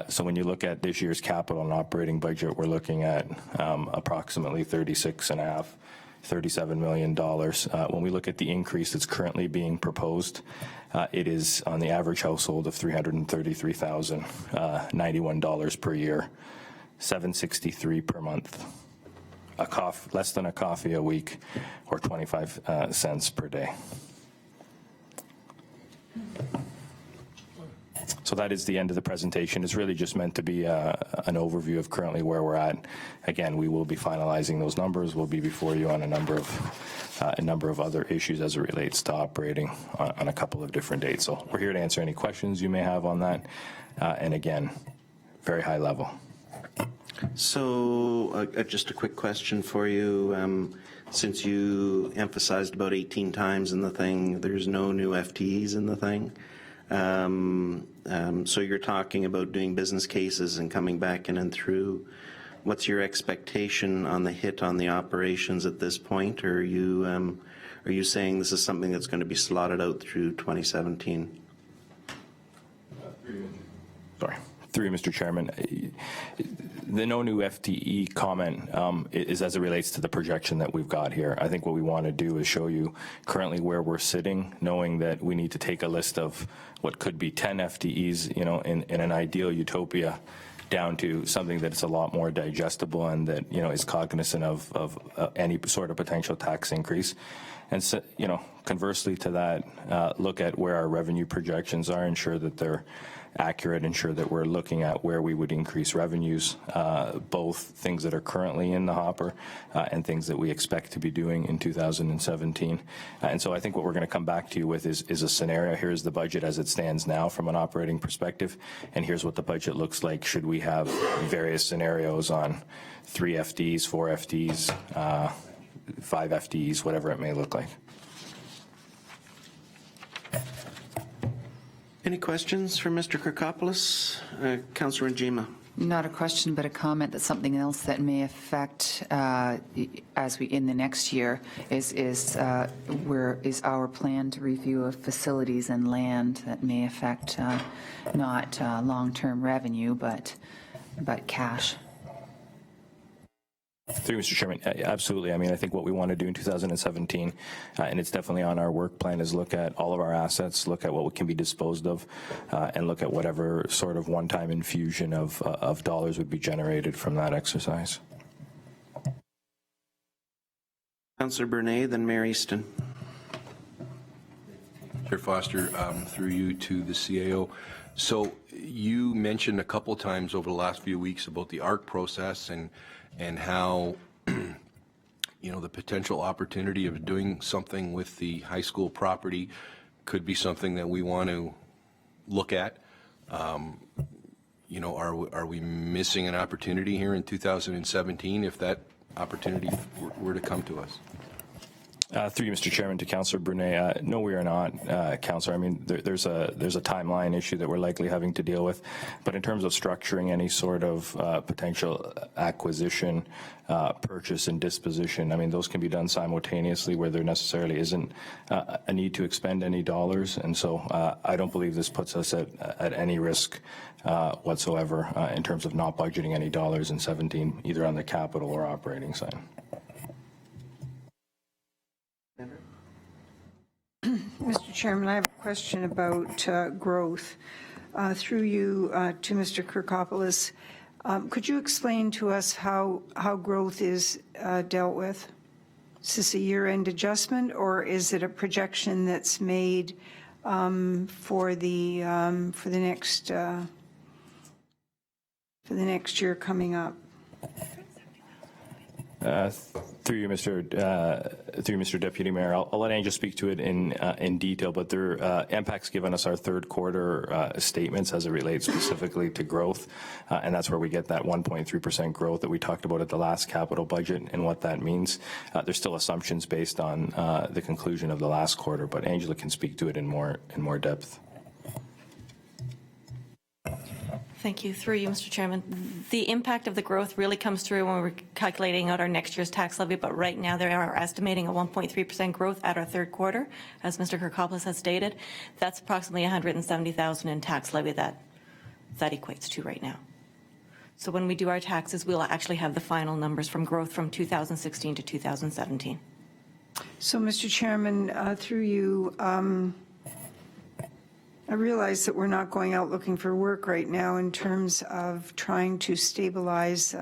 E: So when you look at this year's capital and operating budget, we're looking at approximately $37 million. When we look at the increase that's currently being proposed, it is on the average household of $333,091 per year, $763 per month, less than a coffee a week, or 25 cents per day. So that is the end of the presentation. It's really just meant to be an overview of currently where we're at. Again, we will be finalizing those numbers. We'll be before you on a number of other issues as it relates to operating on a couple of different dates. So we're here to answer any questions you may have on that. And again, very high level.
A: So just a quick question for you. Since you emphasized about 18 times in the thing, there's no new FTEs in the thing. So you're talking about doing business cases and coming back in and through. What's your expectation on the hit on the operations at this point? Or are you saying this is something that's going to be slotted out through 2017?
E: Sorry. Through you, Mr. Chairman. The no new FTE comment is as it relates to the projection that we've got here. I think what we want to do is show you currently where we're sitting, knowing that we need to take a list of what could be 10 FTEs, you know, in an ideal utopia, down to something that's a lot more digestible and that, you know, is cognizant of any sort of potential tax increase. And so, you know, conversely to that, look at where our revenue projections are, ensure that they're accurate, ensure that we're looking at where we would increase revenues, both things that are currently in the hopper and things that we expect to be doing in 2017. And so I think what we're going to come back to you with is a scenario. Here's the budget as it stands now from an operating perspective, and here's what the budget looks like should we have various scenarios on 3 FDs, 4 FDs, 5 FDs, whatever it may look like.
A: Any questions for Mr. Kirkopoulos? Councillor Njima.
M: Not a question, but a comment that something else that may affect as we in the next year is our plan to review of facilities and land that may affect not long-term revenue, but cash.
E: Through you, Mr. Chairman, absolutely. I mean, I think what we want to do in 2017, and it's definitely on our work plan, is look at all of our assets, look at what can be disposed of, and look at whatever sort of one-time infusion of dollars would be generated from that exercise.
A: Councillor Bernay, then Mayor Easton.
J: Chair Foster, through you to the CAO. So you mentioned a couple times over the last few weeks about the ARC process and how, you know, the potential opportunity of doing something with the high school property could be something that we want to look at. You know, are we missing an opportunity here in 2017 if that opportunity were to come to us?
E: Through you, Mr. Chairman, to Councillor Brunet. No, we are not, Councillor. I mean, there's a timeline issue that we're likely having to deal with. But in terms of structuring any sort of potential acquisition, purchase, and disposition, I mean, those can be done simultaneously where there necessarily isn't a need to expend any dollars. And so I don't believe this puts us at any risk whatsoever in terms of not budgeting any dollars in 17, either on the capital or operating side.
F: Mr. Chairman, I have a question about growth. Through you to Mr. Kirkopoulos, could you explain to us how growth is dealt with? Is this a year-end adjustment, or is it a projection that's made for the next year coming up?
E: Through you, Mr. Deputy Mayor, I'll let Angel speak to it in detail, but MPAC's given us our third quarter statements as it relates specifically to growth, and that's where we get that 1.3% growth that we talked about at the last capital budget and what that means. There's still assumptions based on the conclusion of the last quarter, but Angela can speak to it in more depth.
N: Thank you. Through you, Mr. Chairman. The impact of the growth really comes through when we're calculating out our next year's tax levy, but right now they are estimating a 1.3% growth at our third quarter, as Mr. Kirkopoulos has stated. That's approximately $170,000 in tax levy that equates to right now. So when we do our taxes, we'll actually have the final numbers from growth from 2016 to 2017.
F: So, Mr. Chairman, through you, I realize that we're not going out looking for work right now in terms of trying to stabilize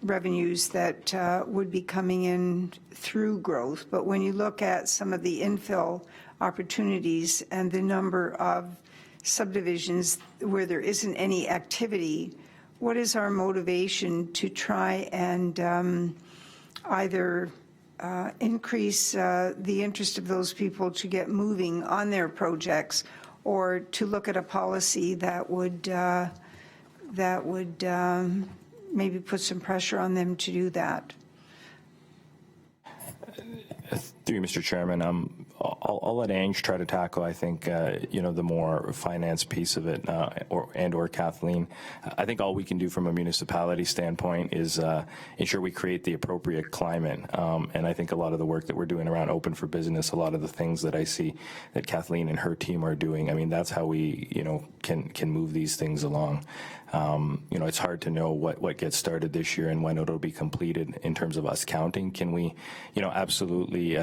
F: revenues that would be coming in through growth. But when you look at some of the infill opportunities and the number of subdivisions where there isn't any activity, what is our motivation to try and either increase the interest of those people to get moving on their projects, or to look at a policy that would maybe put some pressure on them to do that?
E: Through you, Mr. Chairman, I'll I'll let Ange try to tackle, I think, the more finance piece of it, or Kathleen. I think all we can do from a municipality standpoint is ensure we create the appropriate climate. And I think a lot of the work that we're doing around open for business, a lot of the things that I see that Kathleen and her team are doing, I mean, that's how we, can move these things along. It's hard to know what gets started this year and when it'll be completed in terms of us counting. Can we, absolutely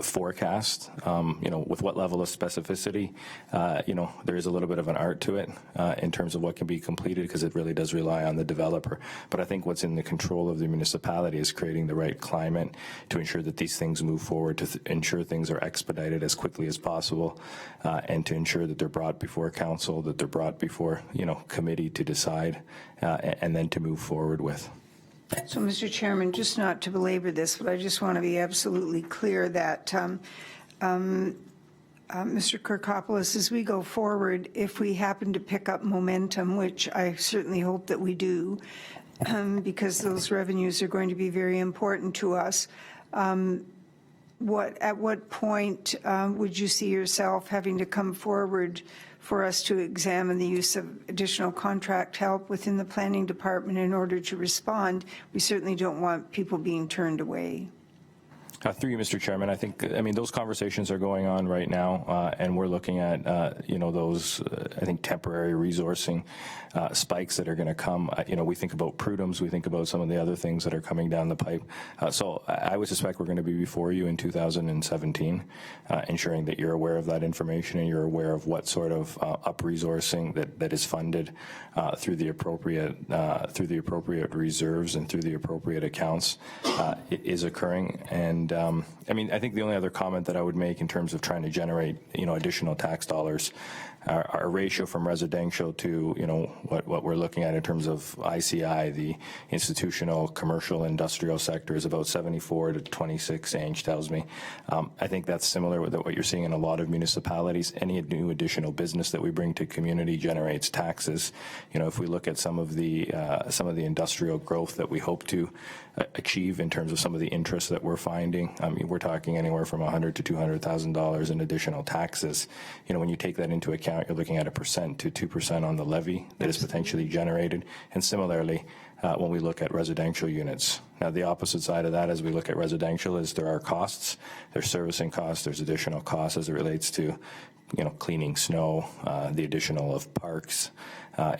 E: forecast, with what level of specificity? There is a little bit of an art to it in terms of what can be completed, because it really does rely on the developer. But I think what's in the control of the municipality is creating the right climate to ensure that these things move forward, to ensure things are expedited as quickly as possible, and to ensure that they're brought before council, that they're brought before, committee to decide, and then to move forward with.
F: So, Mr. Chairman, just not to belabor this, but I just want to be absolutely clear that, Mr. Kirkopoulos, as we go forward, if we happen to pick up momentum, which I certainly hope that we do, because those revenues are going to be very important to us, at what point would you see yourself having to come forward for us to examine the use of additional contract help within the planning department in order to respond? We certainly don't want people being turned away.
E: Through you, Mr. Chairman, I think, those conversations are going on right now, and we're looking at, those, I think, temporary resourcing spikes that are going to come. We think about Prudhomes, we think about some of the other things that are coming down the pipe. So I would suspect we're going to be before you in 2017, ensuring that you're aware of that information and you're aware of what sort of up-resourcing that is funded through the appropriate reserves and through the appropriate accounts is occurring. And I think the only other comment that I would make in terms of trying to generate, additional tax dollars, our ratio from residential to, what we're looking at in terms of ICI, the institutional, commercial, industrial sector, is about 74 to 26, Ange tells me. I think that's similar with what you're seeing in a lot of municipalities. Any new additional business that we bring to community generates taxes. If we look at some of the industrial growth that we hope to achieve in terms of some of the interest that we're finding, we're talking anywhere from $100,000 to $200,000 in additional taxes. When you take that into account, you're looking at 1% to 2% on the levy that is potentially generated. And similarly, when we look at residential units. Now, the opposite side of that, as we look at residential, is there are costs, there's servicing costs, there's additional costs as it relates to, cleaning snow, the additional of parks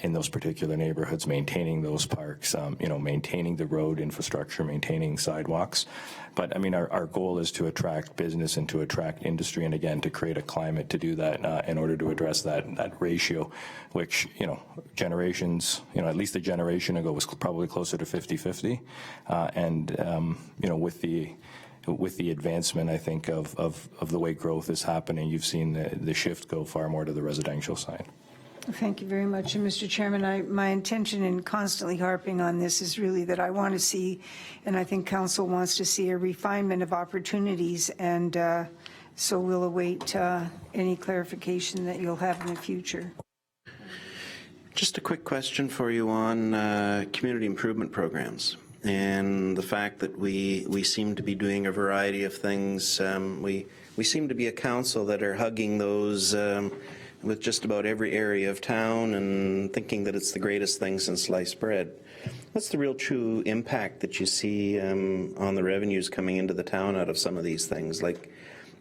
E: in those particular neighborhoods, maintaining those parks, maintaining the road infrastructure, maintaining sidewalks. But our goal is to attract business and to attract industry, and again, to create a climate to do that in order to address that ratio, which, generations, at least a generation ago was probably closer to 50-50. With the advancement, I think, of the way growth is happening, you've seen the shift go far more to the residential side.
F: Thank you very much. And Mr. Chairman, my intention in constantly harping on this is really that I want to see, and I think Council wants to see, a refinement of opportunities, and so we'll await any clarification that you'll have in the future.
A: Just a quick question for you on community improvement programs and the fact that we seem to be doing a variety of things. We seem to be a council that are hugging those with just about every area of town and thinking that it's the greatest thing since sliced bread. What's the real true impact that you see on the revenues coming into the town out of some of these things? Like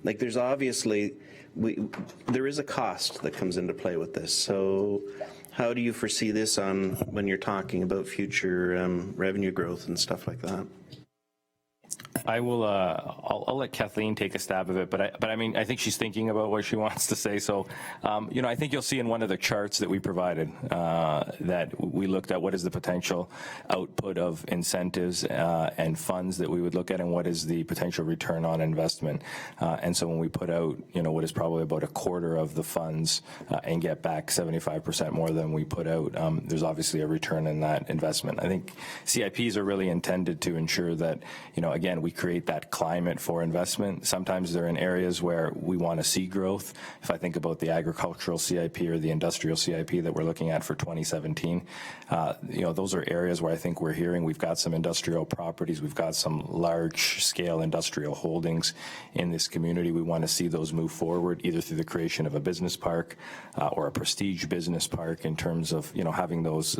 A: there's obviously, there is a cost that comes into play with this. So how do you foresee this when you're talking about future revenue growth and stuff like that?
E: I will. I'll let Kathleen take a stab of it, but I think she's thinking about what she wants to say. So, I think you'll see in one of the charts that we provided that we looked at what is the potential output of incentives and funds that we would look at, and what is the potential return on investment. And so when we put out, what is probably about a quarter of the funds and get back 75% more than we put out, there's obviously a return in that investment. I think CIPs are really intended to ensure that, again, again, we create that climate for investment. Sometimes they're in areas where we want to see growth. If I think about the agricultural CIP or the industrial CIP that we're looking at for 2017, those are areas where I think we're hearing we've got some industrial properties, we've got some large-scale industrial holdings in this community. We want to see those move forward, either through the creation of a business park or a prestige business park, in terms of having those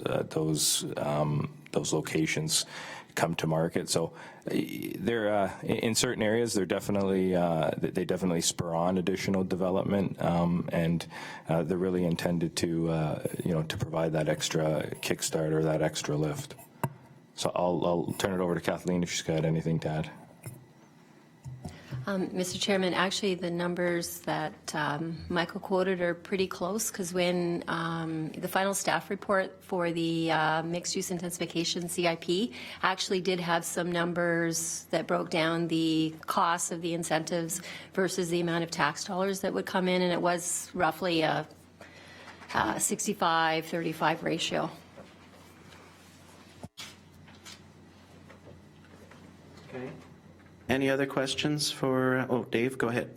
E: locations come to market. So they're in certain areas, they definitely spur on additional development, and they're really intended to to provide that extra kickstart or that extra lift. So I'll turn it over to Kathleen if she's got anything to add.
O: Mr. Chairman, actually the numbers that Michael quoted are pretty close, because when the final staff report for the mixed-use intensification CIP actually did have some numbers that broke down the costs of the incentives versus the amount of tax dollars that would come in, and it was roughly a 65-35 ratio.
A: Okay. Any other questions for, Dave, go ahead.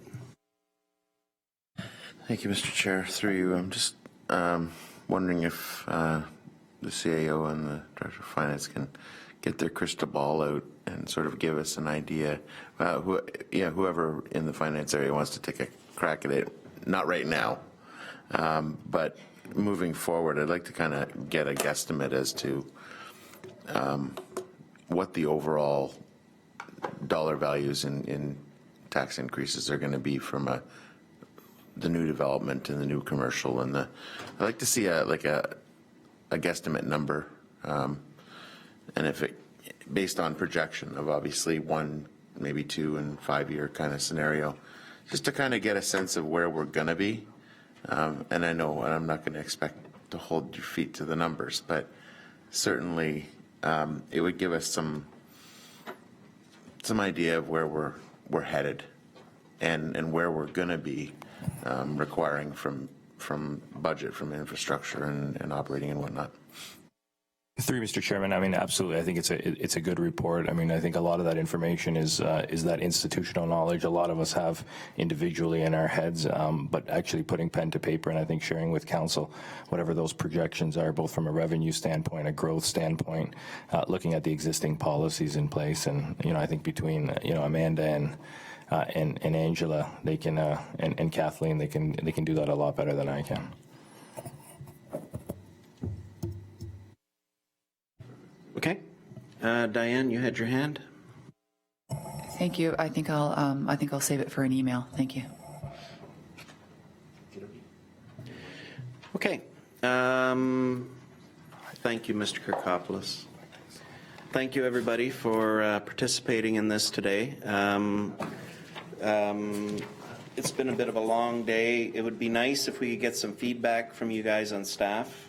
C: Thank you, Mr. Chair. Through you, I'm just wondering if the CAO and the Director of Finance can get their crystal ball out and sort of give us an idea. Whoever in the finance area wants to take a crack at it, not right now, but moving forward, I'd like to kind of get a guesstimate as to what the overall dollar values in tax increases are going to be from the new development and the new commercial, and I'd like to see a guesstimate number, and if it based on projection of obviously 1, maybe 2 and 5 year kind of scenario, just to kind of get a sense of where we're going to be. And I know I'm not going to expect to hold your feet to the numbers, but certainly it would give us some idea of where we're headed and where we're going to be requiring from budget, from infrastructure and operating and whatnot.
E: Through Mr. Chairman, I mean, absolutely. I think it's a good report. I mean, I think a lot of that information is that institutional knowledge a lot of us have individually in our heads, but actually putting pen to paper and I think sharing with council whatever those projections are, both from a revenue standpoint, a growth standpoint, looking at the existing policies in place, and I think between Amanda and Angela, they can and Kathleen, they can do that a lot better than I can.
A: Okay. Diane, you had your hand.
M: Thank you. I think I'll save it for an email. Thank you.
A: Okay. Thank you, Mr. Kirkopoulos. Thank you, everybody, for participating in this today. It's been a bit of a long day. It would be nice if we could get some feedback from you guys on staff.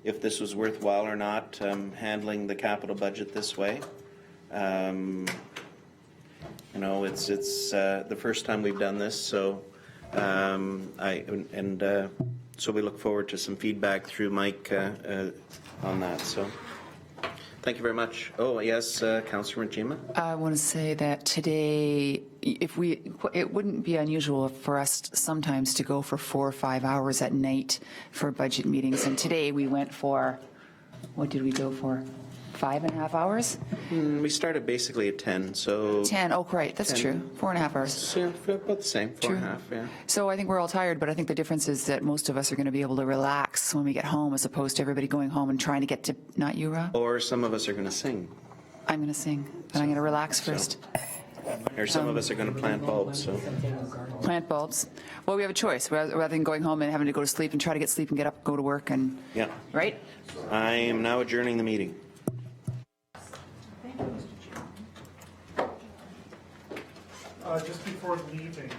A: If this was worthwhile or not, handling the capital budget this way. It's the first time we've done this, so so we look forward to some feedback through Mike on that. So thank you very much. Oh yes, Councillor Njima.
M: I want to say that today, it wouldn't be unusual for us sometimes to go for 4 or 5 hours at night for budget meetings. And today we went for, what did we go for? 5.5 hours?
A: We started basically at 10, so...
M: 10, oh, right, that's 10. True. 4.5 hours.
A: So about the same, 4.5, yeah.
M: So I think we're all tired, but I think the difference is that most of us are going to be able to relax when we get home, as opposed to everybody going home and trying to get to, not you, Rob?
A: Or some of us are going to sing.
M: I'm going to sing, but I'm going to relax first.
A: Or some of us are going to plant bulbs. So.
M: Plant bulbs. Well, we have a choice. Rather than going home and having to go to sleep and try to get sleep and get up, go to work, and
A: yeah,
M: right.
A: I am now adjourning the meeting.
P: Just before leaving,